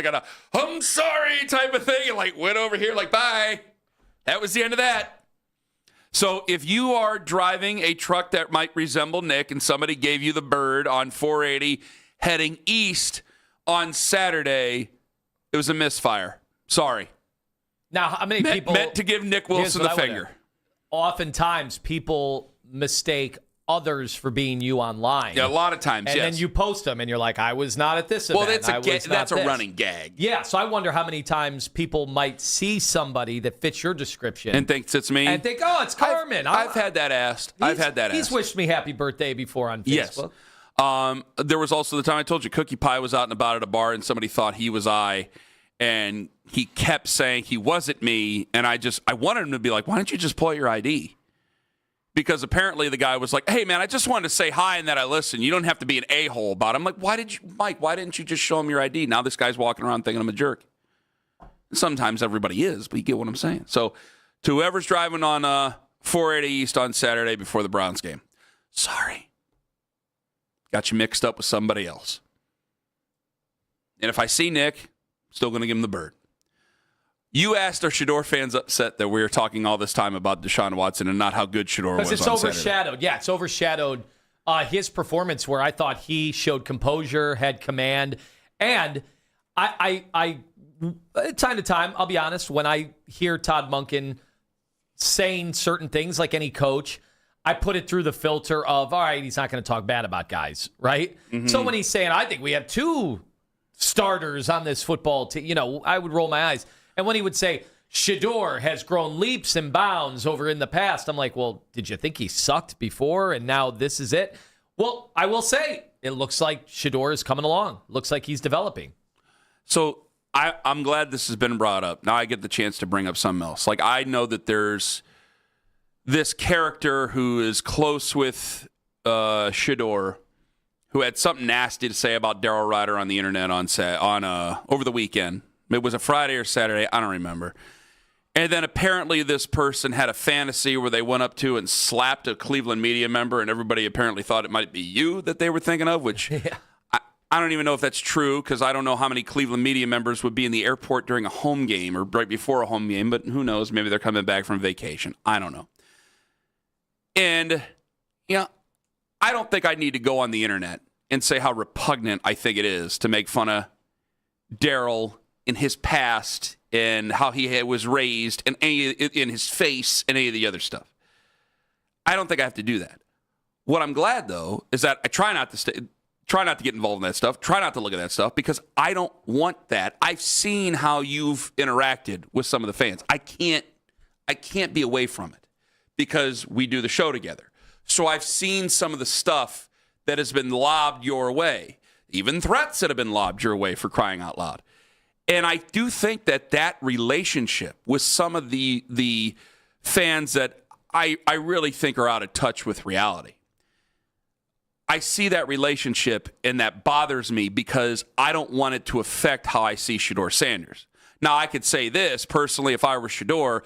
I'm sorry type of thing and went over here bye. That was the end of that. So if you are driving a truck that might resemble Nick and somebody gave you the bird on 480 heading east on Saturday, it was a misfire. Sorry. Now, how many people meant to give Nick Wilson the finger? Oftentimes people mistake others for being you online. Yeah, a lot of times, and then you post them, and you're like, I was not at this event. Well, that's a running gag. Yeah, so I wonder how many times people might see somebody that fits your description. And thinks it's me. And think, oh, it's Carman. I've had that asked. He's wished me happy birthday before on Facebook. Yes. There was also the time I told you Cookie Pie was out and about at a bar, and somebody thought he was I. And he kept saying he wasn't me, and I wanted him to be like, why don't you just pull out your ID? Because apparently the guy was like, hey, man, I just wanted to say hi and that I listen. You don't have to be an a-hole about it. I'm like, why didn't you just show him your ID? Now this guy's walking around thinking I'm a jerk. Sometimes everybody is, but you get what I'm saying. So to whoever's driving on 480 East on Saturday before the Browns game, sorry. Got you mixed up with somebody else. And if I see Nick, still going to give him the bird. You asked, are Shedeur fans upset that we were talking all this time about Deshaun Watson and not how good Shedeur was? Because it's overshadowed. Saturday. Yeah, it's overshadowed his performance where I thought he showed composure, had command. And I time to time, I'll be honest, when I hear Todd Monken saying certain things like any coach, I put it through the filter of, all right, he's not going to talk bad about guys, right? Mm-hmm. So when he's saying, I think we have 2 starters on this football team, I would roll my eyes. And when he would say, Shedeur has grown leaps and bounds over in the past, I'm like, well, did you think he sucked before and now this is it? Well, I will say, it looks like Shedeur is coming along. Looks like he's developing. So I'm glad this has been brought up. Now I get the chance to bring up something else. Like, I know that there's this character who is close with Shedeur, who had something nasty to say about Darryl Ryder on the internet on over the weekend. It was a Friday or Saturday, I don't remember. And then apparently this person had a fantasy where they went up to and slapped a Cleveland media member, and everybody apparently thought it might be you that they were thinking of, which I don't even know if that's true, because I don't know how many Cleveland media members would be in the airport during a home game or right before a home game, but who knows? Maybe they're coming back from vacation. I don't know. And, I don't think I need to go on the internet and say how repugnant I think it is to make fun of Darryl in his past and how he was raised and in his face and any of the other stuff. I don't think I have to do that. What I'm glad, though, is that I try not to get involved in that stuff, try not to look at that stuff, because I don't want that. I've seen how you've interacted with some of the fans. I can't be away from it because we do the show together. So I've seen some of the stuff that has been lobbed your way, even threats that have been lobbed your way, for crying out loud. And I do think that relationship with some of the fans that I really think are out of touch with reality. I see that relationship, and that bothers me because I don't want it to affect how I see Shedeur Sanders. Now, I could say this personally: if I were Shedeur,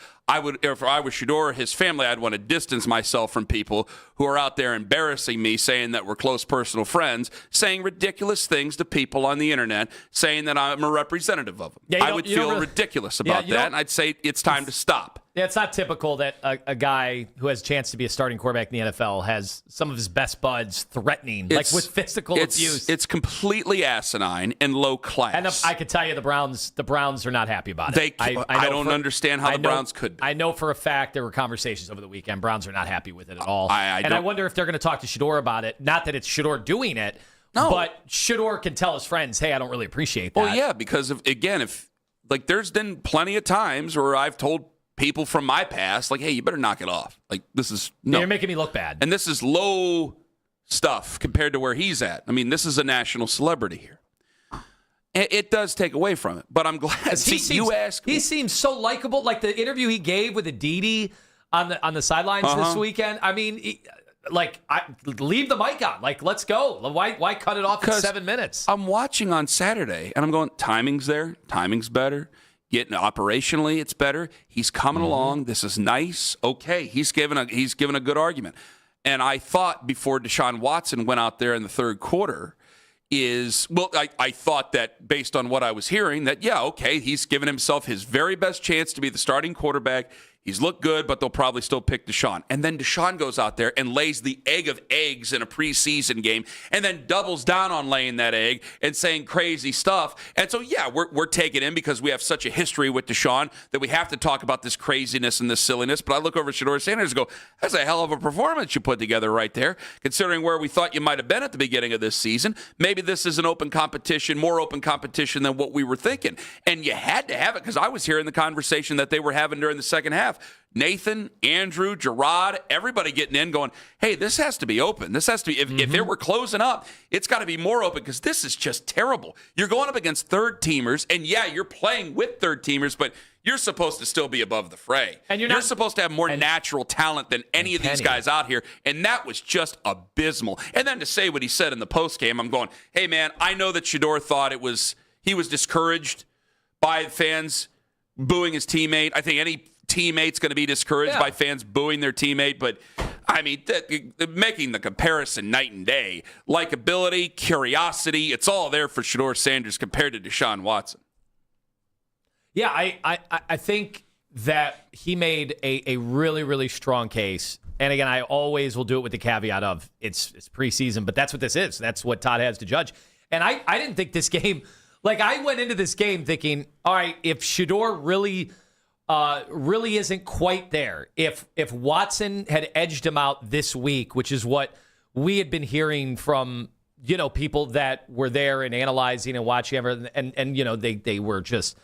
his family, I'd want to distance myself from people who are out there embarrassing me, saying that we're close personal friends, saying ridiculous things to people on the internet, saying that I'm a representative of them. Yeah, I would feel ridiculous about that, and I'd say it's time to stop. Yeah, it's not typical that a guy who has a chance to be a starting quarterback in the NFL has some of his best buds threatening, like with physical abuse. It's completely asinine and low class. And I can tell you the Browns are not happy about it. I don't understand how the Browns could be. I know for a fact there were conversations over the weekend. Browns are not happy with it at all. I wonder if they're going to talk to Shedeur about it. Not that it's Shedeur doing it, but Shedeur can tell his friends, hey, I don't really appreciate that. Well, yeah, because if there's been plenty of times where I've told people from my past, like, hey, you better knock it off. Like, this is You're making me look bad. And this is low stuff compared to where he's at. I mean, this is a national celebrity here. It does take away from it, but I'm glad. He seems so likable. Like the interview he gave with Aditi on the sidelines this weekend. I mean, leave the mic on. Like, let's go. Why cut it off in 7 minutes? I'm watching on Saturday, and I'm going, timing's there. Timing's better. Getting operationally, it's better. He's coming along. This is nice. Okay, he's given a good argument. And I thought before Deshaun Watson went out there in the third quarter, I thought that based on what I was hearing, that he's given himself his very best chance to be the starting quarterback. He's looked good, but they'll probably still pick Deshaun. And then Deshaun goes out there and lays the egg of eggs in a preseason game and then doubles down on laying that egg and saying crazy stuff. And so, we're taking him because we have such a history with Deshaun that we have to talk about this craziness and this silliness. But I look over at Shedeur Sanders and go, that's a hell of a performance you put together right there, considering where we thought you might have been at the beginning of this season. Maybe this is an open competition, more open competition than what we were thinking. And you had to have it because I was hearing the conversation that they were having during the second half. half. Nathan, Andrew, Gerard, everybody getting in going, hey, this has to be open. This has to be, if it were closing up, it's got to be more open because this is just terrible. You're going up against third-teamers, and yeah, you're playing with third-teamers, but you're supposed to still be above the fray. And you're supposed to have more natural talent than any of these guys out here, and that was just abysmal. And then to say what he said in the postgame, I'm going, hey, man, I know that Shedeur thought he was discouraged by fans booing his teammate. I think any teammate's going to be discouraged by fans booing their teammate, but I mean, making the comparison night and day, likability, curiosity, it's all there for Shedeur Sanders compared to Deshaun Watson. Yeah, I think that he made a really, really strong case. And again, I always will do it with the caveat of it's preseason, but that's what this is. That's what Todd has to judge. And I didn't think this game, like I went into this game thinking, all right, if Shedeur really isn't quite there, if Watson had edged him out this week, which is what we had been hearing from, people that were there and analyzing and watching everything, and they were just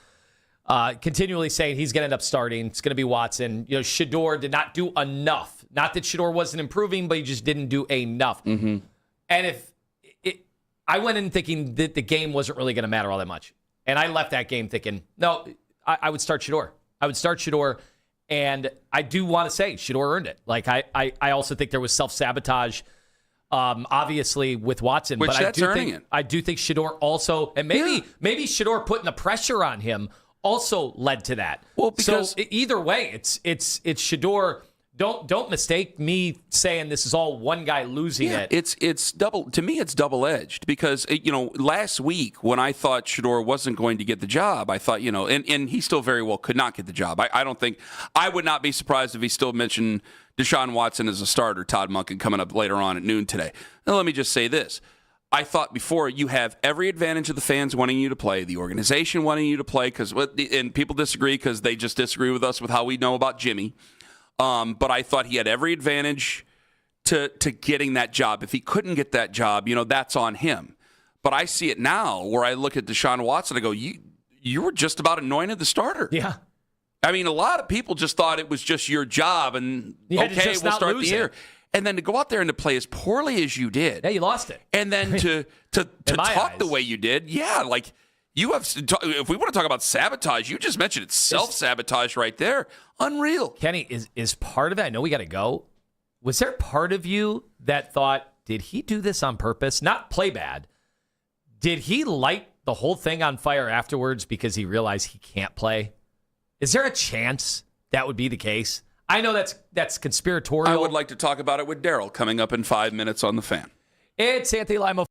continually saying he's going to end up starting. It's going to be Watson. Shedeur did not do enough. Not that Shedeur wasn't improving, but he just didn't do enough. Mm-hmm. And I went in thinking that the game wasn't really going to matter all that much. And I left that game thinking, no, I would start Shedeur. I would start Shedeur, and I do want to say Shedeur earned it. Like I also think there was self-sabotage, obviously with Watson, which but I do think Shedeur also, and maybe Shedeur putting the pressure on him also led to that. Well, because either way, it's Shedeur. Don't mistake me saying this is all one guy losing it. It's double. To me, it's double-edged because, last week when I thought Shedeur wasn't going to get the job, I thought, and he still very well could not get the job. I would not be surprised if he still mentioned Deshaun Watson as a starter, Todd Monken, coming up later on at noon today. Now, let me just say this. I thought before you have every advantage of the fans wanting you to play, the organization wanting you to play, and people disagree because they just disagree with us with how we know about Jimmy. But I thought he had every advantage to getting that job. If he couldn't get that job, that's on him. But I see it now where I look at Deshaun Watson and I go, you were just about anointed the starter. Yeah. I mean, a lot of people just thought it was just your job and, okay, we'll start the year. And then to go out there and to play as poorly as you did. Yeah, you lost it. And then to talk the way you did, like you have. If we want to talk about sabotage, you just mentioned it's self-sabotage right there. Unreal. Kenny, is part of that, I know we got to go. Was there part of you that thought, did he do this on purpose? Not play bad. Did he light the whole thing on fire afterwards because he realized he can't play? Is there a chance that would be the case? I know that's conspiratorial. I would like to talk about it with Daryl coming up in 5 minutes on The Fan. It's Anthony Lima.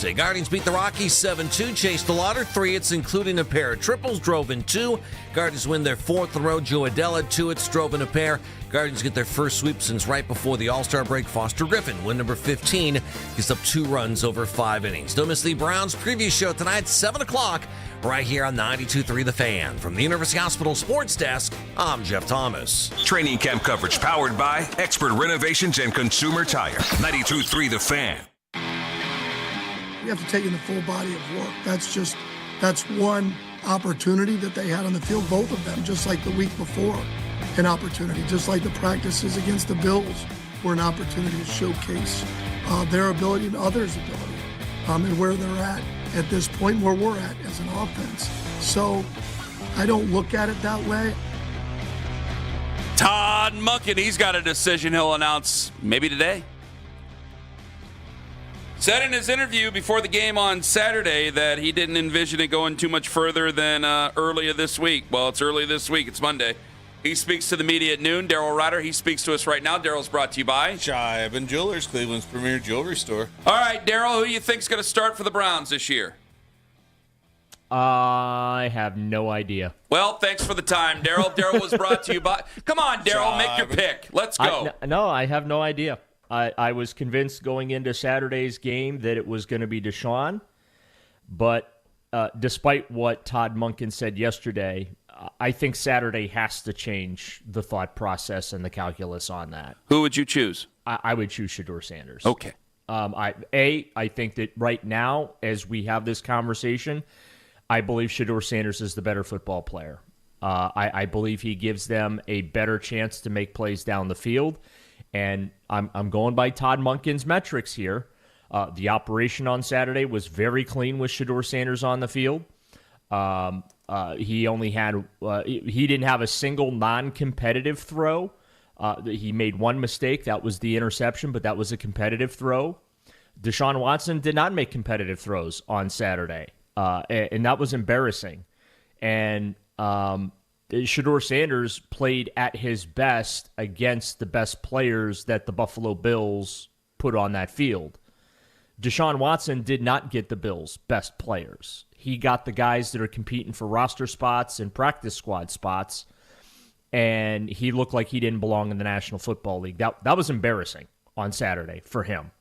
Thursday. Guardians beat the Rockies 7-2, chased a lot of 3 hits, including a pair of triples, drove in 2. Guardians win their 4th in a row. Joe Adell had 2 hits, drove in a pair. Guardians get their first sweep since right before the All-Star break. Foster Griffin, win number 15, gives up 2 runs over 5 innings. Don't miss the Browns preview show tonight, 7 o'clock, right here on 92.3 The Fan. From the University Hospital Sports Desk, I'm Jeff Thomas. Training camp coverage powered by Expert Renovations and Consumer Tire. 92.3 The Fan. You have to take in the full body of work. That's one opportunity that they had on the field, both of them, just like the week before, an opportunity, just like the practices against the Bills were an opportunity to showcase their ability and others' ability and where they're at this point, where we're at as an offense. So I don't look at it that way. Todd Monken, he's got a decision he'll announce maybe today. Said in his interview before the game on Saturday that he didn't envision it going too much further than earlier this week. Well, it's early this week. It's Monday. He speaks to the media at noon. Daryl Ryder, he speaks to us right now. Daryl's brought to you by Shibe & Jewelers, Cleveland's premier jewelry store. All right, Daryl, who do you think's going to start for the Browns this year? I have no idea. Well, thanks for the time, Daryl. Daryl was brought to you by... Come on, Daryl, make your pick. Let's go. I have no idea. I was convinced going into Saturday's game that it was going to be Deshaun, but despite what Todd Monken said yesterday, I think Saturday has to change the thought process and the calculus on that. Who would you choose? I would choose Shedeur Sanders. Okay. I think that right now, as we have this conversation, I believe Shedeur Sanders is the better football player. I believe he gives them a better chance to make plays down the field. And I'm going by Todd Monken's metrics here. The operation on Saturday was very clean with Shedeur Sanders on the field. He only had he didn't have a single non-competitive throw. He made one mistake. That was the interception, but that was a competitive throw. Deshaun Watson did not make competitive throws on Saturday, and that was embarrassing. And Shedeur Sanders played at his best against the best players that the Buffalo Bills put on that field. Deshaun Watson did not get the Bills' best players. He got the guys that are competing for roster spots and practice squad spots, and he looked like he didn't belong in the National Football League. That was embarrassing on Saturday for him.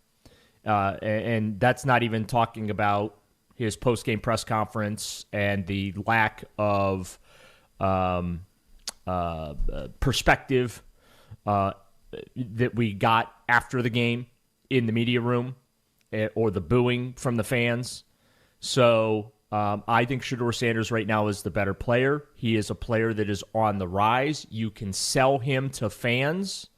And that's not even talking about his post-game press conference and the lack of perspective that we got after the game in the media room or the booing from the fans. So I think Shedeur Sanders right now is the better player. He is a player that is on the rise. You can sell him to fans.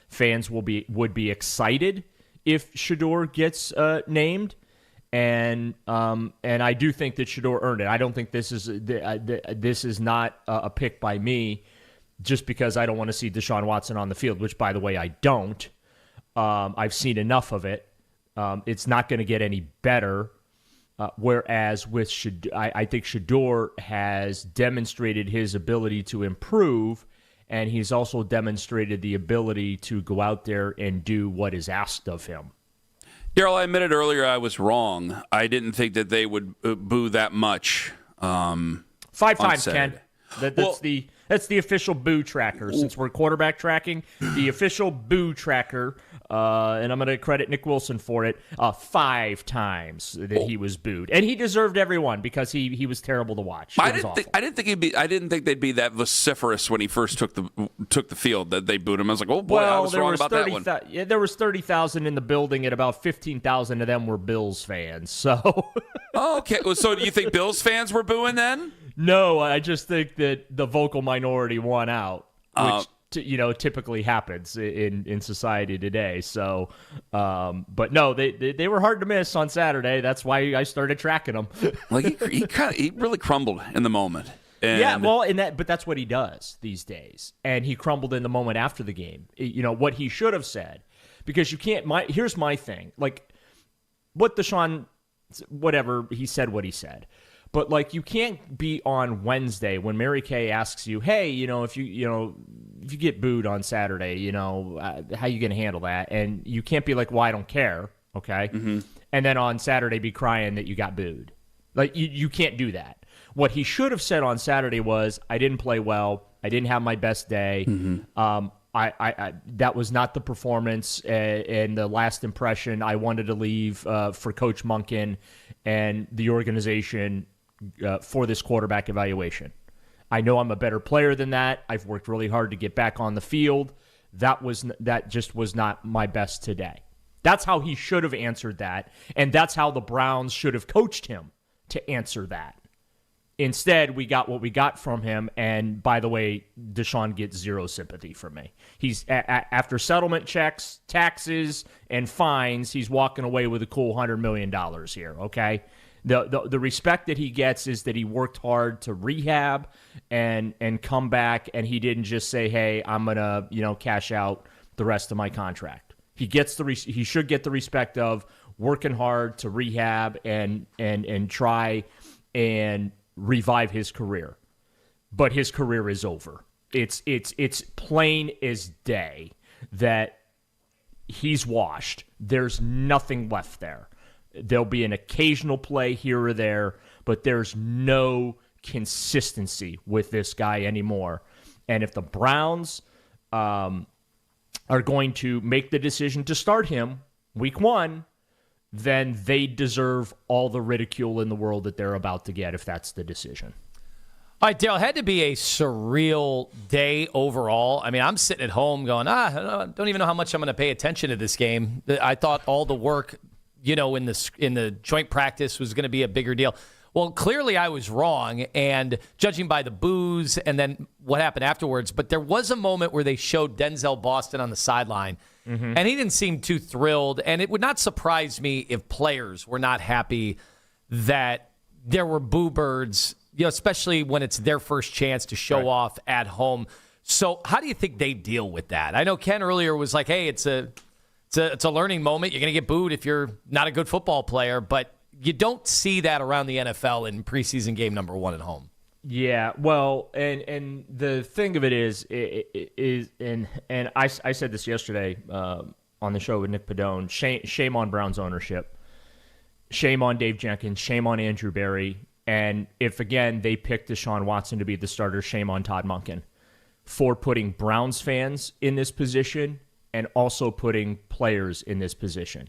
Fans would be excited if Shedeur gets named. And I do think that Shedeur earned it. I don't think this is not a pick by me just because I don't want to see Deshaun Watson on the field, which, by the way, I don't. I've seen enough of it. It's not going to get any better. Whereas with I think Shedeur has demonstrated his ability to improve, and he's also demonstrated the ability to go out there and do what is asked of him. Daryl, I admitted earlier I was wrong. I didn't think that they would boo that much. 5 times, Ken. That's the official boo tracker. Since we're quarterback tracking, the official boo tracker, and I'm going to credit Nick Wilson for it, 5 times that he was booed, and he deserved every one because he was terrible to watch. I didn't think they'd be that vociferous when he first took the field that they booed him. I was like, oh boy, I was wrong about that one. There was 30,000 in the building, and about 15,000 of them were Bills fans. So, okay, so do you think Bills fans were booing then? No, I just think that the vocal minority won out, which typically happens in society today. So, but no, they were hard to miss on Saturday. That's why I started tracking them. Like he really crumbled in the moment. Yeah, well, but that's what he does these days, and he crumbled in the moment after the game. What he should have said, because you can't. Here's my thing, like what Deshaun, whatever he said, what he said. But, like, you can't be on Wednesday when Mary Kay asks you, hey, if you get booed on Saturday, how you going to handle that? And you can't be like, well, I don't care, okay? Mm-hmm. and then on Saturday be crying that you got booed. Like, you can't do that. What he should have said on Saturday was, I didn't play well. I didn't have my best day. I that was not the performance and the last impression. I wanted to leave for Coach Monken and the organization for this quarterback evaluation. I know I'm a better player than that. I've worked really hard to get back on the field. That just was not my best today. That's how he should have answered that, and that's how the Browns should have coached him to answer that. Instead, we got what we got from him, and by the way, Deshaun gets zero sympathy from me. He's after settlement checks, taxes, and fines, he's walking away with a cool $100 million here, okay? The respect that he gets is that he worked hard to rehab and come back, and he didn't just say, hey, I'm going to cash out the rest of my contract. He should get the respect of working hard to rehab and try and revive his career. But his career is over. It's plain as day that he's washed. There's nothing left there. There'll be an occasional play here or there, but there's no consistency with this guy anymore. And if the Browns are going to make the decision to start him week 1, then they deserve all the ridicule in the world that they're about to get if that's the decision. All right, Dale, it had to be a surreal day overall. I mean, I'm sitting at home going, I don't even know how much I'm going to pay attention to this game. I thought all the work, in the joint practice was going to be a bigger deal. Well, clearly I was wrong, and judging by the boos and then what happened afterwards, but there was a moment where they showed Denzel Boston on the sideline, and he didn't seem too thrilled, and it would not surprise me if players were not happy that there were boo birds, especially when it's their first chance to show off at home. So how do you think they deal with that? I know Ken earlier was like, hey, it's a learning moment. You're going to get booed if you're not a good football player, but you don't see that around the NFL in preseason game number 1 at home. Yeah, well, and the thing of it is I said this yesterday on the show with Nick Padone. Shame on Browns ownership. Shame on Dave Jenkins. Shame on Andrew Berry. And if, again, they picked Deshaun Watson to be the starter, shame on Todd Monken for putting Browns fans in this position and also putting players in this position.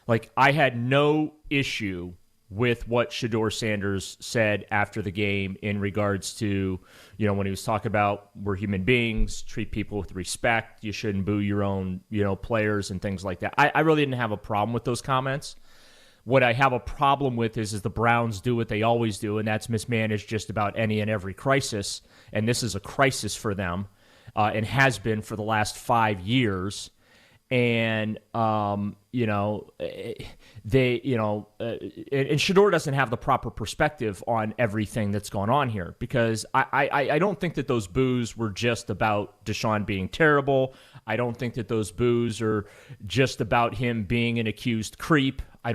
Like, I had no issue with what Shedeur Sanders said after the game in regards to, when he was talking about we're human beings, treat people with respect, you shouldn't boo your own, players and things like that. I really didn't have a problem with those comments. What I have a problem with is the Browns do what they always do, and that's mismanage just about any and every crisis. And this is a crisis for them and has been for the last 5 years. And, and Shedeur doesn't have the proper perspective on everything that's going on here, because I don't think that those boos were just about Deshaun being terrible. I don't think that those boos are just about him being an accused creep. I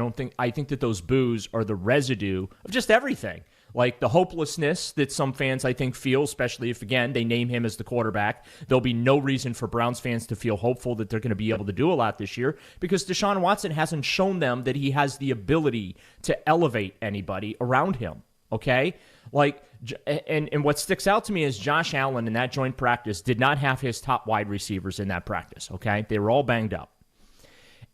think that those boos are the residue of just everything. Like the hopelessness that some fans, I think, feel, especially if, again, they name him as the quarterback. There'll be no reason for Browns fans to feel hopeful that they're going to be able to do a lot this year, because Deshaun Watson hasn't shown them that he has the ability to elevate anybody around him, okay? And what sticks out to me is Josh Allen in that joint practice did not have his top wide receivers in that practice, okay? They were all banged up.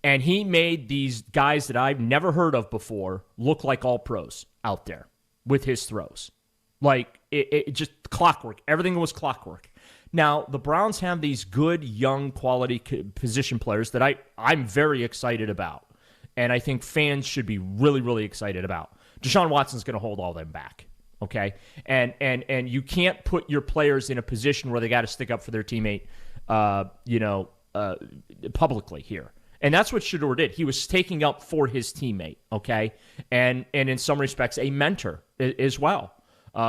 And he made these guys that I've never heard of before look like all pros out there with his throws. Like, it just clockwork. Everything was clockwork. Now, the Browns have these good, young, quality position players that I'm very excited about. And I think fans should be really, really excited about. Deshaun Watson's going to hold all them back, okay? And you can't put your players in a position where they got to stick up for their teammate, publicly here. And that's what Shedeur did. He was taking up for his teammate, okay? And in some respects, a mentor as well,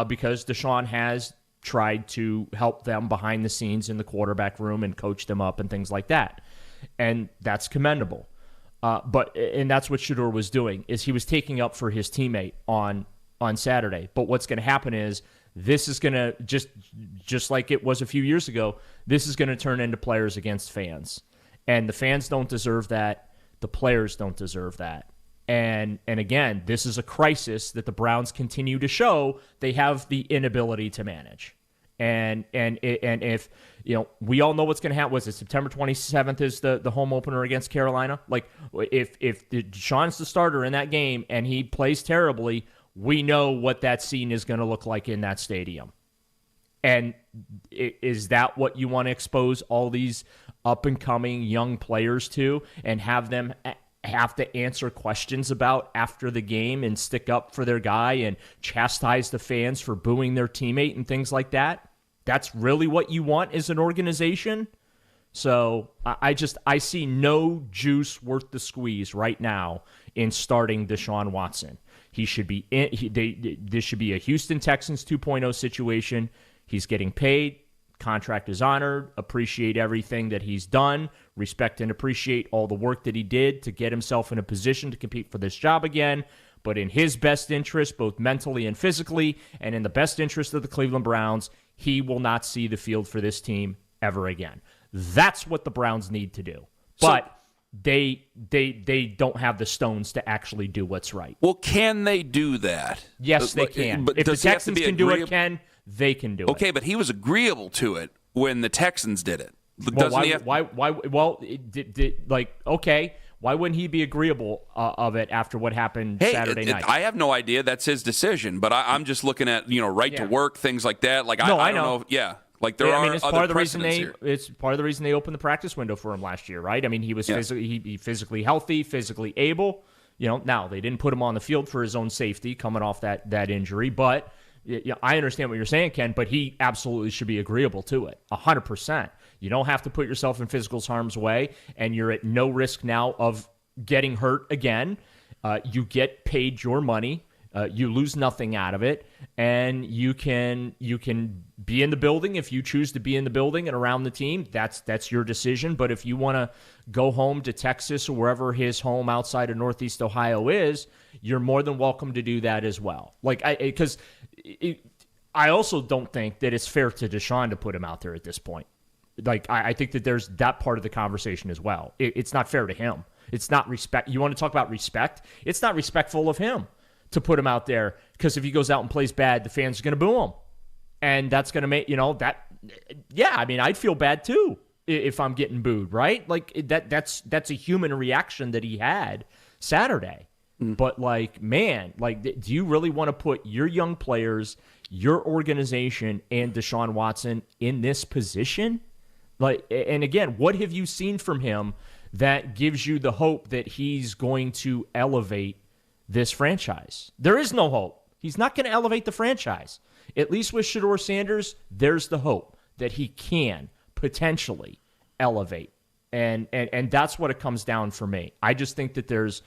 because Deshaun has tried to help them behind the scenes in the quarterback room and coach them up and things like that. And that's commendable. And that's what Shedeur was doing, is he was taking up for his teammate on Saturday. But what's going to happen is this is going to, just like it was a few years ago, this is going to turn into players against fans. And the fans don't deserve that. The players don't deserve that. And again, this is a crisis that the Browns continue to show they have the inability to manage. And if, we all know what's going to happen. Was it September 27th is the home opener against Carolina? Like, if Deshaun's the starter in that game and he plays terribly, we know what that scene is going to look like in that stadium. And is that what you want to expose all these up-and-coming young players to and have them have to answer questions about after the game and stick up for their guy and chastise the fans for booing their teammate and things like that? That's really what you want as an organization? So I see no juice worth the squeeze right now in starting Deshaun Watson. He should be this should be a Houston Texans 2.0 situation. He's getting paid. Contract is honored. Appreciate everything that he's done. Respect and appreciate all the work that he did to get himself in a position to compete for this job again. But in his best interest, both mentally and physically, and in the best interest of the Cleveland Browns, he will not see the field for this team ever again. That's what the Browns need to do. But they don't have the stones to actually do what's right. Well, can they do that? Yes, they can. But if the Texans can do it, they can do it. Okay, but he was agreeable to it when the Texans did it. Well, why wouldn't he be agreeable of it after what happened Saturday night? I have no idea. That's his decision. But I'm just looking at right to work, things like that. Like I don't know. Yeah. Like there are it's other part of the precedents reason here. It's part of the reason they opened the practice window for him last year, right? I mean, he was physically healthy, physically able. Now they didn't put him on the field for his own safety coming off that injury, but I understand what you're saying, Ken. But he absolutely should be agreeable to it, 100%. You don't have to put yourself in physical harm's way, and you're at no risk now of getting hurt again. You get paid your money. You lose nothing out of it, and you can be in the building if you choose to be in the building and around the team. That's your decision. But if you want to go home to Texas or wherever his home outside of Northeast Ohio is, you're more than welcome to do that as well. Because I also don't think that it's fair to Deshaun to put him out there at this point. I think that there's that part of the conversation as well. It's not fair to him. It's not respect. You want to talk about respect? It's not respectful of him to put him out there, because if he goes out and plays bad, the fans are going to boo him. And that's going to make, that, yeah, I mean, I'd feel bad too if I'm getting booed, right? That's a human reaction that he had Saturday. But do you really want to put your young players, your organization, and Deshaun Watson in this position? And again, what have you seen from him that gives you the hope that he's going to elevate this franchise? There is no hope. He's not going to elevate the franchise. At least with Shedeur Sanders, there's the hope that he can potentially elevate. And that's what it comes down for me. I just think that there's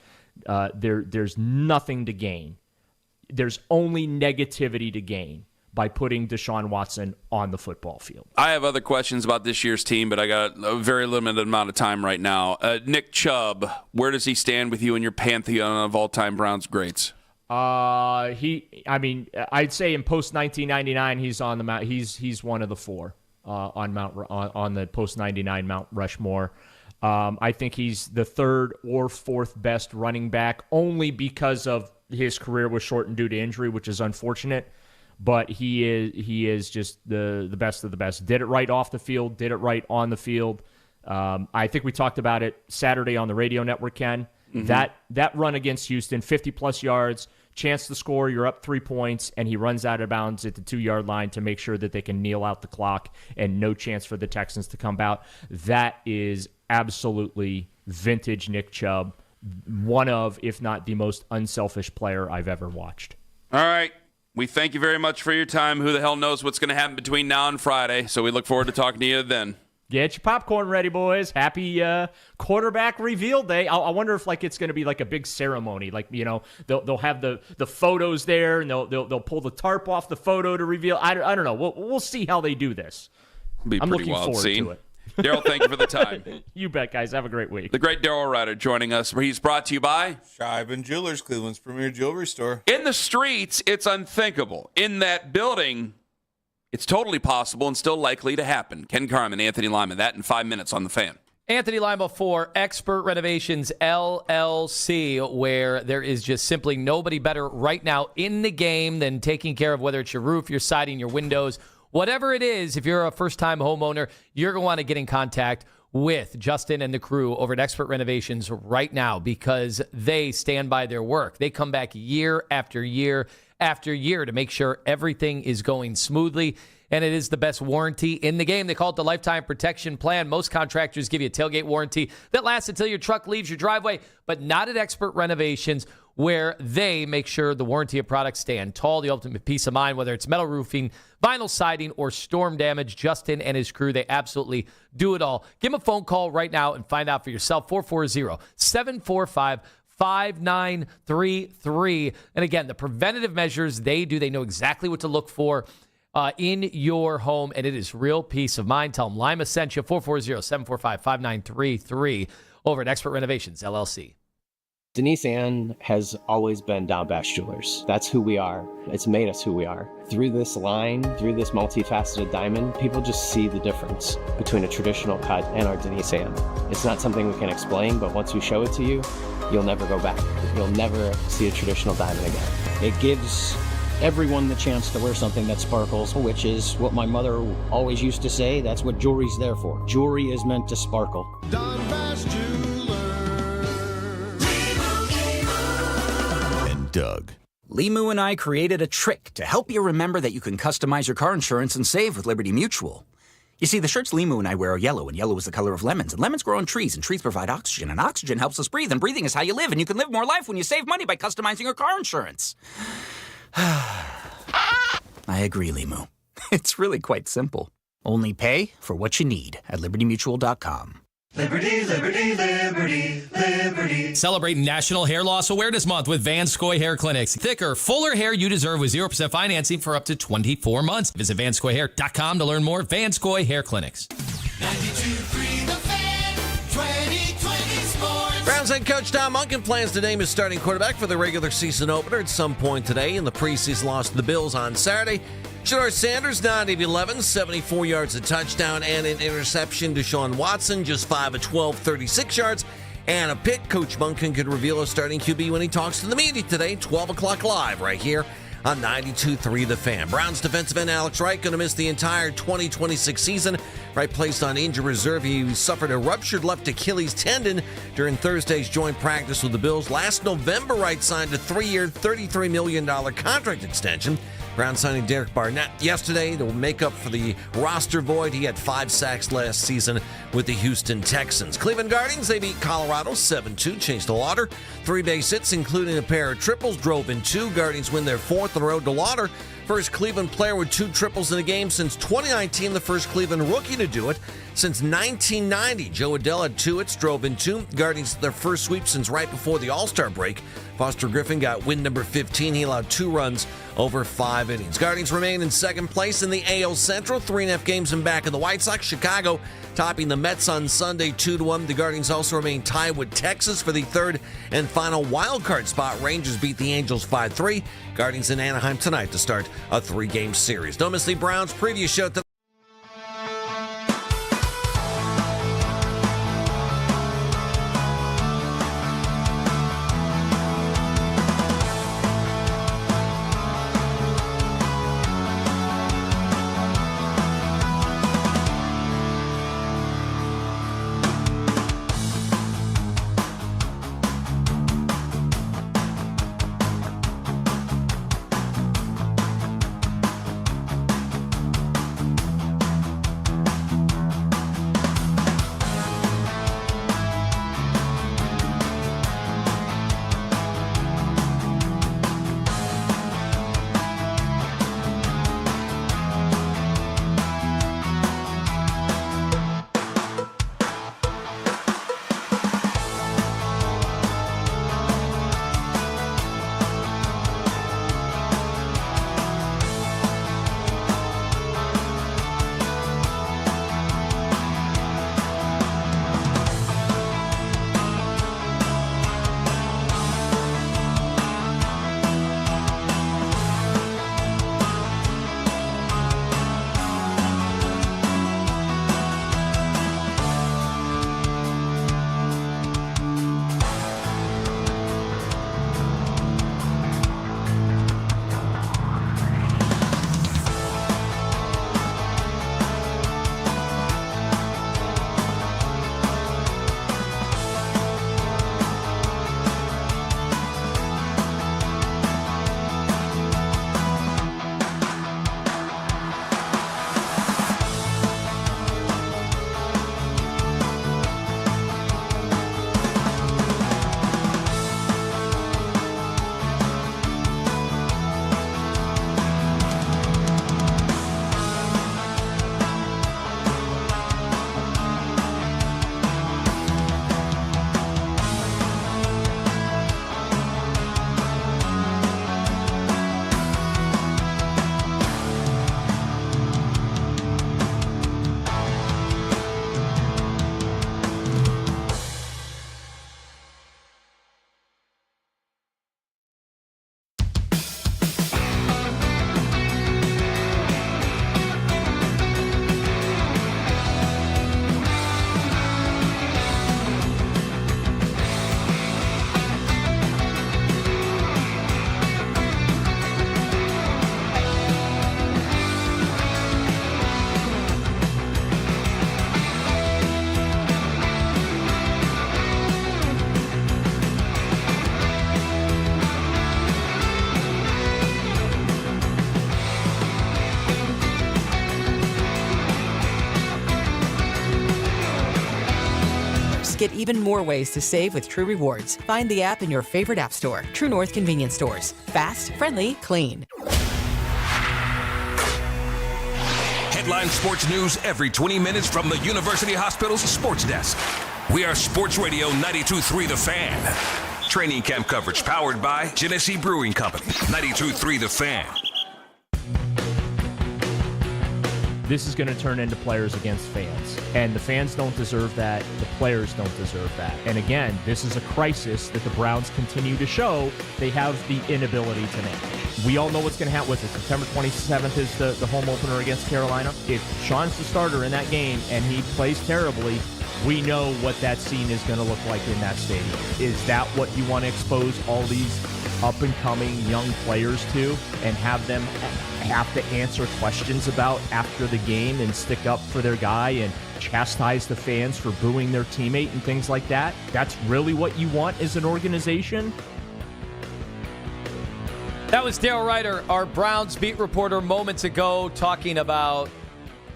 nothing to gain. There's only negativity to gain by putting Deshaun Watson on the football field. I have other questions about this year's team, but I got a very limited amount of time right now. Nick Chubb, where does he stand with you in your pantheon of all-time Browns greats? I'd say in post-1999, he's on the Mount. He's one of the four on the post-99 Mount Rushmore. I think he's the third or fourth best running back, only because of his career was shortened due to injury, which is unfortunate. But he is just the best of the best. Did it right off the field, did it right on the field. I think we talked about it Saturday on the radio network, Ken. Mm-hmm. That run against Houston, 50-plus yards, chance to score, you're up 3 points, and he runs out of bounds at the 2-yard line to make sure that they can kneel out the clock and no chance for the Texans to come out. That is absolutely vintage Nick Chubb, one of, if not the most unselfish player I've ever watched. All right. We thank you very much for your time. Who the hell knows what's going to happen between now and Friday, so we look forward to talking to you then. Get your popcorn ready, boys. Happy quarterback reveal day. I wonder if it's going to be like a big ceremony. They'll have the photos there, and they'll pull the tarp off the photo to reveal. I don't know. We'll see how they do this. I'm looking forward to it. Daryl, thank you for the time. You bet, guys. Have a great week. The great Daryl Ryder joining us. He's brought to you by Scheib & Jewelers, Cleveland's premier jewelry store. In the streets, it's unthinkable. In that building, it's totally possible and still likely to happen. Ken Carman, Anthony Lima, that in 5 minutes on The Fan. Anthony Lima for Expert Renovations LLC, where there is just simply nobody better right now in the game than taking care of whether it's your roof, your siding, your windows, whatever it is. If you're a first-time homeowner, you're going to want to get in contact with Justin and the crew over at Expert Renovations right now because they stand by their work. They come back year after year after year to make sure everything is going smoothly. And it is the best warranty in the game. They call it the Lifetime Protection Plan. Most contractors give you a tailgate warranty that lasts until your truck leaves your driveway, but not at Expert Renovations, where they make sure the warranty of products stand tall, the ultimate peace of mind, whether it's metal roofing, vinyl siding, or storm damage. Justin and his crew, they absolutely do it all. Give them a phone call right now and find out for yourself. 440-745-5933. And again, the preventative measures they do, they know exactly what to look for in your home, and it is real peace of mind. Tell them Lima sent you. 440-745-5933 over at Expert Renovations, LLC. Denise Ann has always been Down Bash Jewelers. That's who we are. It's made us who we are. Through this line, through this multifaceted diamond, people just see the difference between a traditional cut and our Denise Ann. It's not something we can explain, but once we show it to you, you'll never go back. You'll never see a traditional diamond again. It gives everyone the chance to wear something that sparkles, which is what my mother always used to say. That's what jewelry's there for. Jewelry is meant to sparkle. Down Bash and Doug. Limu and I created a trick to help you remember that you can customize your car insurance and save with Liberty Mutual. You see, the shirts Limu and I wear are yellow, and yellow is the color of lemons, and lemons grow on trees, and trees provide oxygen, and oxygen helps us breathe, and breathing is how you live, and you can live more life when you save money by customizing your car insurance. I agree, Limu. It's really quite simple. Only pay for what you need at libertymutual.com. Liberty, liberty, liberty, liberty. Celebrate National Hair Loss Awareness Month with Vanscoy Hair Clinics. Thicker, fuller hair you deserve with 0% financing for up to 24 months. Visit vanscoyhair.com to learn more. Vanscoy Hair Clinics. 92.3 The Fan, 2020 Sports. Browns head coach Tom Monken plans to name his starting quarterback for the regular season opener at some point today, and the preseason loss to the Bills on Saturday. Shedeur Sanders, 9 of 11, 74 yards, a touchdown, and an interception. Deshaun Watson, just 5 of 12, 36 yards, and a pick. Coach Monken could reveal a starting QB when he talks to the media today, 12 o'clock live, right here on 92.3 The Fan. Browns defensive end Alex Wright going to miss the entire 2026 season. Wright placed on injured reserve. He suffered a ruptured left Achilles tendon during Thursday's joint practice with the Bills. Last November, Wright signed a 3-year, $33 million contract extension. Browns signing Derek Barnett yesterday to make up for the roster void. He had 5 sacks last season with the Houston Texans. Cleveland Guardians, they beat Colorado 7-2, chased the water. 3 base hits, including a pair of triples, drove in 2. Guardians win their 4th on the road to Lauder. First Cleveland player with 2 triples in a game since 2019, the first Cleveland rookie to do it since 1990. Joe Adell had 2 hits, drove in 2. Guardians their first sweep since right before the All-Star break. Foster Griffin got win number 15. He allowed 2 runs over 5 innings. Guardians remain in second place in the AL Central, 3.5 games in back of the White Sox. Chicago topping the Mets on Sunday 2-1. The Guardians also remain tied with Texas for the 3rd and final wild card spot. Rangers beat the Angels 5-3. Guardians in Anaheim tonight to start a 3-game series. Don't miss the Browns preview show tonight. Get even more ways to save with True Rewards. Find the app in your favorite app store. True North Convenience Stores. Fast, friendly, clean. Headline sports news every 20 minutes from the University Hospital's sports desk. We are Sports Radio 92.3 The Fan. Training camp coverage powered by Genesee Brewing Company. 92.3 The Fan. This is going to turn into players against fans. And the fans don't deserve that. The players don't deserve that. And again, this is a crisis that the Browns continue to show they have the inability to manage. We all know what's going to happen with it. September 27th is the home opener against Carolina. If Sean's the starter in that game and he plays terribly, we know what that scene is going to look like in that stadium. Is that what you want to expose all these up-and-coming young players to and have them have to answer questions about after the game and stick up for their guy and chastise the fans for booing their teammate and things like that? That's really what you want as an organization? That was Daryl Ryder, our Browns beat reporter, moments ago, talking about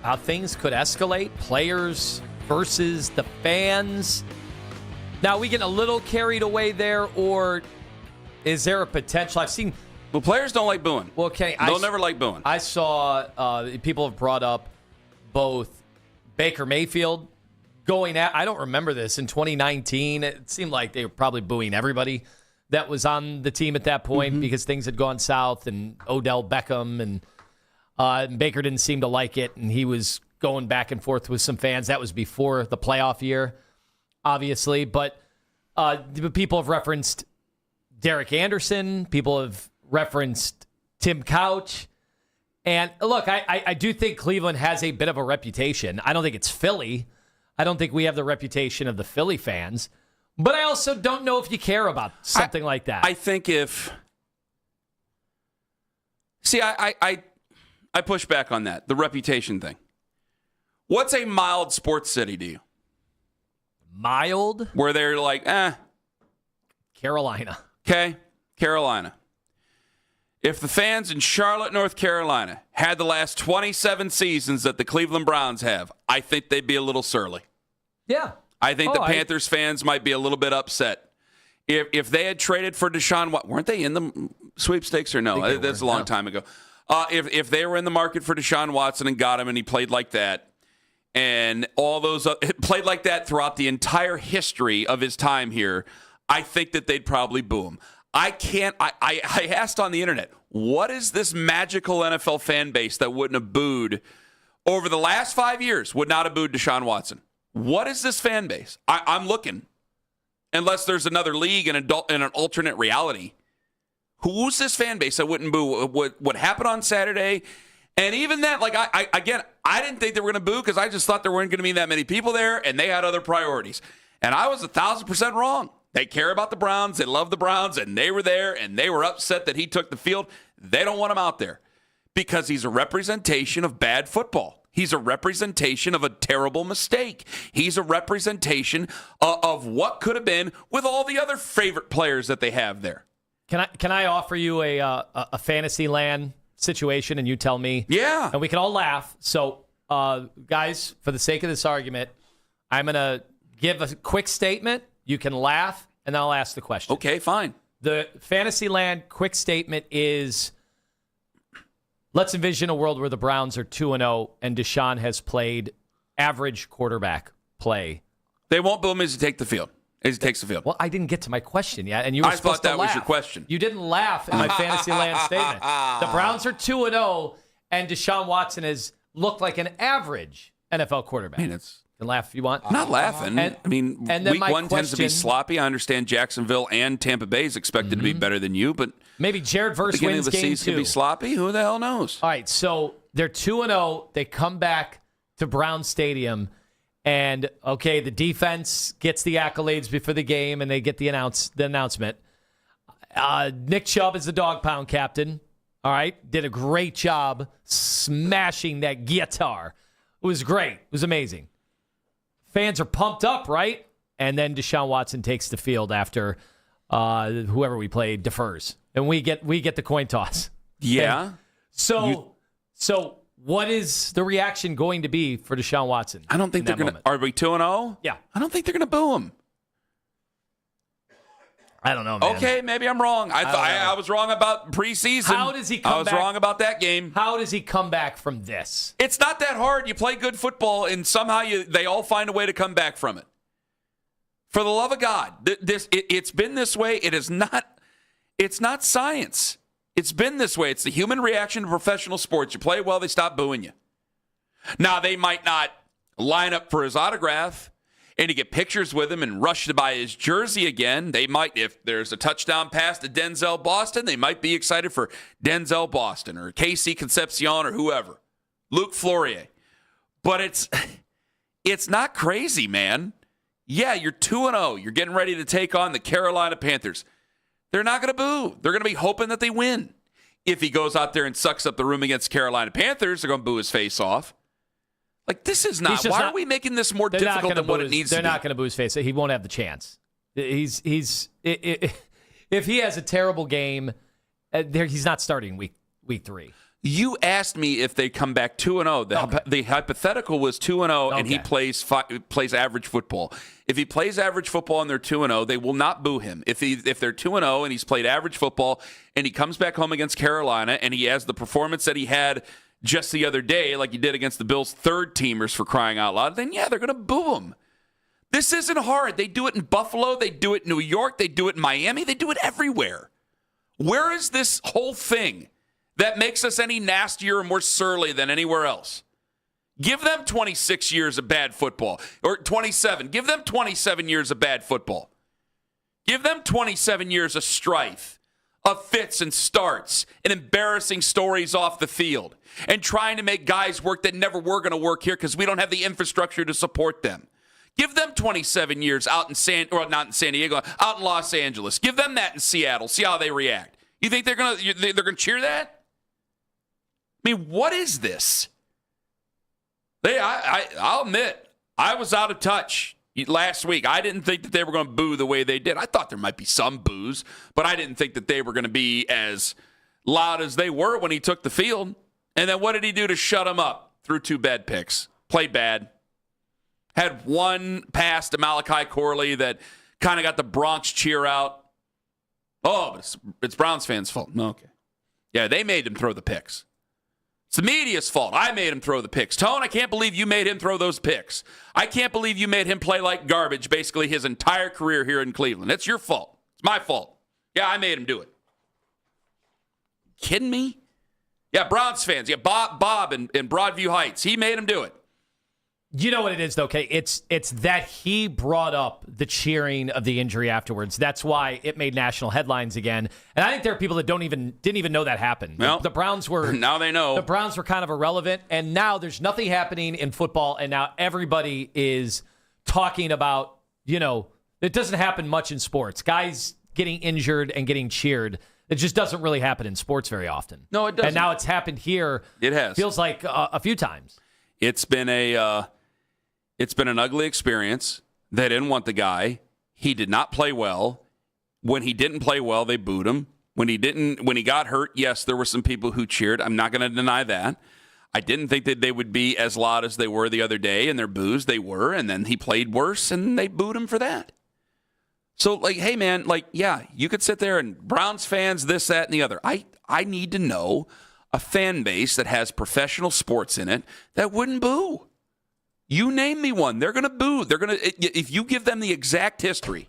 how things could escalate, players versus the fans. Now, are we getting a little carried away there, or is there a potential? I've seen... Well, players don't like booing. Well, Kenny, they'll never like booing. I saw people have brought up both Baker Mayfield going at... I don't remember this. In 2019, it seemed like they were probably booing everybody that was on the team at that point because things had gone south, and Odell Beckham, and Baker didn't seem to like it, and he was going back and forth with some fans. That was before the playoff year, obviously. But people have referenced Derek Anderson. People have referenced Tim Couch. And look, I do think Cleveland has a bit of a reputation. I don't think it's Philly. I don't think we have the reputation of the Philly fans. But I also don't know if you care about something like that. I think if... See, I push back on that, the reputation thing. What's a mild sports city to you? Mild? Where they're like, Carolina. Okay, Carolina. If the fans in Charlotte, North Carolina had the last 27 seasons that the Cleveland Browns have, I think they'd be a little surly. Yeah. I think the Panthers fans might be a little bit upset. If they had traded for Deshaun Watson, weren't they in the sweepstakes or no? That's a long time ago. If they were in the market for Deshaun Watson and got him and he played like that, and all those played like that throughout the entire history of his time here, I think that they'd probably boo him. I asked on the internet, what is this magical NFL fan base that wouldn't have booed over the last 5 years, would not have booed Deshaun Watson? What is this fan base? I'm looking. Unless there's another league and an alternate reality. Who's this fan base that wouldn't boo what happened on Saturday? And even that, like, I didn't think they were going to boo because I just thought there weren't going to be that many people there and they had other priorities. And I was 1,000% wrong. They care about the Browns. They love the Browns, and they were there, and they were upset that he took the field. They don't want him out there because he's a representation of bad football. He's a representation of a terrible mistake. He's a representation of what could have been with all the other favorite players that they have there. Can I offer you a fantasy land situation, and you tell me? Yeah. And we can all laugh. So, guys, for the sake of this argument, I'm going to give a quick statement. You can laugh, and then I'll ask the question. Okay, fine. The Fantasyland quick statement is, let's envision a world where the Browns are 2-0 and Deshaun has played average quarterback play. They won't boo him as he takes the field. Well, I didn't get to my question yet, and you were supposed to laugh. I thought that was your question. You didn't laugh at my Fantasyland statement. The Browns are 2-0, and Deshaun Watson has looked like an average NFL quarterback. I mean, it's... You can laugh if you want. I'm not laughing. And week one tends to be sloppy. I understand Jacksonville and Tampa Bay is expected to be better than you, but maybe Jared Verse wins the game season 2. Could be sloppy. Who the hell knows? All right, so they're 2-0. They come back to Brown Stadium, and okay, the defense gets the accolades before the game, and they get the announcement. Nick Chubb is the dog pound captain. All right, did a great job smashing that guitar. It was great. It was amazing. Fans are pumped up, right? And then Deshaun Watson takes the field after whoever we played defers, and we get the coin toss. Yeah. And so What is the reaction going to be for Deshaun Watson? I don't think they're going to. Are we 2-0? Yeah. I don't think they're going to boo him. I don't know, man. Okay, maybe I'm wrong. I was wrong about preseason. How does he come back? I was wrong about that game. How does he come back from this? It's not that hard. You play good football, and somehow they all find a way to come back from it. For the love of God, it's been this way. It's not science. It's been this way. It's the human reaction to professional sports. You play well, they stop booing you. Now, they might not line up for his autograph and to get pictures with him and rush to buy his jersey again. They might, if there's a touchdown pass to Denzel Boston, they might be excited for Denzel Boston or Casey Concepcion or whoever, Luke Flourier. But it's not crazy, man. Yeah, you're 2-0. You're getting ready to take on the Carolina Panthers. They're not going to boo. They're going to be hoping that they win. If he goes out there and sucks up the room against Carolina Panthers, they're going to boo his face off. Like, this is not. Why are we making this more difficult than what it needs to be? They're not going to boo his face. He won't have the chance. If he has a terrible game, he's not starting week 3. You asked me if they come back 2-0. The hypothetical was 2-0, and he plays average football. If he plays average football and they're 2-0, they will not boo him. If they're 2-0 and he's played average football and he comes back home against Carolina and he has the performance that he had just the other day, like he did against the Bills' third teamers for crying out loud, then yeah, they're going to boo him. This isn't hard. They do it in Buffalo. They do it in New York. They do it in Miami. They do it everywhere. Where is this whole thing that makes us any nastier or more surly than anywhere else? Give them 26 years of bad football, or 27. Give them 27 years of bad football. Give them 27 years of strife, of fits and starts, and embarrassing stories off the field, and trying to make guys work that never were going to work here because we don't have the infrastructure to support them. Give them 27 years out in not in San Diego, out in Los Angeles. Give them that in Seattle. See how they react. You think they're going to cheer that? I mean, what is this? I'll admit, I was out of touch last week. I didn't think that they were going to boo the way they did. I thought there might be some boos, but I didn't think that they were going to be as loud as they were when he took the field. And then what did he do to shut him up? Threw 2 bad picks. Played bad. Had one pass to Malachi Corley that kind of got the Bronx cheer out. Oh, it's Browns fans' fault. Okay. Yeah, they made him throw the picks. It's the media's fault. I made him throw the picks. Tone, I can't believe you made him throw those picks. I can't believe you made him play like garbage basically his entire career here in Cleveland. It's your fault. It's my fault. Yeah, I made him do it. Kidding me? Yeah, Browns fans. Yeah, Bob in Broadview Heights. He made him do it. You know what it is, though, okay? It's that he brought up the cheering of the injury afterwards. That's why it made national headlines again. And I think there are people that didn't even know that happened. Well, the Browns were now they know. The Browns were kind of irrelevant, and now there's nothing happening in football, and now everybody is talking about, it doesn't happen much in sports. Guys getting injured and getting cheered. It just doesn't really happen in sports very often. No, it doesn't. And now it's happened here. It has. Feels like a few times. It's been an ugly experience. They didn't want the guy. He did not play well. When he didn't play well, they booed him. When he got hurt, yes, there were some people who cheered. I'm not going to deny that. I didn't think that they would be as loud as they were the other day, and their boos, they were, and then he played worse, and they booed him for that. So, hey, man, yeah, you could sit there and Browns fans, this, that, and the other. I need to know a fan base that has professional sports in it that wouldn't boo. You name me one. They're going to boo. They're going to, if you give them the exact history,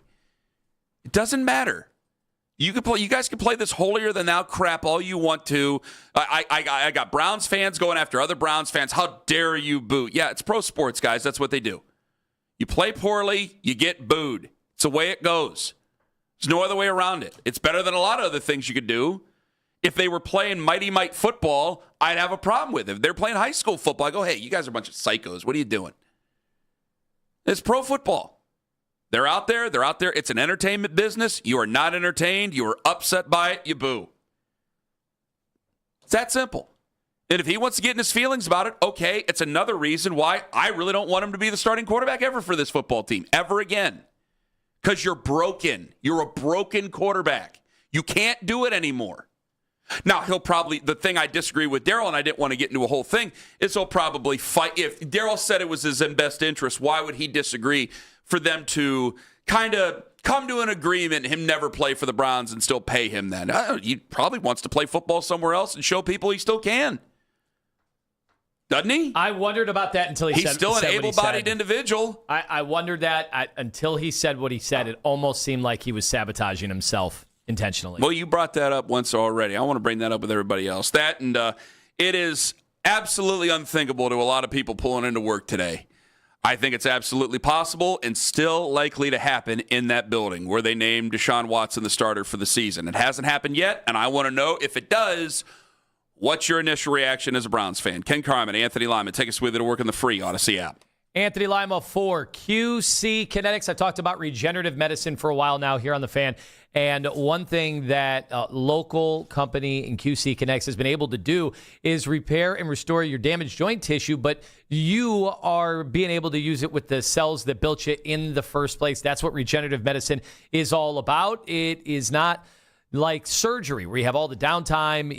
it doesn't matter. You guys can play this holier than thou crap all you want to. I got Browns fans going after other Browns fans. How dare you boo? Yeah, it's pro sports, guys. That's what they do. You play poorly, you get booed. It's the way it goes. There's no other way around it. It's better than a lot of other things you could do. If they were playing Mighty Might football, I'd have a problem with it. If they're playing high school football, I go, hey, you guys are a bunch of psychos. What are you doing? It's pro football. They're out there. It's an entertainment business. You are not entertained. You are upset by it. You boo. It's that simple. And if he wants to get in his feelings about it, okay, it's another reason why I really don't want him to be the starting quarterback ever for this football team, ever again. Because you're broken. You're a broken quarterback. You can't do it anymore. Now, the thing I disagree with Daryl, and I didn't want to get into a whole thing, is he'll probably fight. If Daryl said it was in best interest, why would he disagree for them to kind of come to an agreement, him never play for the Browns and still pay him then? He probably wants to play football somewhere else and show people he still can. Doesn't he? I wondered about that until He's still an able-bodied individual. I wondered that until he said what he said. It almost seemed like he was sabotaging himself intentionally. Well, you brought that up once already. I want to bring that up with everybody else. That and it is absolutely unthinkable to a lot of people pulling into work today. I think it's absolutely possible and still likely to happen in that building where they named Deshaun Watson the starter for the season. It hasn't happened yet, and I want to know if it does. What's your initial reaction as a Browns fan? Ken Carman, Anthony Lima, take us with you to work in the free Odyssey app. Anthony Lima for QC Kinetics. I've talked about regenerative medicine for a while now here on The Fan. And one thing that local company in QC Kinetics has been able to do is repair and restore your damaged joint tissue, but you are being able to use it with the cells that built you in the first place. That's what regenerative medicine is all about. It is not like surgery where you have all the downtime.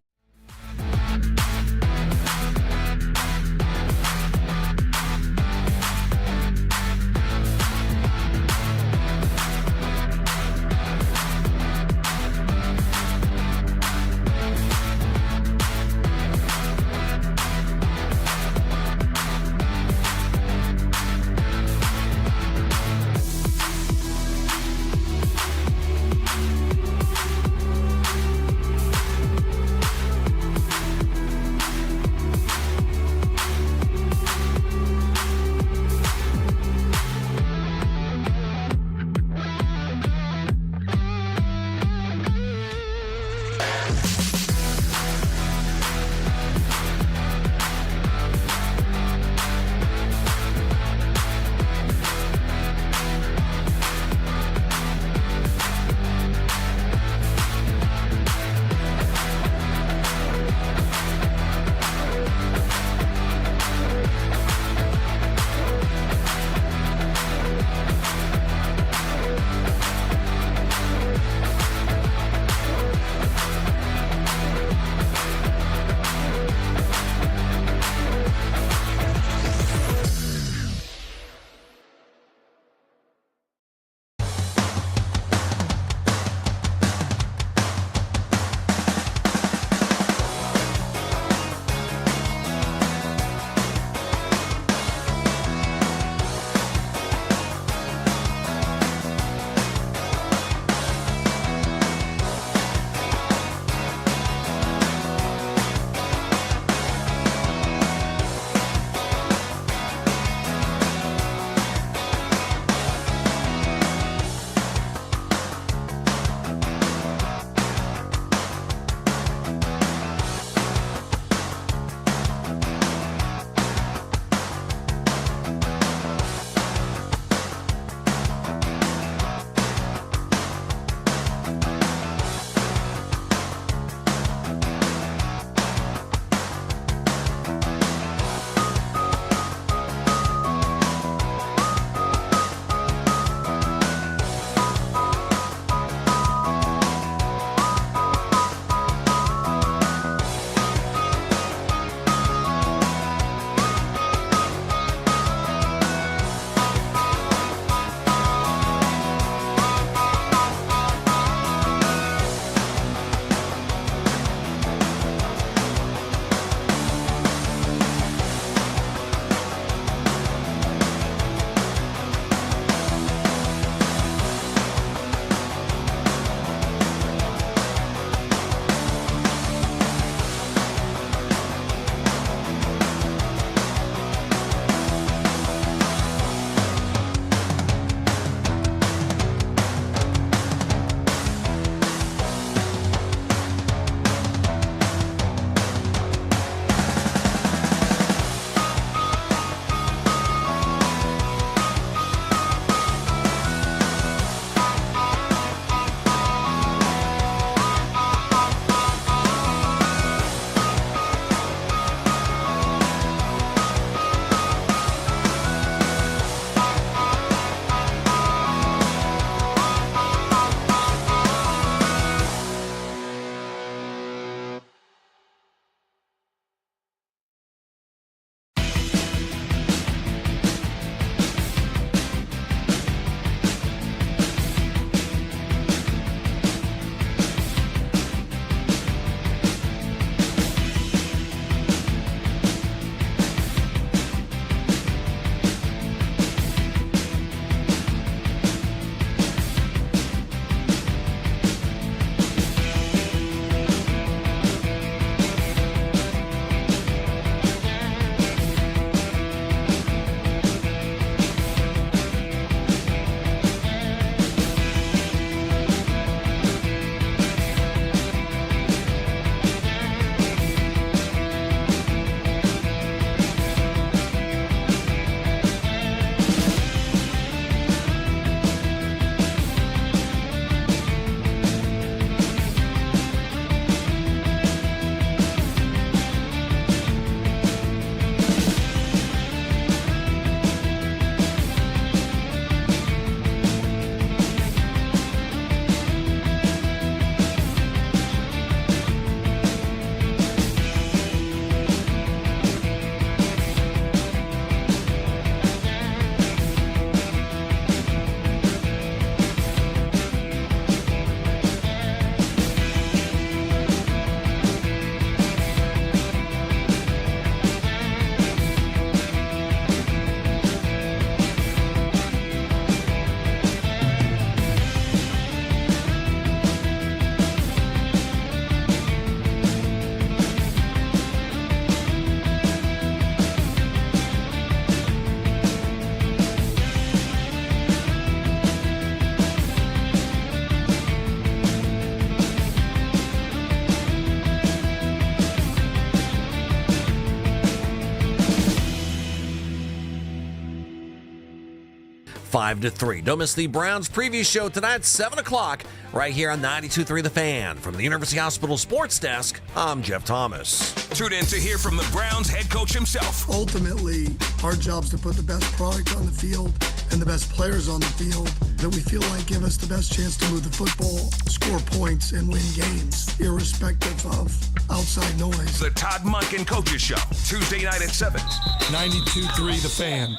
5-3. Don't miss the Browns preview show tonight at 7 o'clock right here on 92.3 The Fan. From the University Hospital Sports Desk, I'm Jeff Thomas. Tune in to hear from the Browns head coach himself. Ultimately, our job's to put the best product on the field and the best players on the field that we feel like give us the best chance to move the football, score points, and win games, irrespective of outside noise. The Todd Monken Coaches Show, Tuesday night at 7. 92.3 The Fan.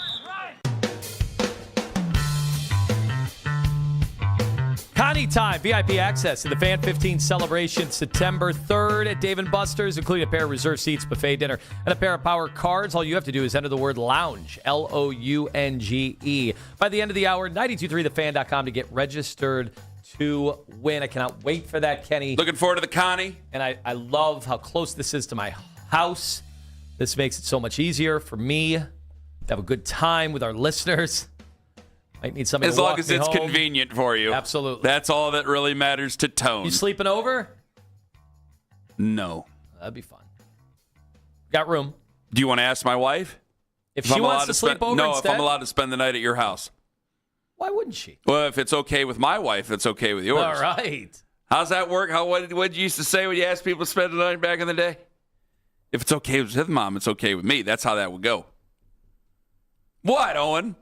Connie time, VIP access to the Fan 15 celebration September 3rd at Dave & Buster's, including a pair of reserved seats, buffet dinner, and a pair of power cards. All you have to do is enter the word lounge, Lounge. By the end of the hour, 923thefan.com to get registered to win. I cannot wait for that, Kenny. Looking forward to the Connie. And I love how close this is to my house. This makes it so much easier for me to have a good time with our listeners. Might need somebody as to long walk as me it's home. Convenient for you. Absolutely. That's all that really matters to Tone. You sleeping over? No. That'd be fun. Got room. Do you want to ask my wife? If she wants to sleep over No, instead? if I'm allowed to spend the night at your house. Why wouldn't she? Well, if it's okay with my wife, it's okay with yours. All right. How's that work? What did you used to say when you asked people to spend the night back in the day? If it's okay with Mom, it's okay with me. That's how that would go. What, Owen?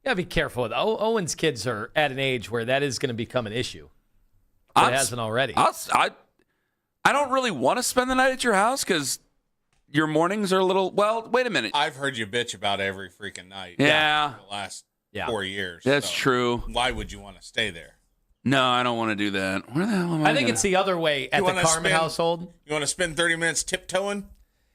Yeah, be careful. Owen's kids are at an age where that is going to become an issue. It hasn't already. I don't really want to spend the night at your house because your mornings are a little. Well, wait a minute. I've heard you bitch about every freaking night. Yeah. For the last 4 years. That's true. Why would you want to stay there? No, I don't want to do that. Where the hell am I? I think it's the other way at the Carman household. You want to spend 30 minutes tiptoeing?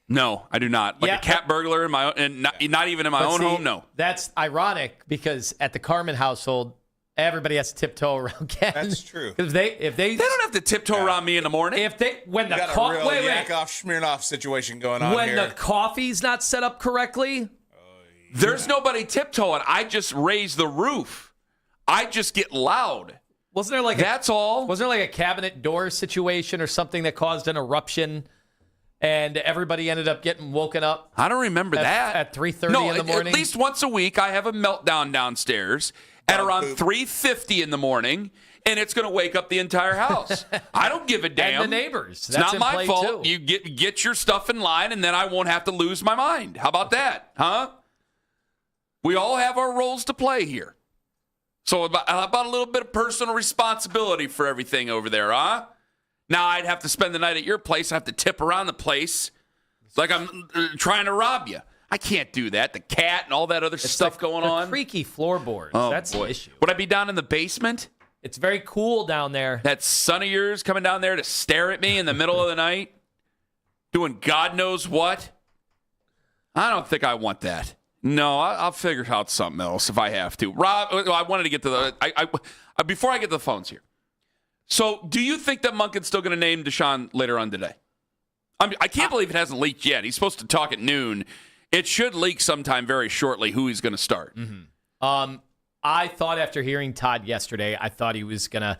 No, I do not. Like a cat burglar in my own, and not even in my own home. No, that's ironic because at the Carman household, everybody has to tiptoe around Ken. That's true. Because if they don't have to tiptoe around me in the morning. If they when You the got a real wait, Yakov Smirnoff situation going on when here. the coffee's not set up correctly, there's nobody tiptoeing. I just raise the roof. I just get loud. Wasn't there like that's all? Wasn't there like a cabinet door situation or something that caused an eruption? And everybody ended up getting woken up. I don't remember that. At 3:30 in the morning? At least once a week, I have a meltdown downstairs at around 3:50 in the morning, and it's going to wake up the entire house. I don't give a damn. And the neighbors. It's That's not in my play, fault. too. You get your stuff in line, and then I won't have to lose my mind. How about that, huh? We all have our roles to play here. So how about a little bit of personal responsibility for everything over there, huh? Now I'd have to spend the night at your place. I have to tip around the place. It's like I'm trying to rob you. I can't do that. The cat and all that other stuff going on. Creaky floorboards. Oh, That's boy. the issue. Would I be down in the basement? It's very cool down there. That son of yours coming down there to stare at me in the middle of the night, doing God knows what? I don't think I want that. No, I'll figure out something else if I have to. Rob, I wanted to get to the before I get to the phones here. So, do you think that Monken's still going to name Deshaun later on today? I can't believe it hasn't leaked yet. He's supposed to talk at noon. It should leak sometime very shortly who he's going to start. Mm-hmm. I thought after hearing Todd yesterday, I thought he was going to,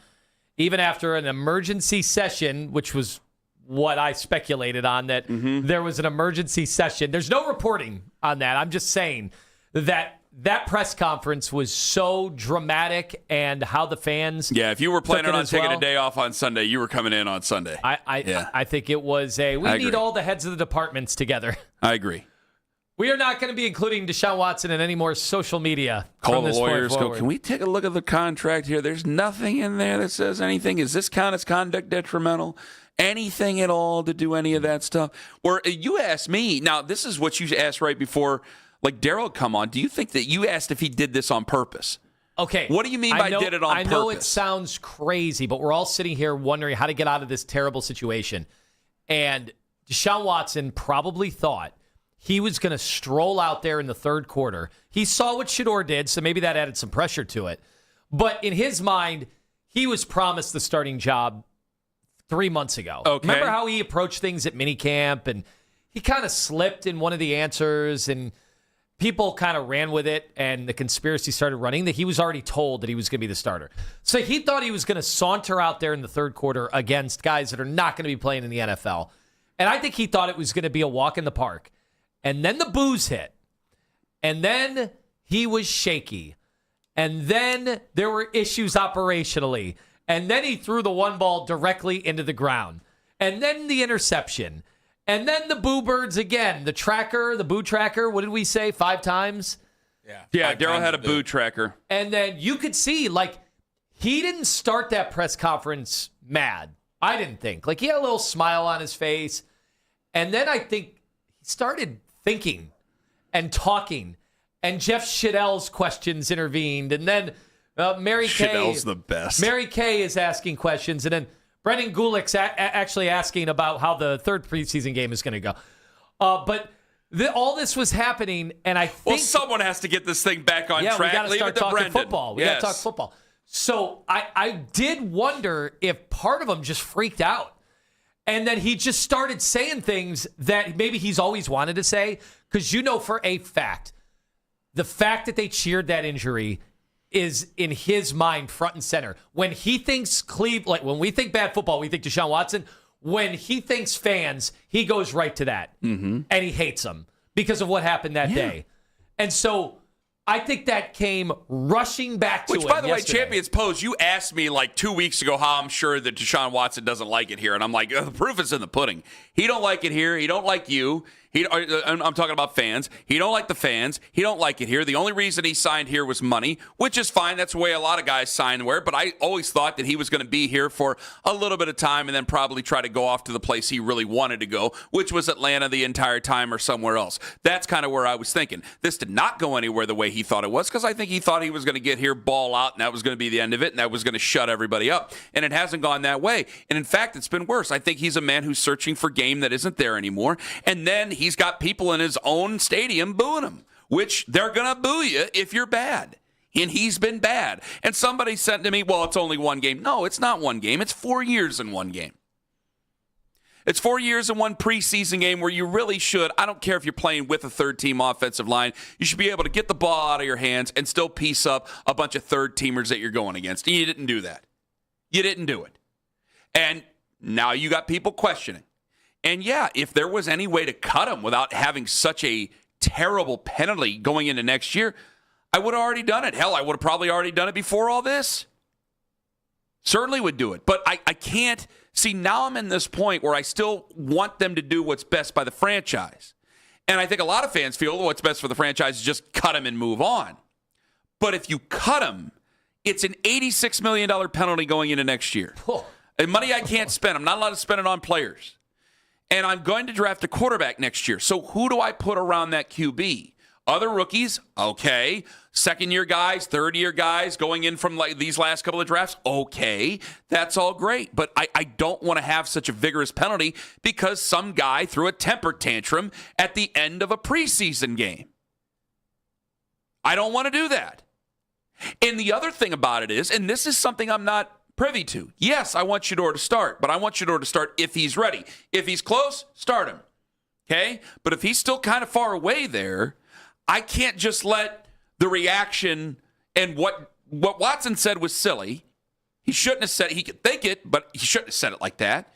even after an emergency session, which was what I speculated on, that there was an emergency session. There's no reporting on that. I'm just saying that press conference was so dramatic and how the fans if you were planning took it on as taking well. a day off on Sunday, you were coming in on Sunday. I think it was we I need agree. all the heads of the departments together. I agree. We are not going to be including Deshaun Watson in any more social media. Call from the this point lawyers. Go, forward. can we take a look at the contract here? There's nothing in there that says anything. Is this count as conduct detrimental? Anything at all to do any of that stuff? Or you asked me. Now, this is what you asked right before, like Daryl come on. Do you think that you asked if he did this on purpose? Okay. What do you mean by did it on I purpose? know it sounds crazy, but we're all sitting here wondering how to get out of this terrible situation. And Deshaun Watson probably thought he was going to stroll out there in the third quarter. He saw what Shedeur did, so maybe that added some pressure to it. But in his mind, he was promised the starting job 3 months ago. Okay. Remember how he approached things at minicamp, and he kind of slipped in one of the answers, and people kind of ran with it, and the conspiracy started running that he was already told that he was going to be the starter. So he thought he was going to saunter out there in the third quarter against guys that are not going to be playing in the NFL. And I think he thought it was going to be a walk in the park. And then the booze hit. And then he was shaky. And then there were issues operationally. And then he threw the one ball directly into the ground. And then the interception. And then the boo birds again. The boo tracker, what did we say, 5 times? Yeah, Daryl had a boo tracker. And then you could see, he didn't start that press conference mad. I didn't think. He had a little smile on his face. And then I think he started thinking and talking. And Jeff Shadell's questions intervened. And then Mary Kay. Shadell's the best. Mary Kay is asking questions. And then Brendan Gulick's actually asking about how the third preseason game is going to go. But all this was happening, and I think... Well, someone has to get this thing back on track. We got to start talking Brendan. football. We got to talk football. So I did wonder if part of him just freaked out. And then he just started saying things that maybe he's always wanted to say. Because for a fact, the fact that they cheered that injury is in his mind front and center. When he thinks when we think bad football, we think Deshaun Watson. When he thinks fans, he goes right to that. Mm-hmm. And he hates them because of what happened that day. And so I think that came rushing back to him. Which, by the yesterday. way, Champions Pose, you asked me 2 weeks ago how I'm sure that Deshaun Watson doesn't like it here. And I'm like, the proof is in the pudding. He don't like it here. He don't like you. I'm talking about fans. He don't like the fans. He don't like it here. The only reason he signed here was money, which is fine. That's the way a lot of guys sign where. But I always thought that he was going to be here for a little bit of time and then probably try to go off to the place he really wanted to go, which was Atlanta the entire time or somewhere else. That's kind of where I was thinking. This did not go anywhere the way he thought it was, because I think he thought he was going to get here, ball out, and that was going to be the end of it, and that was going to shut everybody up. And it hasn't gone that way. And in fact, it's been worse. I think he's a man who's searching for game that isn't there anymore. And then he's got people in his own stadium booing him, which they're going to boo you if you're bad. And he's been bad. And somebody said to me, well, it's only one game. No, it's not one game. It's 4 years in one game. It's 4 years in one preseason game where you really should, I don't care if you're playing with a third-team offensive line, you should be able to get the ball out of your hands and still piece up a bunch of third-teamers that you're going against. And you didn't do that. You didn't do it. And now you got people questioning. And yeah, if there was any way to cut him without having such a terrible penalty going into next year, I would have already done it. Hell, I would have probably already done it before all this. Certainly would do it. But I can't. See, now I'm in this point where I still want them to do what's best by the franchise. And I think a lot of fans feel what's best for the franchise is just cut him and move on. But if you cut him, it's an $86 million penalty going into next year. And money I can't spend. I'm not allowed to spend it on players. And I'm going to draft a quarterback next year. So who do I put around that QB? Other rookies? Okay. Second-year guys, third-year guys going in from these last couple of drafts? Okay. That's all great. But I don't want to have such a vigorous penalty because some guy threw a temper tantrum at the end of a preseason game. I don't want to do that. And the other thing about it is, and this is something I'm not privy to. Yes, I want Shador to start, but I want Shador to start if he's ready. If he's close, start him. Okay? But if he's still kind of far away there, I can't just let the reaction and what Watson said was silly. He shouldn't have said it. He could think it, but he shouldn't have said it like that.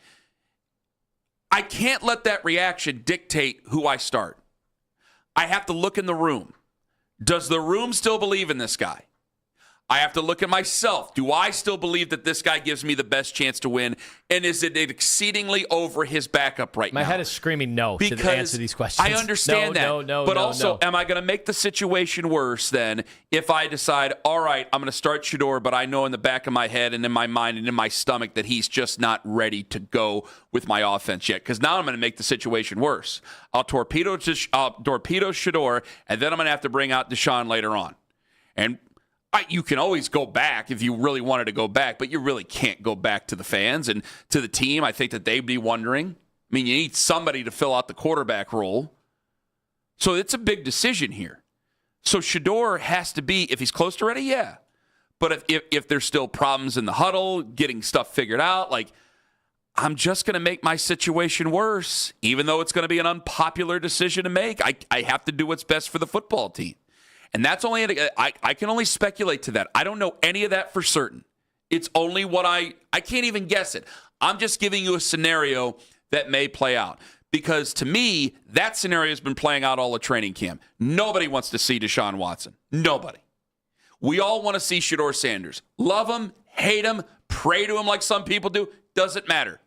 I can't let that reaction dictate who I start. I have to look in the room. Does the room still believe in this guy? I have to look at myself. Do I still believe that this guy gives me the best chance to win? And is it exceedingly over his backup right now? My head is screaming no because to answer these questions. I understand that. But also, am I going to make the situation worse then if I decide, all right, I'm going to start Shador, but I know in the back of my head and in my mind and in my stomach that he's just not ready to go with my offense yet? Because now I'm going to make the situation worse. I'll torpedo Shador, and then I'm going to have to bring out Deshaun later on. And you can always go back if you really wanted to go back, but you really can't go back to the fans and to the team. I think that they'd be wondering. I mean, you need somebody to fill out the quarterback role. So it's a big decision here. So Shador has to be, if he's close to ready, yeah. But if there's still problems in the huddle, getting stuff figured out, I'm just going to make my situation worse, even though it's going to be an unpopular decision to make. I have to do what's best for the football team. And that's only, I can only speculate to that. I don't know any of that for certain. It's only what I can't even guess it. I'm just giving you a scenario that may play out. Because to me, that scenario has been playing out all of training camp. Nobody wants to see Deshaun Watson. Nobody. We all want to see Shedeur Sanders. Love him, hate him, pray to him like some people do. Doesn't matter.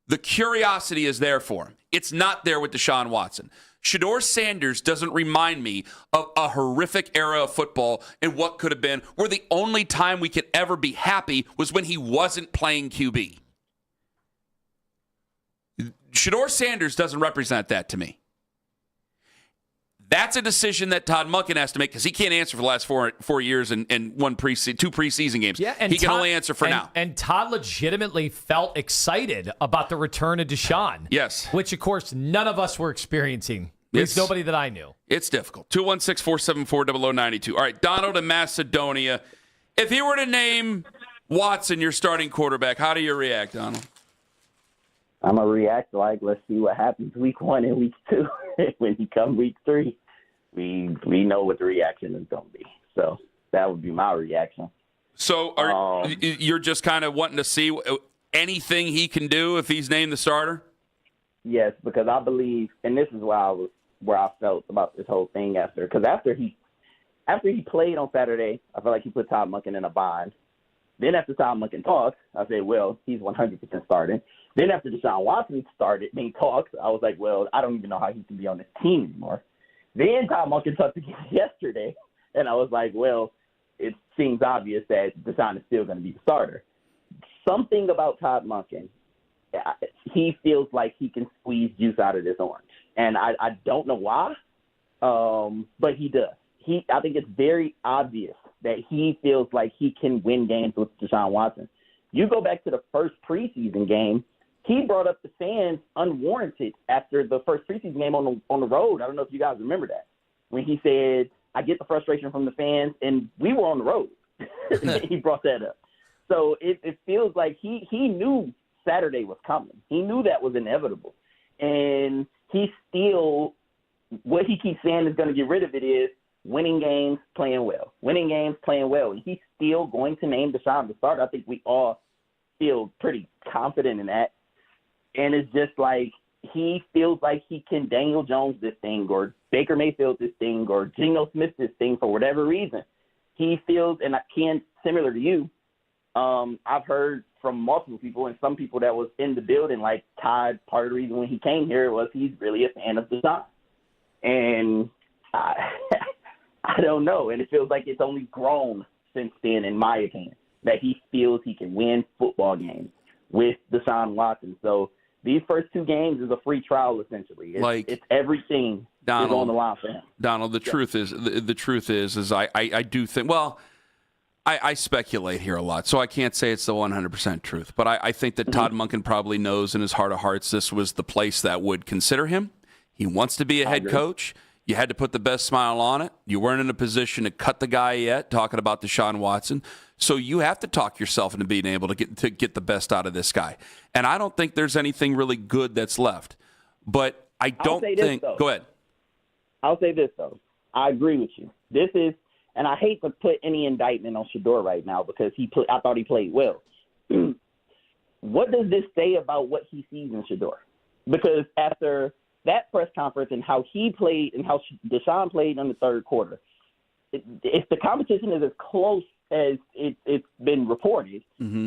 The curiosity is there for him. It's not there with Deshaun Watson. Shedeur Sanders doesn't remind me of a horrific era of football and what could have been, where the only time we could ever be happy was when he wasn't playing QB. Shedeur Sanders doesn't represent that to me. That's a decision that Todd Monken has to make because he can't answer for the last 4 years and two preseason games. Yeah, and he can only answer for now. And Todd legitimately felt excited about the return of Deshaun. Yes. Which, of course, none of us were experiencing. At least nobody that I knew. It's difficult. 216-474-0092. All right, Donald in Macedonia. If he were to name Watson your starting quarterback, how do you react, Donald? I'm going to react like, let's see what happens week 1 and week 2. When he comes week 3, we know what the reaction is going to be. So that would be my reaction. So you're just kind of wanting to see anything he can do if he's named the starter? Yes, because I believe, and this is where I felt about this whole thing after he played on Saturday, I felt like he put Todd Monken in a bind. Then after Todd Monken talked, I said, well, he's 100% starting. Then after Deshaun Watson started being talked, I was like, well, I don't even know how he can be on this team anymore. Then Todd Monken talked again yesterday, and I was like, well, it seems obvious that Deshaun is still going to be the starter. Something about Todd Monken, he feels like he can squeeze juice out of this orange. And I don't know why, but he does. I think it's very obvious that he feels like he can win games with Deshaun Watson. You go back to the first preseason game, he brought up the fans unwarranted after the first preseason game on the road. I don't know if you guys remember that. When he said, I get the frustration from the fans, and we were on the road. He brought that up. So it feels like he knew Saturday was coming. He knew that was inevitable. And he still, what he keeps saying is going to get rid of it is winning games, playing well. Winning games, playing well. And he's still going to name Deshaun the starter. I think we all feel pretty confident in that. And it's just like he feels like he can Daniel Jones this thing or Baker Mayfield this thing or Geno Smith this thing for whatever reason. He feels, and I can't, similar to you, I've heard from multiple people and some people that was in the building, like Todd, part of the reason when he came here was he's really a fan of Deshaun. And I don't know. And it feels like it's only grown since then, in my opinion, that he feels he can win football games with Deshaun Watson. So these first 2 games is a free trial, essentially. It's everything is on the line for him. Donald, the truth is I do think, well, I speculate here a lot, so I can't say it's the 100% truth. But I think that Todd Monken probably knows in his heart of hearts this was the place that would consider him. He wants to be a head coach. You had to put the best smile on it. You weren't in a position to cut the guy yet, talking about Deshaun Watson. So you have to talk yourself into being able to get the best out of this guy. And I don't think there's anything really good that's left. But I don't think – go ahead. I'll say this, though. I agree with you. This is – and I hate to put any indictment on Shedeur right now because I thought he played well. What does this say about what he sees in Shedeur? Because after that press conference and how he played and how Deshaun played in the third quarter, if the competition is as close as it's been reported,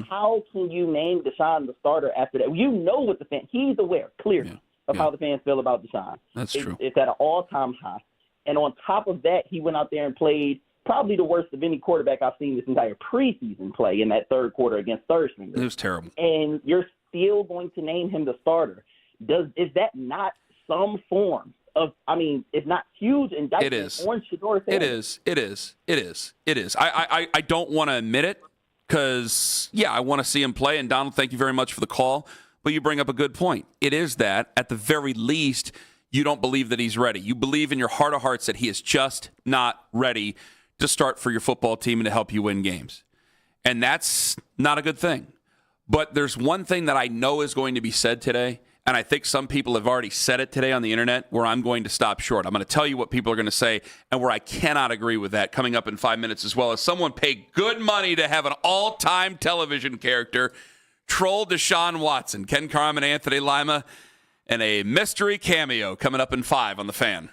how can you name Deshaun the starter after that? You know what the fans – he's aware, clearly, of how the fans feel about Deshaun. That's true. It's at an all-time high. And on top of that, he went out there and played probably the worst of any quarterback I've seen this entire preseason play in that third quarter against third stringers. It was terrible. And you're still going to name him the starter. Is that not some form of, I mean, it's not huge indictment on Shedeur Sanders? It is. I don't want to admit it because, I want to see him play. And, Donald, thank you very much for the call. But you bring up a good point. It is that, at the very least, you don't believe that he's ready. You believe in your heart of hearts that he is just not ready to start for your football team and to help you win games. And that's not a good thing. But there's one thing that I know is going to be said today, and I think some people have already said it today on the internet, where I'm going to stop short. I'm going to tell you what people are going to say and where I cannot agree with that, coming up in 5 minutes, as well as someone paid good money to have an all-time television character troll Deshaun Watson. Ken Carman, Anthony Lima, and a mystery cameo coming up in 5 on The Fan.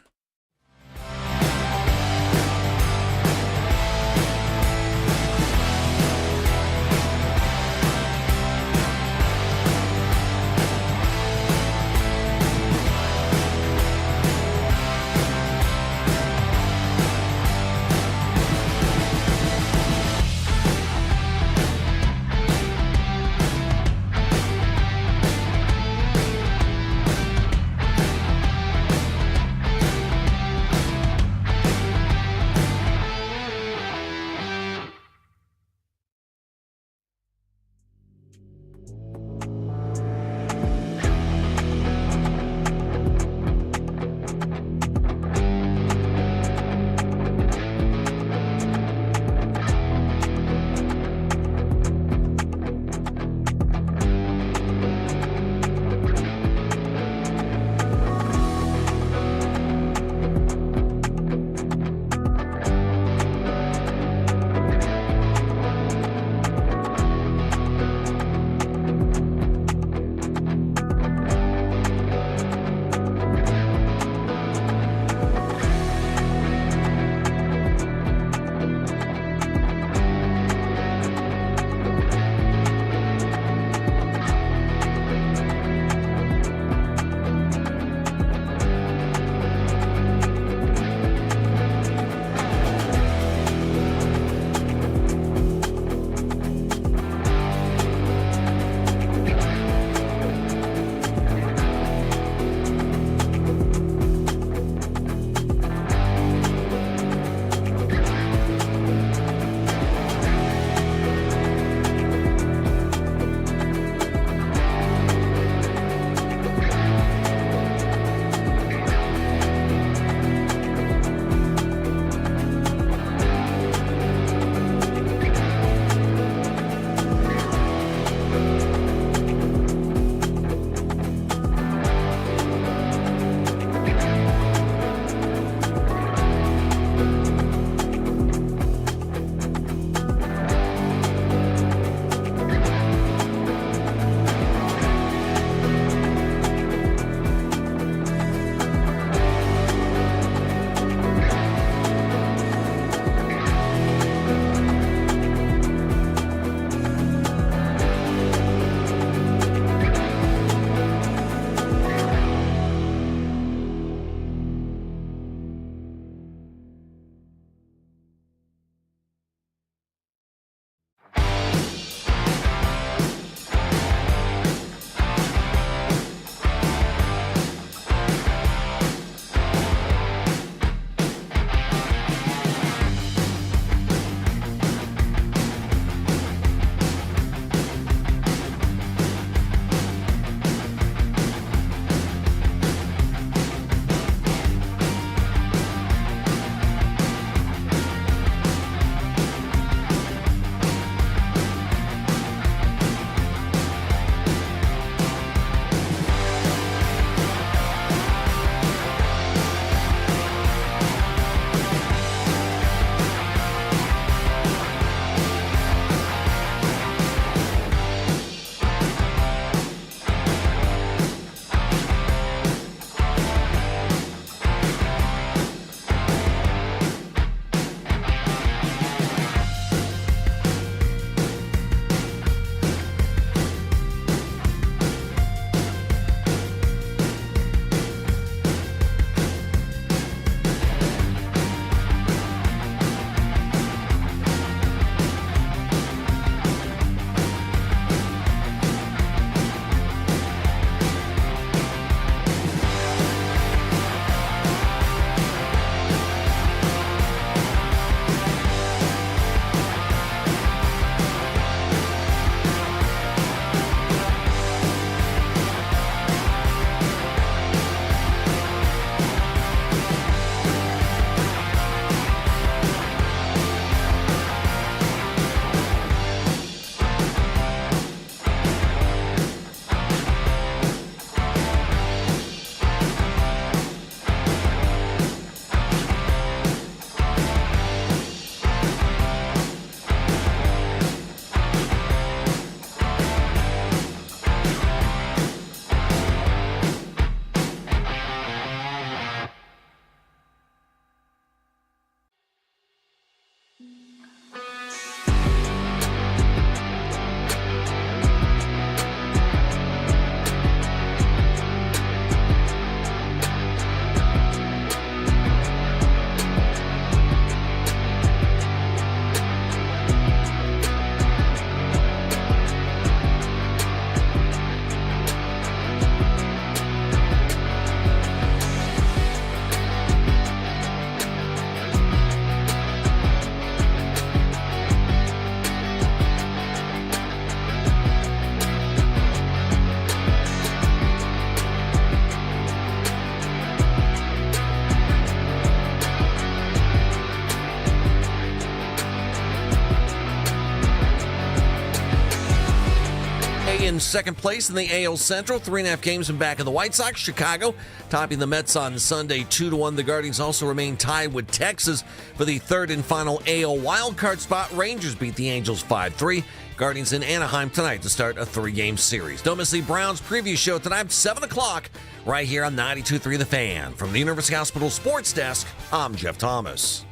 in second place in the AL Central. 3.5 games in back of the White Sox. Chicago topping the Mets on Sunday 2-1. The Guardians also remain tied with Texas for the third and final AL wildcard spot. Rangers beat the Angels 5-3. Guardians in Anaheim tonight to start a 3-game series. Don't miss the Browns preview show tonight, 7 o'clock, right here on 92.3 The Fan. From the University Hospital Sports Desk, I'm Jeff Thomas.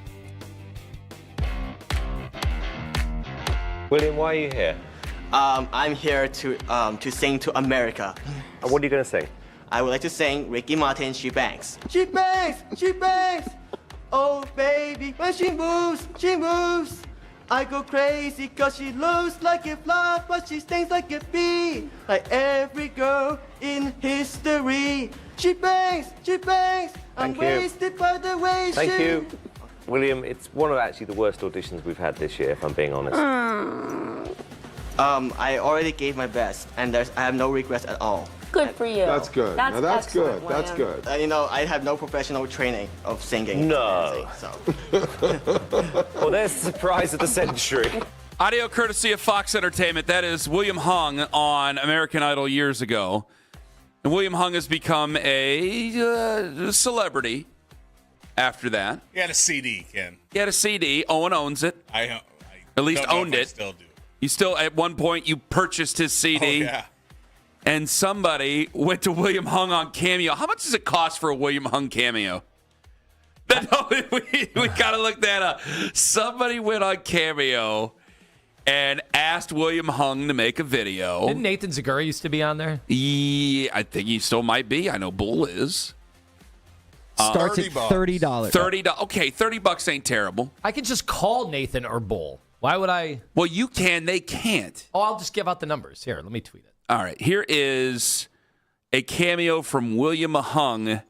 William, why are you here? I'm here to sing to America. And what are you going to sing? I would like to sing Ricky Martin, She Bangs. She bangs, she bangs. Oh, baby, when she moves, I go crazy cause she looks like a flower, but she stings like a bee. Like every girl in history. She bangs, I'm wasted by the way she... Thank you. William, it's one of actually the worst auditions we've had this year, if I'm being honest. I already gave my best, and I have no regrets at all. Good for you. That's good. That's, That's excellent, good. That's William. good. You know, I have no professional training of singing. No. So. Well, there's the surprise of the century. Audio courtesy of Fox Entertainment. That is William Hung on American Idol years ago. And William Hung has become a celebrity after that. He had a CD, Ken. He had a CD. Owen owns it. I at least don't know owned if I it. still do. You still, at one point, you purchased his CD. Oh, yeah. And somebody went to William Hung on Cameo. How much does it cost for a William Hung cameo? We got to look that up. Somebody went on Cameo and asked William Hung to make a video. Didn't Nathan Zagura used to be on there? Yeah, I think he still might be. I know Bull is. Starts at $30. $30. Okay, $30 ain't terrible. I could just call Nathan or Bull. Why would I? Well, you can. They can't. Oh, I'll just give out the numbers. Here, let me tweet it. All right, here is a cameo from William Hung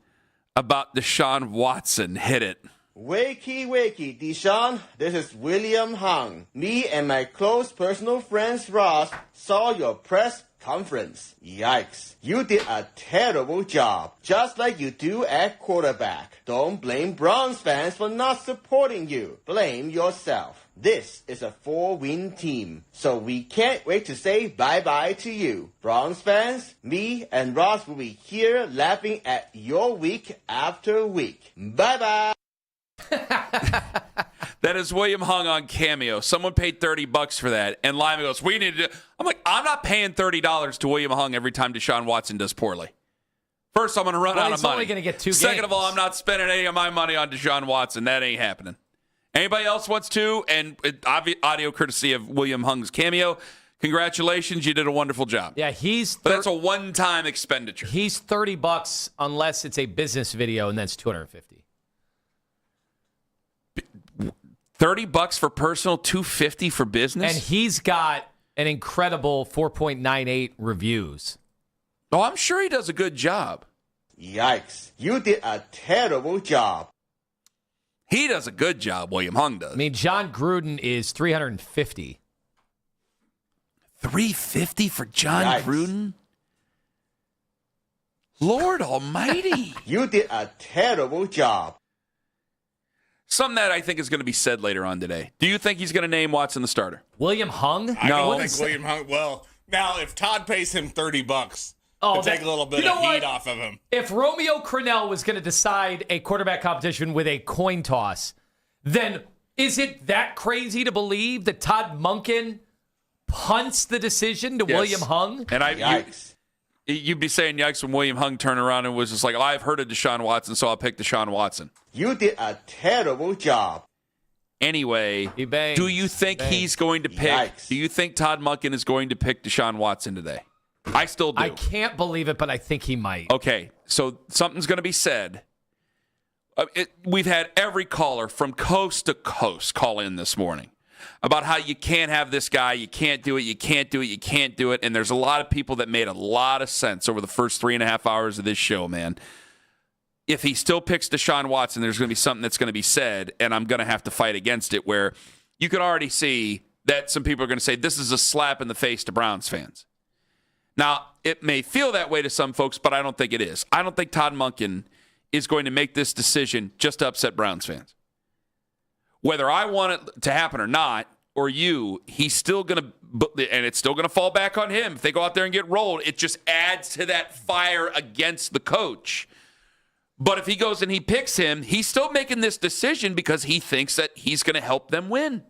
about Deshaun Watson. Hit it. Wakey, wakey, Deshaun. This is William Hung. Me and my close personal friend Ross saw your press conference. Yikes. You did a terrible job, just like you do at quarterback. Don't blame Browns fans for not supporting you. Blame yourself. This is a 4-win team, so we can't wait to say bye-bye to you. Browns fans, me and Ross will be here laughing at your week after week. Bye-bye. That is William Hung on Cameo. Someone paid $30 for that, and Lima goes, "We need to." I'm like, I'm not paying $30 to William Hung every time Deshaun Watson does poorly. First, I'm going to run out of money. He's only going to get 2 Second games. of all, I'm not spending any of my money on Deshaun Watson. That ain't happening. Anybody else wants to? And audio courtesy of William Hung's Cameo. Congratulations, you did a wonderful job. Yeah, but that's a one-time expenditure. He's $30 unless it's a business video, and that's $250. $30 for personal, $250 for business, And he's got an incredible 4.98 reviews. Oh, I'm sure he does a good job. Yikes. You did a terrible job. He does a good job, William Hung does. I mean, John Gruden is $350. $350 for John Yikes. Gruden? Lord almighty. You did a terrible job. Something that I think is going to be said later on today. Do you think he's going to name Watson the starter? William Hung? I don't think William Hung. Well, now if Todd pays him $30 to take a little bit of heat off of him, If Romeo Crennel was going to decide a quarterback competition with a coin toss, then is it that crazy to believe that Todd Monken punts the decision to Yes. William Hung? And you'd be saying yikes when William Hung turned around and was just like, I've heard of Deshaun Watson, so I'll pick Deshaun Watson. You did a terrible job. Anyway, do you think he's going to pick? Yikes. Do you think Todd Monken is going to pick Deshaun Watson today? I still do. I can't believe it, but I think he might. Okay, so something's going to be said. We've had every caller from coast to coast call in this morning about how you can't have this guy, you can't do it, you can't do it, you can't do it. And there's a lot of people that made a lot of sense over the first 3.5 hours of this show, man. If he still picks Deshaun Watson, there's going to be something that's going to be said, and I'm going to have to fight against it, where you can already see that some people are going to say this is a slap in the face to Browns fans. Now, it may feel that way to some folks, but I don't think it is. I don't think Todd Monken is going to make this decision just to upset Browns fans. Whether I want it to happen or not, or you, he's still going to, and it's still going to fall back on him. If they go out there and get rolled, it just adds to that fire against the coach. But if he goes and he picks him, he's still making this decision because he thinks that he's going to help them win.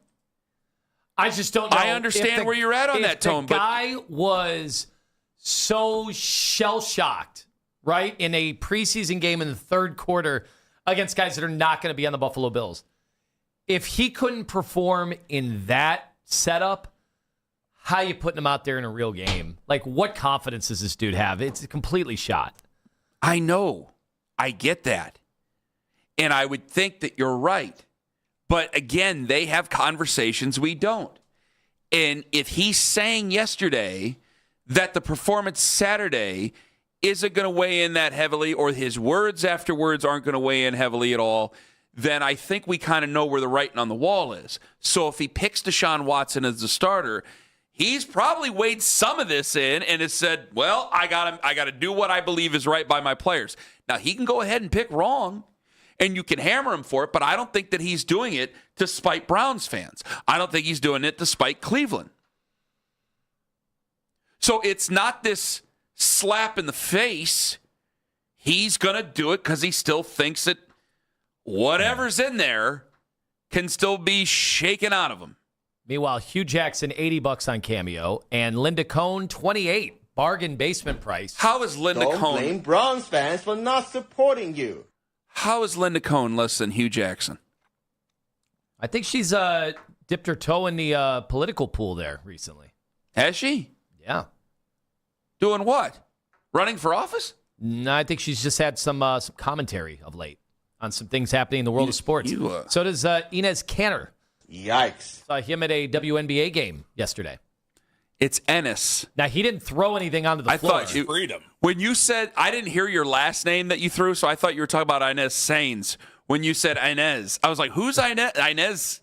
I just don't know. I understand where you're at on that, Tone. The guy was so shell-shocked, right, in a preseason game in the third quarter against guys that are not going to be on the Buffalo Bills. If he couldn't perform in that setup, how are you putting him out there in a real game? Like, what confidence does this dude have? It's completely shot. I know. I get that. And I would think that you're right. But again, they have conversations we don't. And if he's saying yesterday that the performance Saturday isn't going to weigh in that heavily, or his words afterwards aren't going to weigh in heavily at all, then I think we kind of know where the writing on the wall is. So if he picks Deshaun Watson as the starter, he's probably weighed some of this in and has said, well, I got to do what I believe is right by my players. Now, he can go ahead and pick wrong, and you can hammer him for it, but I don't think that he's doing it to spite Browns fans. I don't think he's doing it to spite Cleveland. So it's not this slap in the face. He's going to do it because he still thinks that whatever's in there can still be shaken out of him. Meanwhile, Hugh Jackson, $80 on Cameo, and Linda Cohn, $28. Bargain basement price. How is Linda Cohn? Don't blame Browns fans for not supporting you. How is Linda Cohn less than Hugh Jackson? I think she's dipped her toe in the political pool there recently. Has she? Yeah. Doing what? Running for office? No, I think she's just had some commentary of late on some things happening in the world of sports. So does Inez Canner. Yikes. Saw him at a WNBA game yesterday. It's Ennis. Now, he didn't throw anything onto the floor. I thought freedom. When you said, I didn't hear your last name that you threw, so I thought you were talking about Inez Sainz. When you said Inez, I was like, who's Inez? Inez?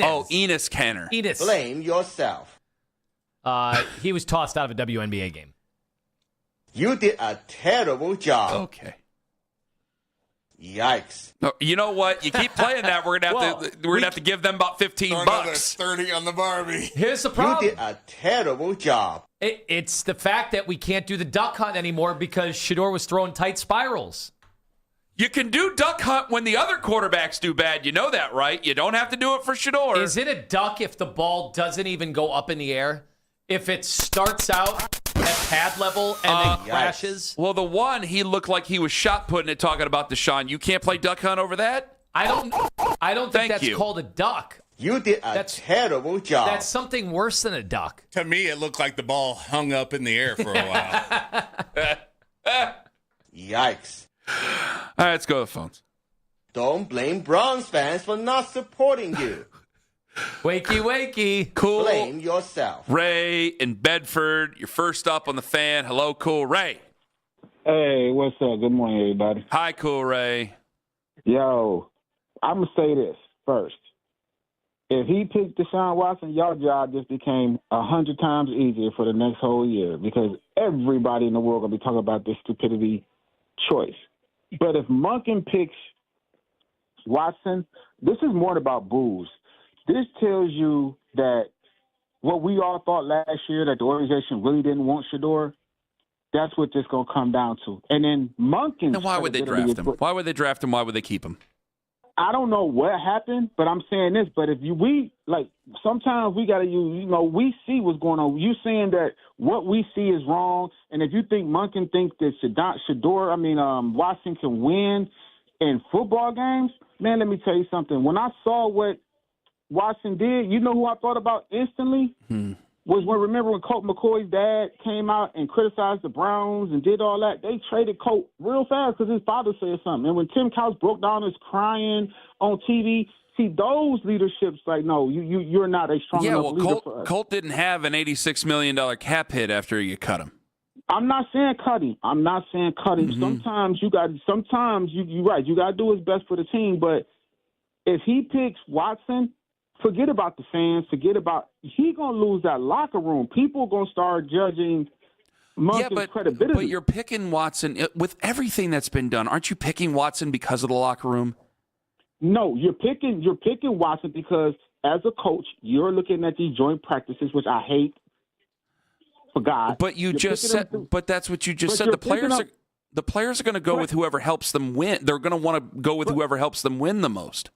Oh, Enos Canner. Enos. Blame yourself. He was tossed out of a WNBA game. You did a terrible job. Okay. Yikes. No, you know what? You keep playing that, we're gonna have to give them about $15. 30 on the Barbie. Here's the problem. You did a terrible job. It's the fact that we can't do the duck hunt anymore because Shador was throwing tight spirals. You can do duck hunt when the other quarterbacks do bad. You know that, right? You don't have to do it for Shador. Is it a duck if the ball doesn't even go up in the air? If it starts out at pad level and then crashes? Well, the one, he looked like he was shot putting it, talking about Deshaun. You can't play duck hunt over that? I don't think that's called a duck. You did a terrible job. That's something worse than a duck. To me, it looked like the ball hung up in the air for a while. Yikes. All right, let's go to the phones. Don't blame Browns fans for not supporting you. Wakey, wakey. Cool. Blame yourself. Ray in Bedford, you're first up on the fan. Hello, Cool Ray. Hey, what's up? Good morning, everybody. Hi, Cool Ray. Yo, I'm going to say this first. If he picked Deshaun Watson, y'all job just became 100 times easier for the next whole year because everybody in the world going to be talking about this stupidity choice. But if Monken picks Watson, this is more about booze. This tells you that what we all thought last year, that the organization really didn't want Shador, that's what this going to come down to. And then Monken. Then why would they draft him? Why would they draft him? Why would they keep him? I don't know what happened, but I'm saying this. But if sometimes we got to use, we see what's going on. You saying that what we see is wrong. And if you think Monken thinks that Watson can win in football games, man, let me tell you something. When I saw what Watson did, you know who I thought about instantly? Remember when Colt McCoy's dad came out and criticized the Browns and did all that? They traded Colt real fast because his father said something. And when Tim Couch broke down his crying on TV, see, those leaderships, no, you're not a strong enough leader for us. Colt didn't have an $86 million cap hit after you cut him. I'm not saying cutting. Mm-hmm. Sometimes you're right. You got to do what's best for the team. But if he picks Watson, forget about the fans. He going to lose that locker room. People are going to start judging Monken's credibility. But you're picking Watson with everything that's been done. Aren't you picking Watson because of the locker room? No, you're picking Watson because as a coach, you're looking at these joint practices, which I hate. For God, but you just said. But that's what you just said. The players are going to go with whoever helps them win. They're going to want to go with whoever helps them win the most.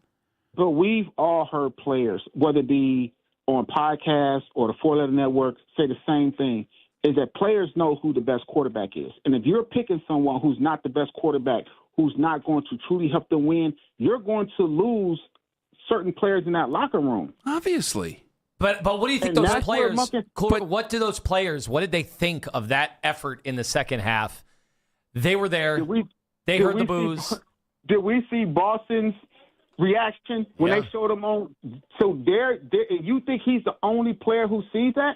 But we've all heard players, whether it be on podcasts or the Four Letter Network, say the same thing, is that players know who the best quarterback is. And if you're picking someone who's not the best quarterback, who's not going to truly help them win, you're going to lose certain players in that locker room. Obviously. But what do you think those players, what do those players, what did they think of that effort in the second half? They were there. They heard the boos. Did we see Boston's reaction when they showed him on? So you think he's the only player who sees that?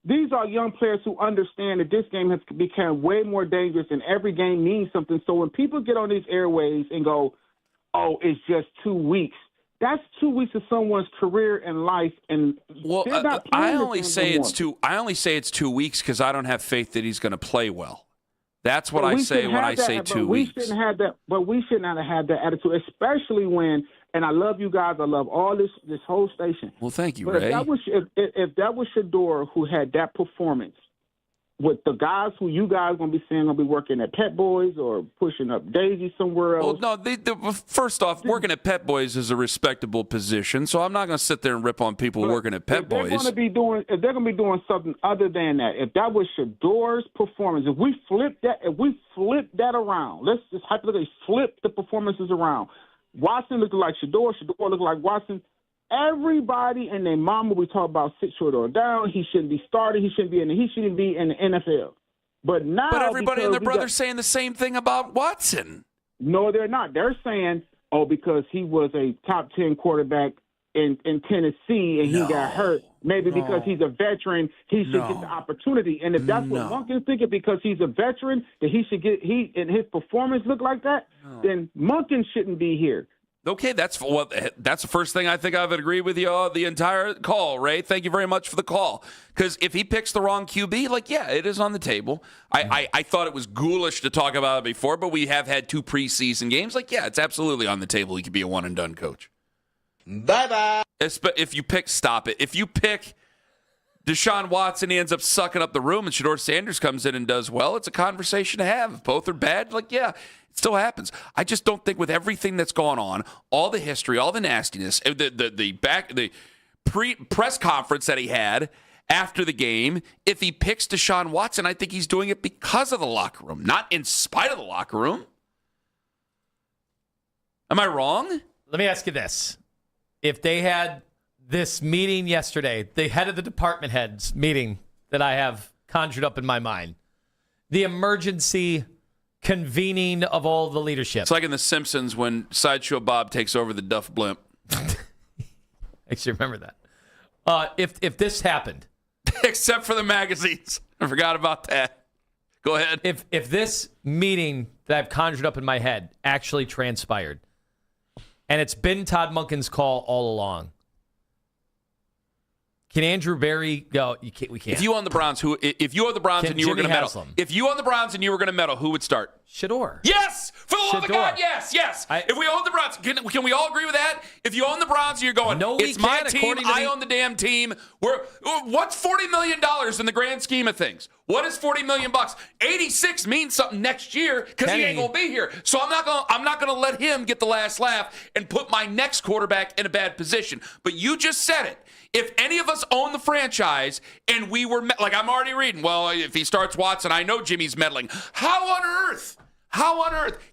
These are young players who understand that this game has become way more dangerous and every game means something. So when people get on these airwaves and go, oh, it's just 2 weeks, that's 2 weeks of someone's career and life. And I only say it's 2 weeks because I don't have faith that he's going to play well. That's what I say when I say 2 weeks. We shouldn't have that. But we should not have had that attitude, especially when. And I love you guys. I love all this whole station. Well, thank you, but Ray. If that was Shador who had that performance with the guys who you guys going to be seeing going to be working at Pet Boys or pushing up Daisy somewhere else. Well, no, first off, working at Pet Boys is a respectable position, so I'm not going to sit there and rip on people working at Pet Boys. If they're going to be doing something other than that, if that was Shador's performance, if we flip that around, let's just hypothetically flip the performances around. Watson looked like Shador looked like Watson. Everybody and their mama we talk about sit Shador down. He shouldn't be starting. He shouldn't be in the NFL. But everybody and their brother's saying the same thing about Watson. No, they're not. They're saying, because he was a top 10 quarterback in Tennessee and he got hurt. Maybe because he's a veteran, he should get the opportunity. And if that's what Monken's thinking, because he's a veteran, that he should get and his performance look like that, then Monken shouldn't be here. Okay, that's the first thing I think I've agreed with you the entire call, Ray. Thank you very much for the call. Because if he picks the wrong QB, it is on the table. I thought it was ghoulish to talk about it before, but we have had 2 preseason games. It's absolutely on the table. He could be a one-and-done coach. Bye-bye. If you pick Deshaun Watson, he ends up sucking up the room, and Shador Sanders comes in and does well, it's a conversation to have. If both are bad, it still happens. I just don't think with everything that's gone on, all the history, all the nastiness, the press conference that he had after the game, if he picks Deshaun Watson, I think he's doing it because of the locker room, not in spite of the locker room. Am I wrong? Let me ask you this. If they had this meeting yesterday, the head of the department heads meeting that I have conjured up in my mind, the emergency convening of all the leadership. It's like in The Simpsons when Sideshow Bob takes over the Duff Blimp. Actually, remember that. If this happened. Except for the magazines. I forgot about that. Go ahead. If this meeting that I've conjured up in my head actually transpired, and it's been Todd Monken's call all along, can Andrew Berry go? We can't. If you own the Browns, and you were going to meddle, who would start? Shador. Yes, for the love of God, yes. If we own the Browns, can we all agree with that? If you own the Browns, and you're going, it's my team. I own the damn team. What's $40 million in the grand scheme of things? What is $40 million? 86 means something next year because he ain't gonna be here. So I'm not gonna let him get the last laugh and put my next quarterback in a bad position. But you just said it. If any of us own the franchise and we were I'm already reading, well, if he starts Watson, I know Jimmy's meddling. How on earth?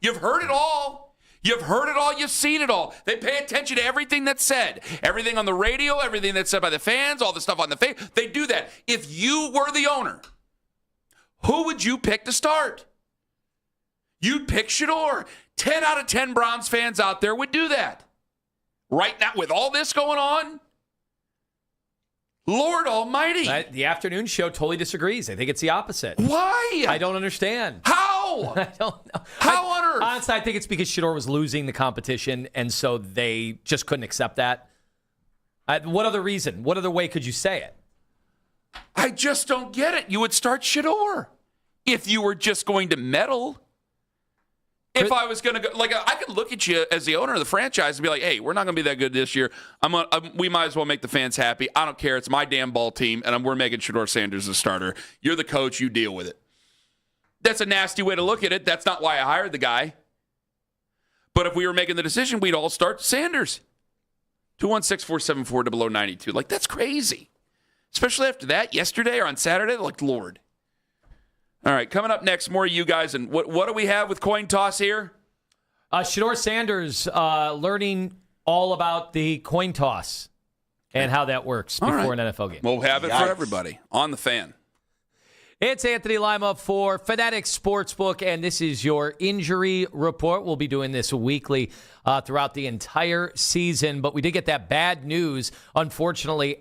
You've heard it all. You've seen it all. They pay attention to everything that's said. Everything on the radio, everything that's said by the fans, all the stuff on the face. They do that. If you were the owner, who would you pick to start? You'd pick Shador. 10 out of 10 Browns fans out there would do that. Right now, with all this going on, Lord almighty. The afternoon show totally disagrees. I think it's the opposite. Why? I don't understand. How? I don't know. How on earth? Honestly, I think it's because Shador was losing the competition, and so they just couldn't accept that. What other reason? What other way could you say it? I just don't get it. You would start Shador if you were just going to meddle. If I was going to go, like, I could look at you as the owner of the franchise and be like, hey, we're not going to be that good this year. We might as well make the fans happy. I don't care. It's my damn ball team, and we're making Shedeur Sanders the starter. You're the coach. You deal with it. That's a nasty way to look at it. That's not why I hired the guy. But if we were making the decision, we'd all start Sanders. 216-474-0092. Like, that's crazy. Especially after that, yesterday or on Saturday, like, Lord. All right, coming up next, more of you guys. And what do we have with coin toss here? Shedeur Sanders learning all about the coin toss and how that works before an NFL game. We'll have it for everybody on the Fan. It's Anthony Lima for Fanatics Sportsbook, and this is your injury report. We'll be doing this weekly throughout the entire season, but we did get that bad news, unfortunately,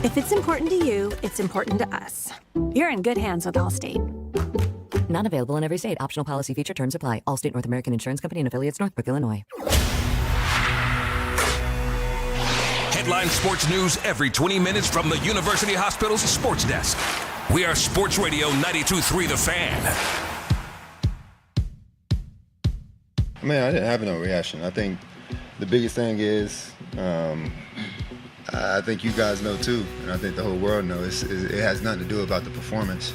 If it's important to you, it's important to us. You're in good hands with Allstate. Not available in every state. Optional policy feature terms apply. Allstate North American Insurance Company and affiliates, Northbrook, Illinois. Headline sports news every 20 minutes from the University Hospital's sports desk. We are Sports Radio 92.3 The Fan. I mean, I didn't have no reaction. I think the biggest thing is, I think you guys know too, and I think the whole world knows, it has nothing to do about the performance.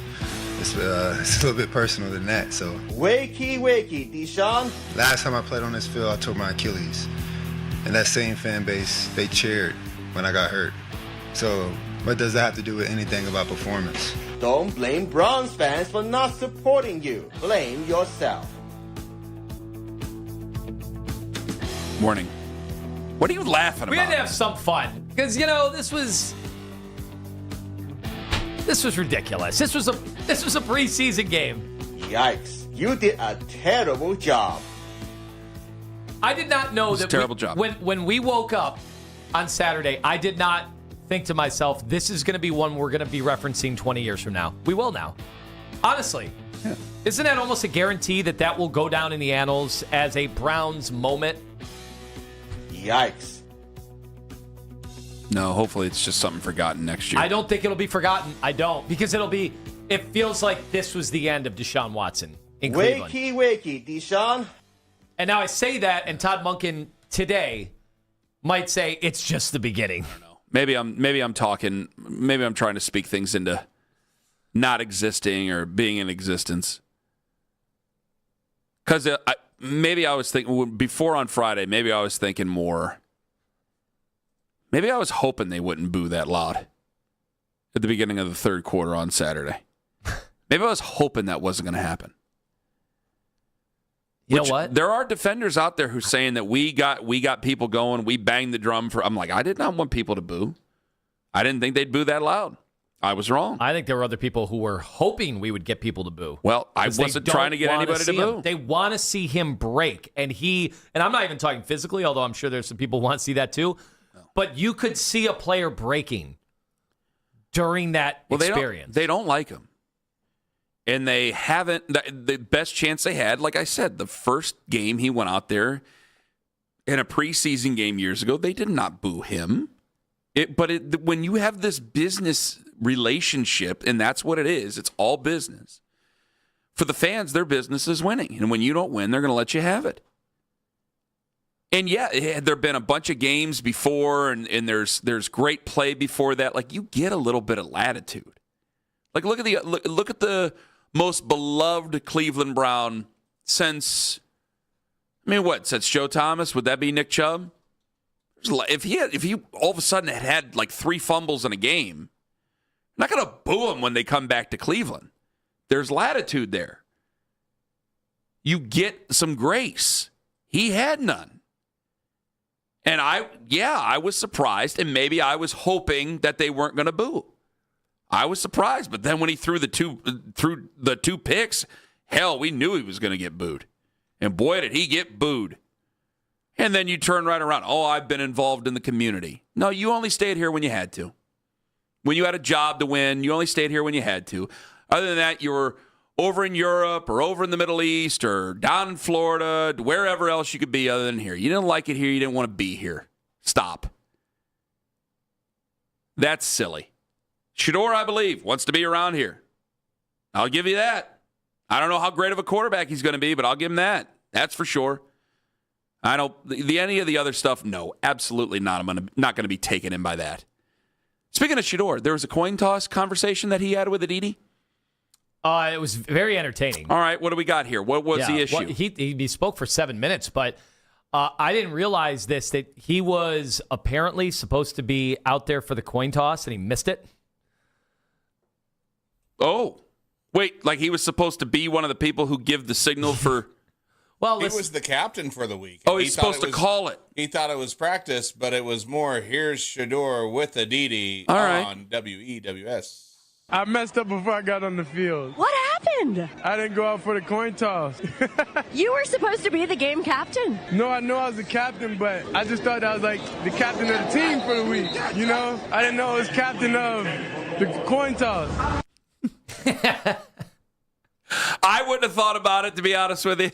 It's a little bit personal than that. So. Wakey, Deshaun. Last time I played on this field, I tore my Achilles. And that same fan base, they cheered when I got hurt. So what does that have to do with anything about performance? Don't blame Browns fans for not supporting you. Blame yourself. Morning. What are you laughing about? We had to have some fun because this was ridiculous. This was a preseason game. Yikes! You did a terrible job. I did not know that. Terrible job. When we woke up on Saturday, I did not think to myself, "This is going to be one we're going to be referencing 20 years from now." We will now. Honestly, isn't that almost a guarantee that will go down in the annals as a Browns moment? Yikes. No, hopefully it's just something forgotten next year. I don't think it'll be forgotten. I don't. Because it feels like this was the end of Deshaun Watson in Cleveland. Wakey, Deshaun. And now I say that, and Todd Monken today might say it's just the beginning. I don't know. Maybe I'm talking. Maybe I'm trying to speak things into not existing or being in existence. Because maybe I was thinking before on Friday. Maybe I was thinking more. Maybe I was hoping they wouldn't boo that loud at the beginning of the third quarter on Saturday. Maybe I was hoping that wasn't going to happen. You know what? There are defenders out there who saying that we got people going. We banged the drum for. I'm like, I did not want people to boo. I didn't think they'd boo that loud. I was wrong. I think there were other people who were hoping we would get people to boo. Well, I wasn't trying to get anybody to boo. They want to see him break, and I'm not even talking physically, although I'm sure there's some people who want to see that too. But you could see a player breaking during that experience. They don't like him. And they haven't. The best chance they had, like I said, the first game he went out there in a preseason game years ago, they did not boo him. When you have this business relationship, and that's what it is, it's all business. For the fans, their business is winning. And when you don't win, they're going to let you have it. And yeah, there have been a bunch of games before, and there's great play before that. Like, you get a little bit of latitude. Like, look at the most beloved Cleveland Brown since Joe Thomas? Would that be Nick Chubb? If he all of a sudden had like 3 fumbles in a game, I'm not going to boo him when they come back to Cleveland. There's latitude there. You get some grace. He had none. And I was surprised, and maybe I was hoping that they weren't going to boo. I was surprised, but then when he threw the two picks, hell, we knew he was going to get booed. And boy, did he get booed. And then you turn right around. Oh, I've been involved in the community. No, you only stayed here when you had to. When you had a job to win, you only stayed here when you had to. Other than that, you were over in Europe or over in the Middle East or down in Florida, wherever else you could be other than here. You didn't like it here. You didn't want to be here. Stop. That's silly. Shador, I believe, wants to be around here. I'll give you that. I don't know how great of a quarterback he's going to be, but I'll give him that. That's for sure. I don't. Any of the other stuff, no, absolutely not. I'm not going to be taken in by that. Speaking of Shador, there was a coin toss conversation that he had with Aditi. It was very entertaining. All right, what do we got here? What was the issue? Well, he spoke for 7 minutes, but I didn't realize that he was apparently supposed to be out there for the coin toss, and he missed it. Oh, wait, like he was supposed to be one of the people who give the signal for... Well, he was the captain for the week. Oh, he's supposed to call it. He thought it was practice, but it was more, here's Shador with Aditi on WEWS. I messed up before I got on the field. What happened? I didn't go out for the coin toss. You were supposed to be the game captain. No, I know I was the captain, but I just thought I was like the captain of the team for the week. You know, I didn't know I was captain of the coin toss. I wouldn't have thought about it, to be honest with you.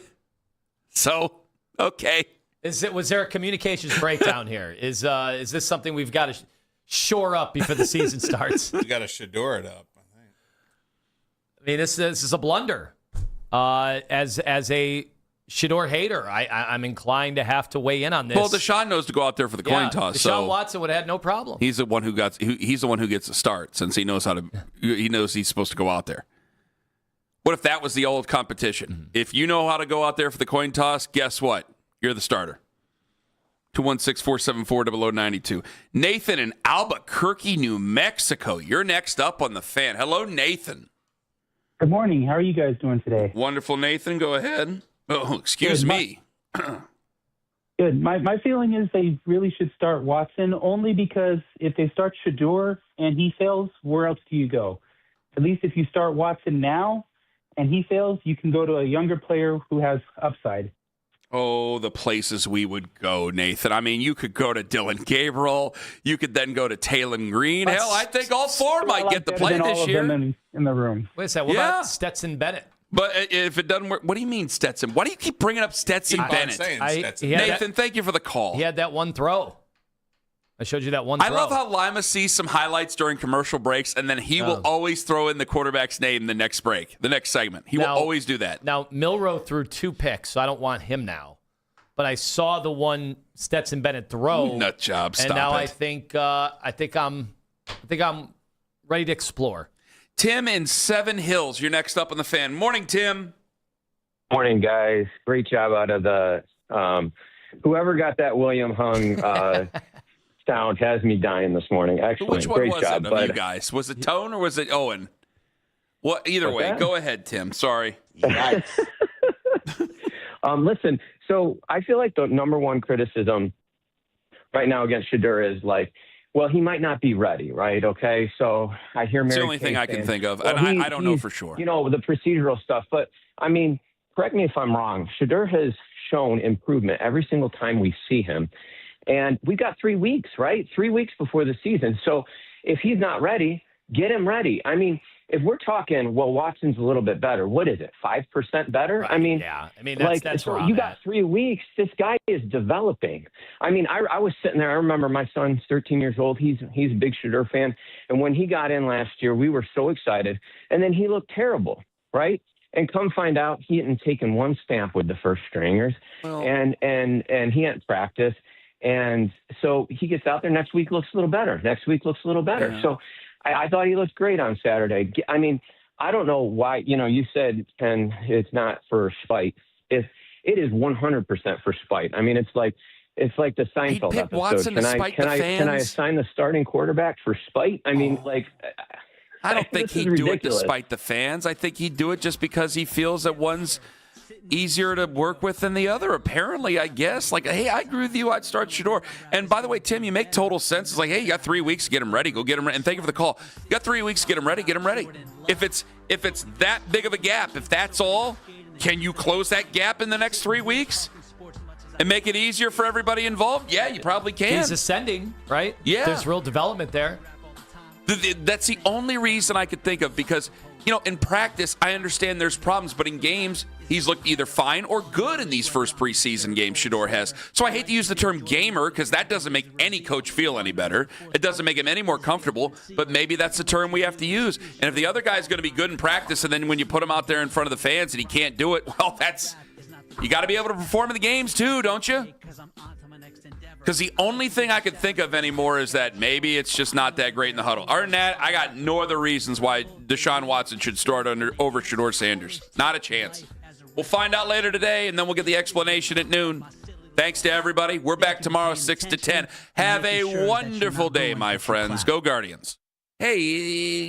So, okay. Was there a communications breakdown here? Is this something we've got to shore up before the season starts? We got to Shador it up. I mean, this is a blunder. As a Shador hater, I'm inclined to have to weigh in on this. Well, Deshaun knows to go out there for the coin toss. Deshaun Watson would have had no problem. He's the one who gets the start, since he knows he's supposed to go out there. What if that was the old competition? Mm-hmm. If you know how to go out there for the coin toss, guess what? You're the starter. 216-474-0092. Nathan in Albuquerque, New Mexico. You're next up on the Fan. Hello, Nathan. Good morning. How are you guys doing today? Wonderful, Nathan. Go ahead. Oh, excuse me. Good. My feeling is they really should start Watson, only because if they start Shador and he fails, where else do you go? At least if you start Watson now and he fails, you can go to a younger player who has upside. Oh, the places we would go, Nathan. I mean, you could go to Dylan Gabriel. You could then go to Taylon Green. Hell, I think all four might get the play this year. In the room. Wait a second. What about Stetson Bennett? But if it doesn't work, what do you mean Stetson? Why do you keep bringing up Stetson Bennett? Nathan, thank you for the call. He had that one throw. I showed you that one throw. I love how Lima sees some highlights during commercial breaks, and then he will always throw in the quarterback's name the next break, the next segment. He will always do that. Now, Milroe threw 2 picks, so I don't want him now. But I saw the one Stetson Bennett throw. Nut job. Stop and now it. I think I'm ready to explore. Tim in Seven Hills, you're next up on the Fan. Morning, Tim. Morning, guys. Great job out of the whoever got that William Hung sound has me dying this morning. Excellent. Which one Great was job, it of you guys? Was it Tone or was it Owen? Well, either way, go ahead, Tim. Sorry. Listen, so I feel like the number one criticism right now against Shador is like, well, he might not be ready, right? Okay, so I hear It's Mary the only thing I can think of, well, and I don't know for sure. You know, the procedural stuff. But, I mean, correct me if I'm wrong. Shador has shown improvement every single time we see him. And we got 3 weeks, right? 3 weeks before the season. So if he's not ready, get him ready. I mean, if we're talking, well, Watson's a little bit better. What is it, 5% better? Right, I mean, yeah. I mean, that's where you got 3 weeks. This guy is developing. I mean, I was sitting there. I remember my son's 13 years old. He's a big Shador fan. And when he got in last year, we were so excited. And then he looked terrible, right? And come find out, he hadn't taken one stamp with the first stringers, and he hadn't practiced. And so he gets out there. Next week looks a little better. Next week looks a little better. Yeah. So I thought he looked great on Saturday. I mean, I don't know why. You know, you said, Ken, it's not for spite. It is 100% for spite. I mean, it's like the Seinfeld episode. Watson can I fans? assign the starting quarterback for spite? I mean, I don't think he'd do it ridiculous. despite the fans. I think he'd do it just because he feels that one's easier to work with than the other, apparently, I guess. Like, hey, I agree with you. I'd start Shador. And by the way, Tim, you make total sense. It's like, hey, you got 3 weeks to get him ready. Go get him ready. And thank you for the call. You got 3 weeks to get him ready. Get him ready. If it's that big of a gap, if that's all, can you close that gap in the next 3 weeks and make it easier for everybody involved? Yeah, you probably can. He's ascending, right? Yeah. There's real development there. That's the only reason I could think of, because, you know, in practice, I understand there's problems, but in games, he's looked either fine or good in these first preseason games Shador has. So I hate to use the term gamer, because that doesn't make any coach feel any better. It doesn't make him any more comfortable, but maybe that's the term we have to use. And if the other guy's going to be good in practice, and then when you put him out there in front of the fans and he can't do it, well, you got to be able to perform in the games too, don't you? Because the only thing I could think of anymore is that maybe it's just not that great in the huddle. Other than that, I got no other reasons why Deshaun Watson should start over Shador Sanders. Not a chance. We'll find out later today, and then we'll get the explanation at noon. Thanks to everybody. We're back tomorrow 6 to 10. Have a wonderful day, my friends. Go Guardians. Hey.